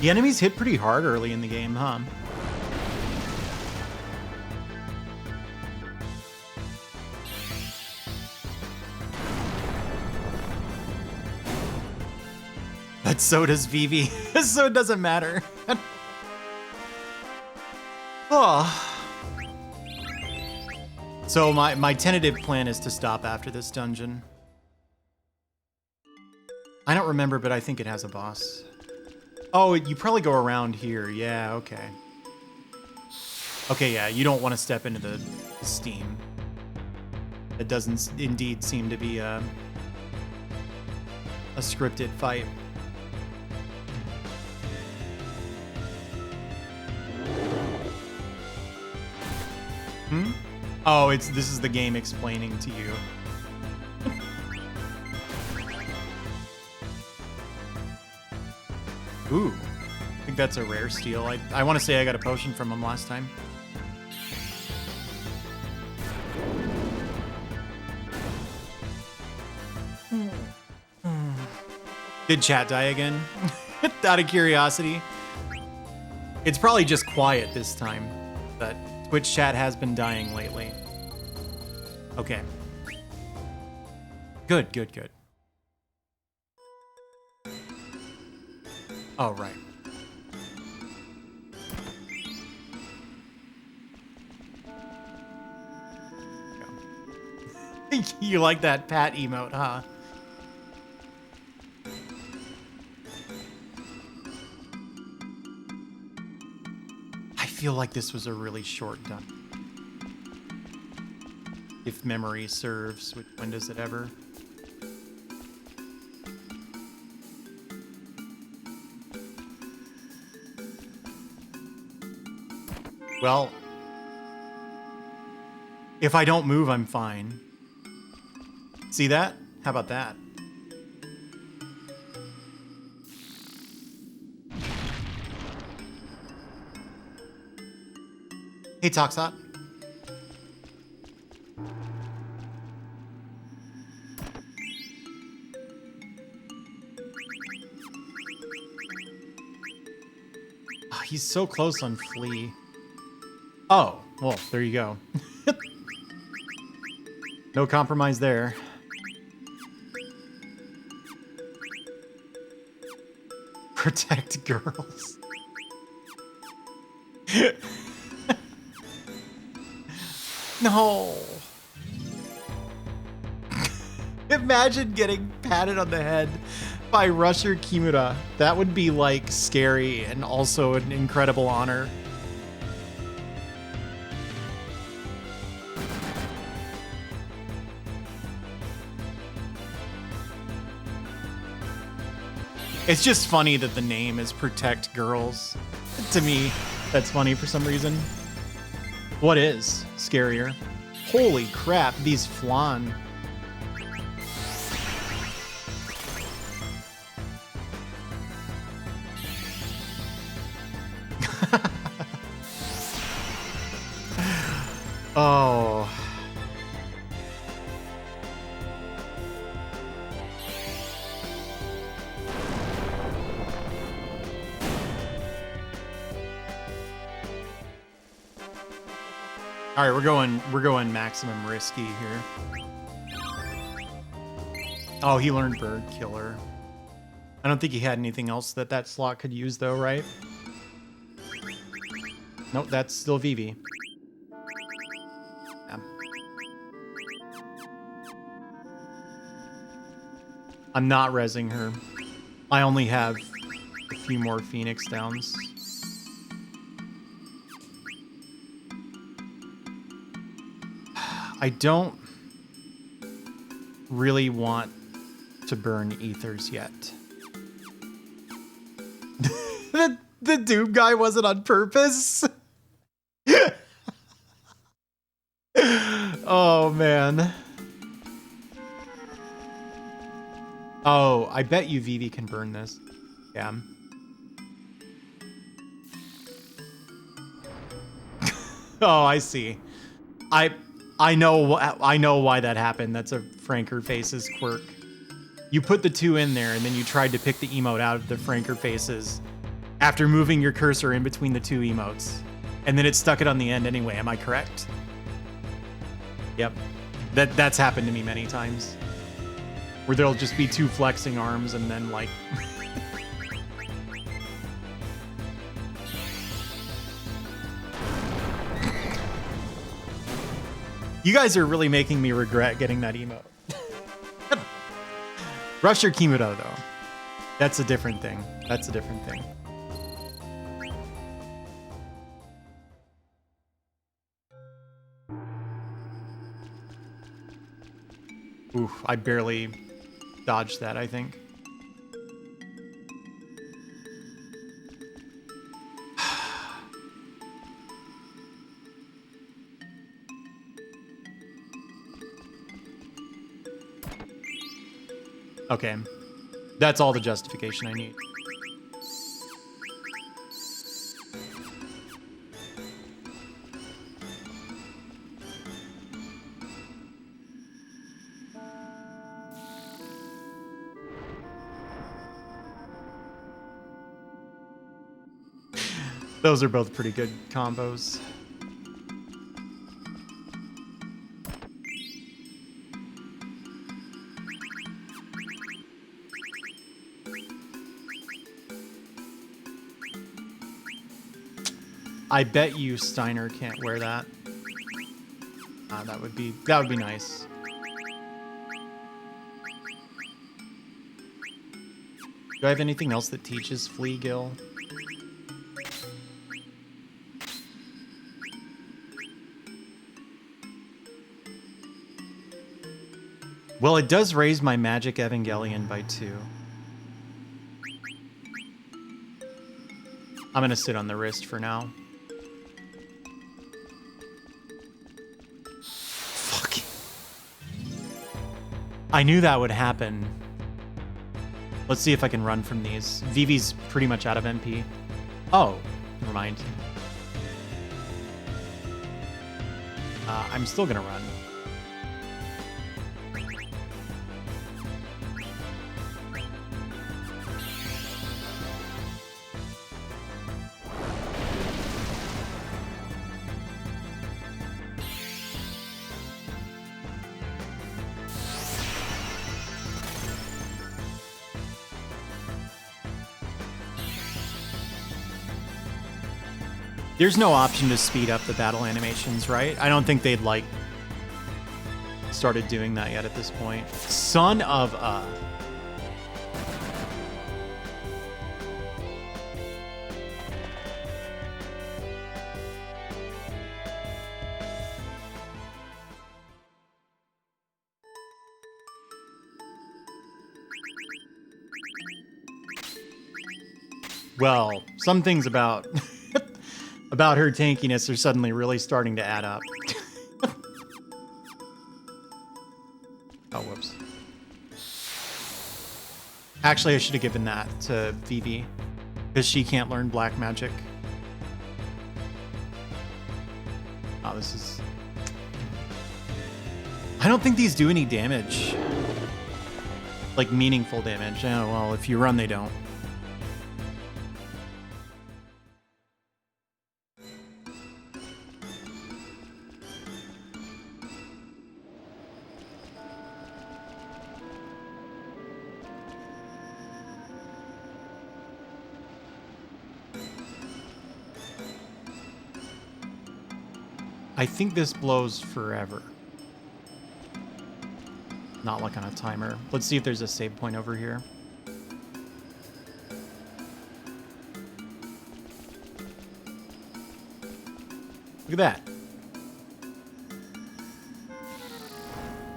The enemies hit pretty hard early in the game, huh? But so does Vivi, so it doesn't matter. Oh. So my tentative plan is to stop after this dungeon. I don't remember, but I think it has a boss. Oh, you probably go around here. Yeah, okay. Okay, yeah, you don't want to step into the steam. It doesn't indeed seem to be a scripted fight. Hmm? Oh, this is the game explaining to you. Ooh. I think that's a rare steal. I want to say I got a potion from him last time. Did chat die again? Out of curiosity. It's probably just quiet this time, but Twitch chat has been dying lately. Okay. Good, good, good. Oh, right. You like that Pat emote, huh? I feel like this was a really short done. If memory serves, when does it ever? Well, if I don't move, I'm fine. See that? How about that? Hey, Toxot. Oh, he's so close on Flea. Oh, well, there you go. No compromise there. Protect girls. No. Imagine getting patted on the head by Rusher Kimura. That would be like scary and also an incredible honor. It's just funny that the name is Protect Girls. To me, that's funny for some reason. What is scarier? Holy crap, these flan. Oh. All right, we're going maximum risky here. Oh, he learned Bird Killer. I don't think he had anything else that slot could use though, right? Nope, that's still Vivi. Yeah. I'm not rezzing her. I only have a few more Phoenix downs. I don't really want to burn ethers yet. the Doom guy wasn't on purpose. Oh, man. Oh, I bet you Vivi can burn this. Yeah. Oh, I see. I know why that happened. That's a Franker Faces quirk. You put the two in there, and then you tried to pick the emote out of the Franker Faces after moving your cursor in between the two emotes. And then it stuck it on the end anyway, am I correct? Yep. That's happened to me many times. Where there'll just be two flexing arms and then like... You guys are really making me regret getting that emote. Rusher Kimura, though. That's a different thing. That's a different thing. Oof, I barely dodged that, I think. Okay. That's all the justification I need. Those are both pretty good combos. I bet you Steiner can't wear that. That would be nice. Do I have anything else that teaches Flea Gill? Well, it does raise my Magic Evangelion by 2. I'm gonna sit on the wrist for now. Fuck. I knew that would happen. Let's see if I can run from these. Vivi's pretty much out of MP. Oh, never mind. I'm still gonna run. There's no option to speed up the battle animations, right? I don't think they'd, like, started doing that yet at this point. Son of a... Well, some things about... about her tankiness are suddenly really starting to add up. Oh, whoops. Actually, I should have given that to Vivi, because she can't learn black magic. Oh, this is... I don't think these do any damage. Like, meaningful damage. Oh, well, if you run, they don't. I think this blows forever. Not like on a timer. Let's see if there's a save point over here. Look at that.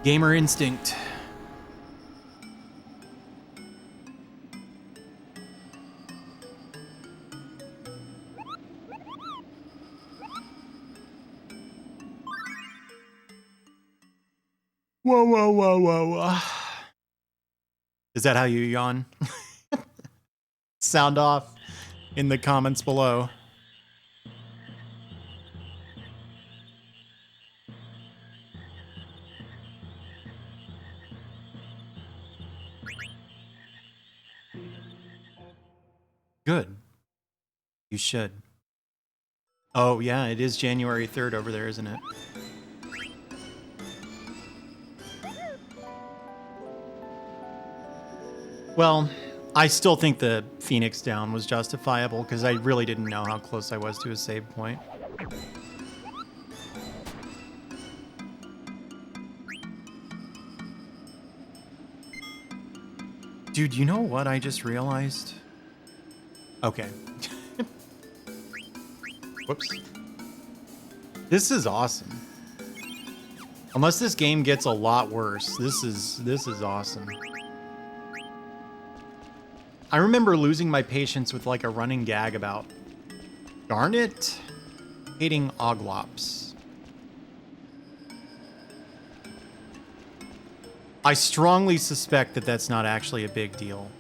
Gamer instinct. Whoa, whoa, whoa, whoa, whoa. Is that how you yawn? Sound off in the comments below. Good. You should. Oh, yeah, it is January 3rd over there, isn't it? Well, I still think the Phoenix down was justifiable because I really didn't know how close I was to a save point. Dude, you know what I just realized? Okay. Whoops. This is awesome. Unless this game gets a lot worse, this is awesome. I remember losing my patience with like a running gag about, darn it, hating Oglops. I strongly suspect that that's not actually a big deal.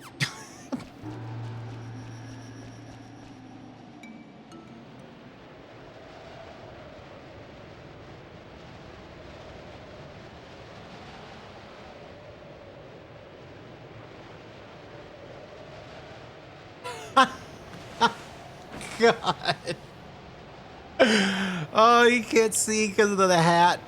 God. Oh, you can't see because of the hat.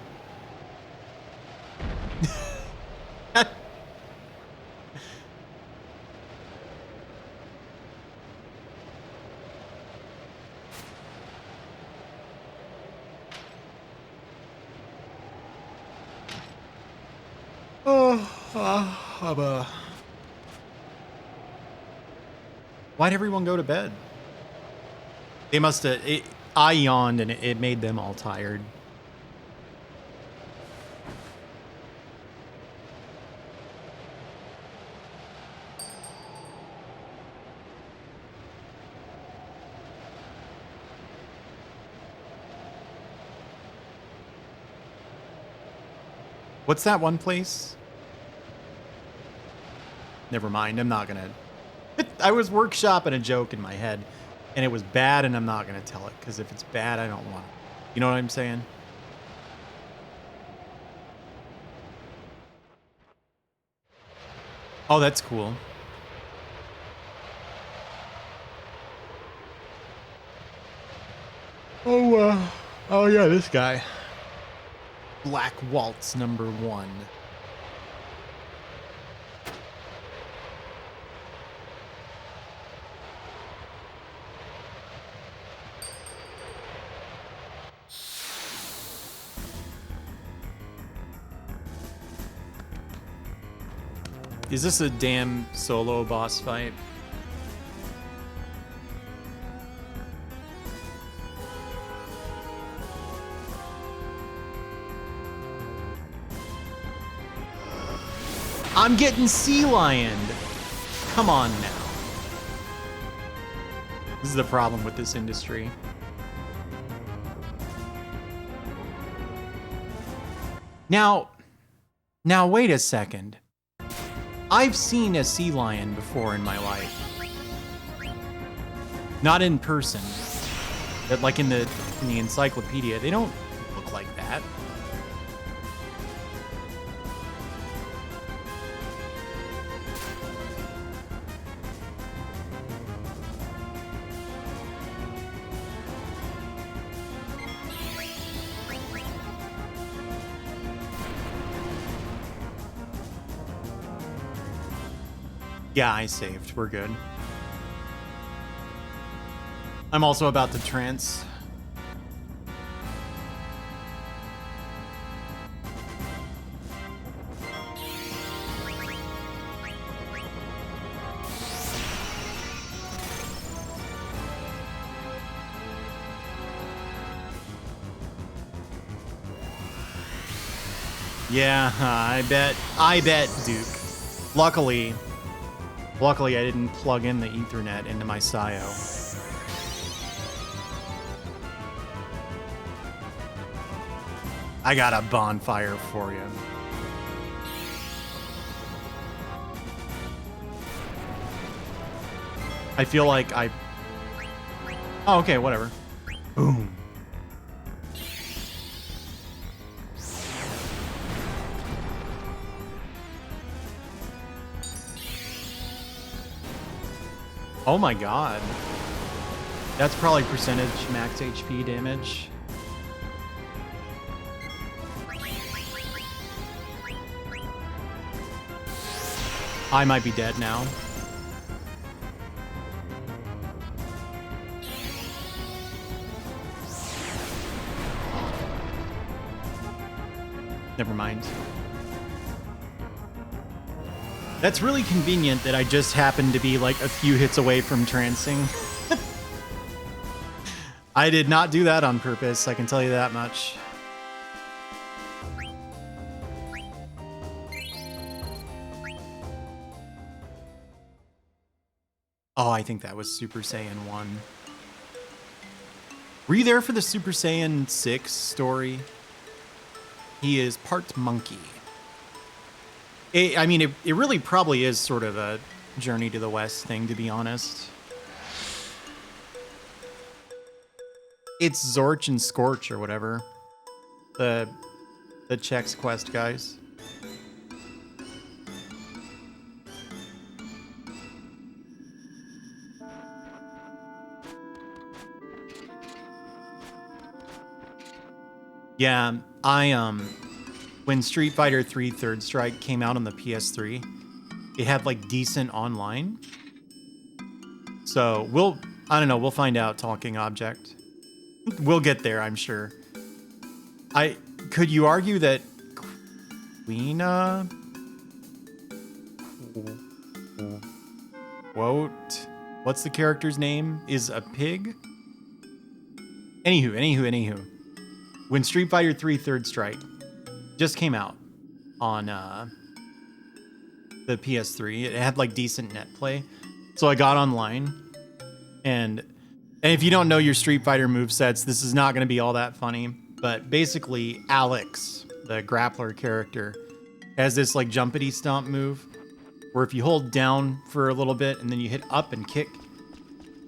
Why'd everyone go to bed? They must have. I yawned and it made them all tired. What's that one place? Never mind, I'm not gonna. I was workshopping a joke in my head, and it was bad, and I'm not gonna tell it, because if it's bad, I don't want it. You know what I'm saying? Oh, that's cool. Oh yeah, this guy. Black Waltz #1. Is this a damn solo boss fight? I'm getting sea lioned. Come on now. This is the problem with this industry. Now wait a second. I've seen a sea lion before in my life. Not in person, but like in the encyclopedia. They don't look like that. Yeah, I saved. We're good. I'm also about to trance. Yeah, I bet Duke. Luckily I didn't plug in the Ethernet into my SIO. I got a bonfire for you. I feel like I... Oh, okay, whatever. Boom. Oh my god. That's probably percentage max HP damage. I might be dead now. Never mind. That's really convenient that I just happened to be like a few hits away from trancing. I did not do that on purpose, I can tell you that much. Oh, I think that was Super Saiyan 1. Were you there for the Super Saiyan 6 story? He is part monkey. I mean, it really probably is sort of a Journey to the West thing, to be honest. It's Zorch and Scorch or whatever. The Chex Quest guys. Yeah, when Street Fighter 3 Third Strike came out on the PS3, it had like decent online. So I don't know, we'll find out, Talking Object. We'll get there, I'm sure. Could you argue that Queena quote, what's the character's name, is a pig? Anywho. When Street Fighter 3 Third Strike just came out on the PS3, it had like decent net play. So I got online, and if you don't know your Street Fighter movesets, this is not going to be all that funny. But basically, Alex, the grappler character, has this like jumpity stomp move where if you hold down for a little bit and then you hit up and kick,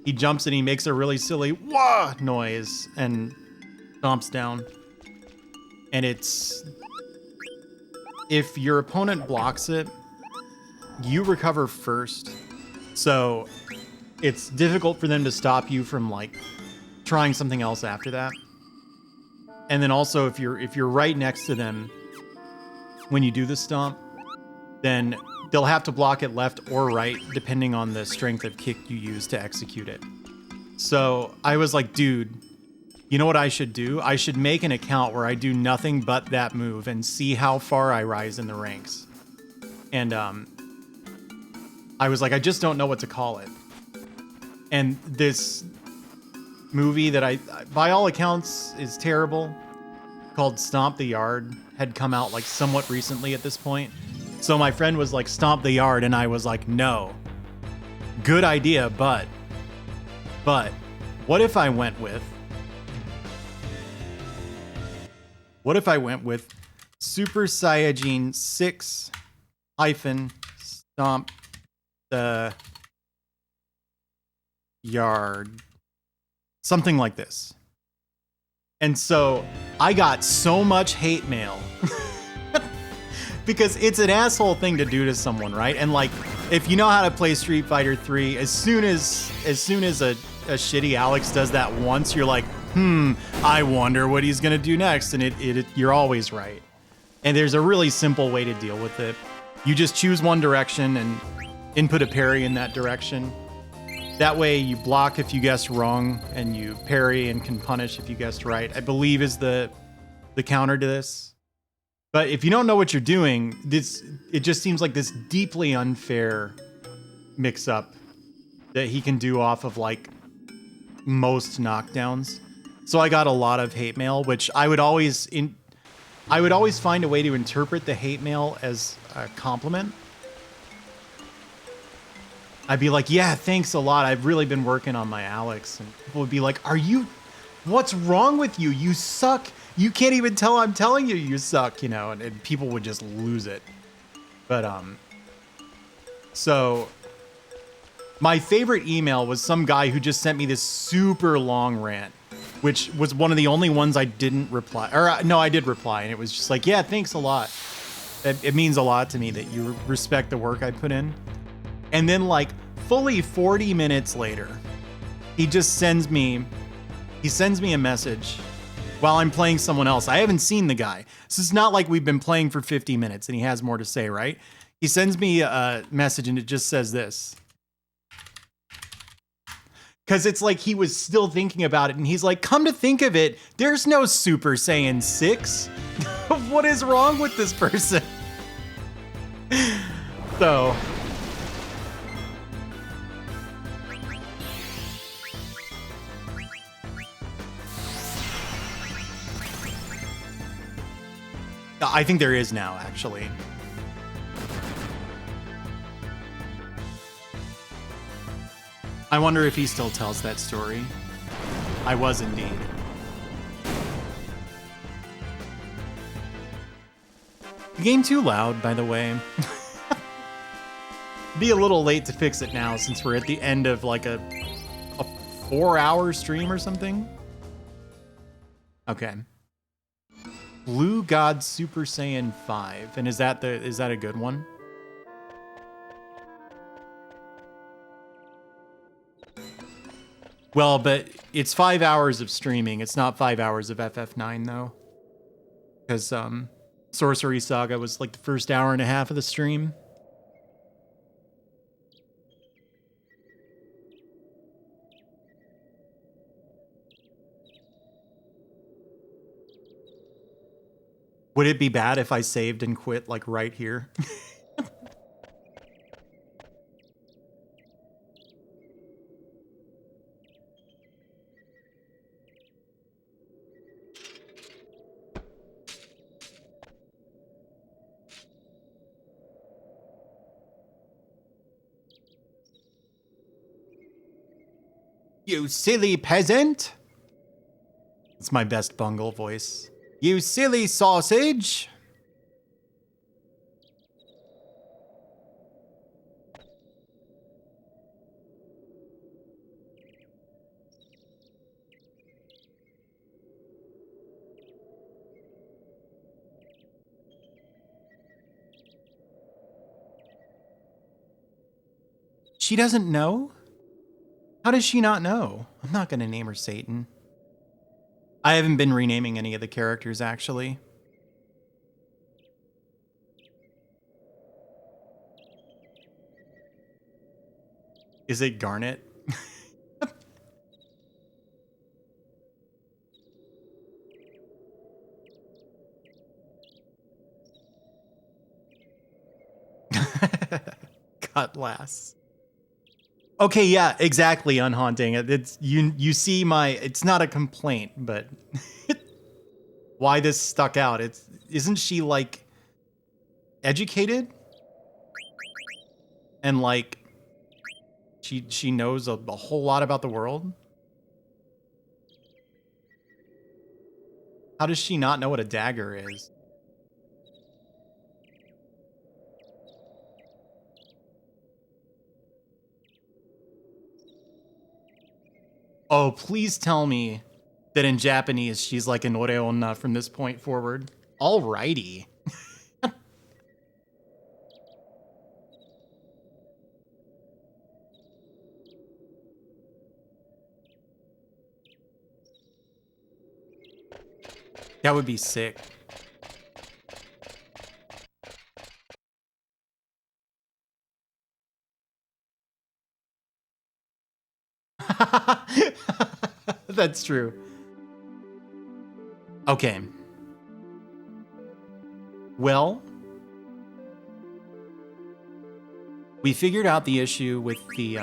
he jumps and he makes a really silly wah noise and stomps down. And if your opponent blocks it, you recover first. So it's difficult for them to stop you from like trying something else after that. And then also if you're right next to them when you do the stomp, then they'll have to block it left or right depending on the strength of kick you use to execute it. So I was like, dude, you know what I should do? I should make an account where I do nothing but that move and see how far I rise in the ranks. And I was like, I just don't know what to call it. And this movie that I, by all accounts, is terrible, called Stomp the Yard, had come out like somewhat recently at this point. So my friend was like, Stomp the Yard, and I was like, no. Good idea, but what if I went with Super Saiyajin 6 hyphen Stomp the Yard, something like this. And so I got so much hate mail because it's an asshole thing to do to someone, right? And like, if you know how to play Street Fighter 3, as soon as a shitty Alex does that once, you're like, I wonder what he's gonna do next, and you're always right. And there's a really simple way to deal with it. You just choose one direction and input a parry in that direction. That way you block if you guess wrong, and you parry and can punish if you guessed right, I believe is the counter to this. But if you don't know what you're doing, it just seems like this deeply unfair mix-up that he can do off of like most knockdowns. So I got a lot of hate mail, which I would always find a way to interpret the hate mail as a compliment. I'd be like, yeah, thanks a lot. I've really been working on my Alex. And people would be like, what's wrong with you? You suck. You can't even tell I'm telling you suck, you know, and people would just lose it. But, so my favorite email was some guy who just sent me this super long rant, which was one of the only ones I didn't reply. Or no, I did reply, and it was just like, yeah, thanks a lot. It means a lot to me that you respect the work I put in. And then like fully 40 minutes later, he sends me a message while I'm playing someone else. I haven't seen the guy. So it's not like we've been playing for 50 minutes and he has more to say, right? He sends me a message and it just says this. Because it's like he was still thinking about it, and he's like, come to think of it, there's no Super Saiyan 6. What is wrong with this person? So I think there is now, actually. I wonder if he still tells that story. I was indeed. The game too loud, by the way. Be a little late to fix it now since we're at the end of like a 4-hour stream or something. Okay. Blue God Super Saiyan 5. And is that a good one? Well, but it's 5 hours of streaming. It's not 5 hours of FF9 though. because Sorcery Saga was like the first hour and a half of the stream. Would it be bad if I saved and quit like right here? You silly peasant! It's my best bungle voice. You silly sausage! She doesn't know? How does she not know? I'm not gonna name her Satan. I haven't been renaming any of the characters, actually. Is it Garnet? Cutlass. Okay, yeah, exactly, Unhaunting. It's you see my, it's not a complaint, but why this stuck out. Isn't she like educated? And like she knows a whole lot about the world? How does she not know what a dagger is? Oh, please tell me that in Japanese she's like an oreonna from this point forward. Alrighty. That would be sick. That's true. Okay. Well, we figured out the issue with the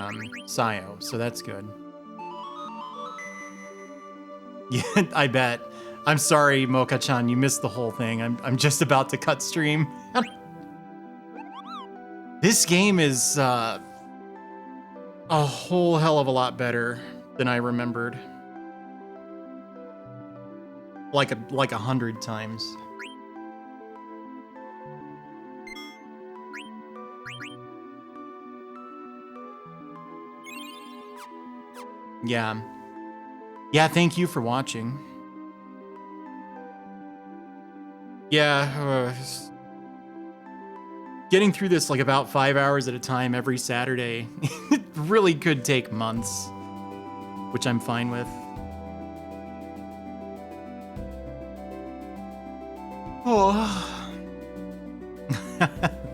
Sayo, so that's good. Yeah, I bet. I'm sorry, Mocha-chan, you missed the whole thing. I'm just about to cut stream. This game is a whole hell of a lot better than I remembered. Like 100 times. Yeah. Yeah, thank you for watching. Yeah, getting through this like about 5 hours at a time every Saturday, it really could take months, which I'm fine with. Oh.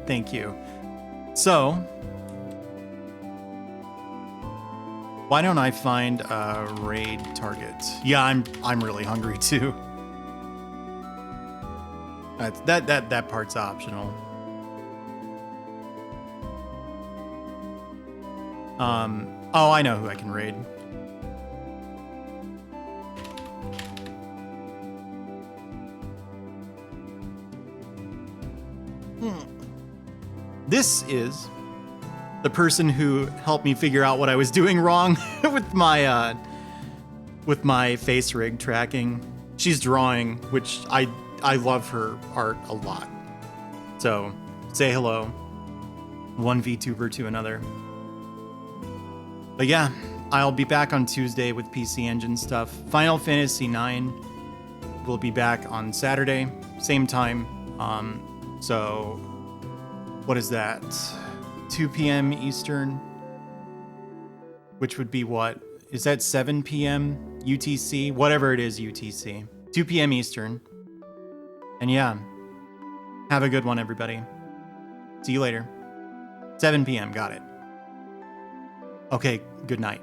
Thank you. So, why don't I find a raid target? Yeah, I'm really hungry too. That part's optional. Oh, I know who I can raid. This is the person who helped me figure out what I was doing wrong with my face rig tracking. She's drawing, which I love her art a lot. So say hello. One VTuber to another. But yeah, I'll be back on Tuesday with PC Engine stuff. Final Fantasy IX will be back on Saturday, same time. So what is that? 2 p.m. Eastern, which would be what? Is that 7 p.m. UTC? Whatever it is, UTC. 2 p.m. Eastern. And yeah, have a good one, everybody. See you later. 7 p.m. Got it. Okay, good night.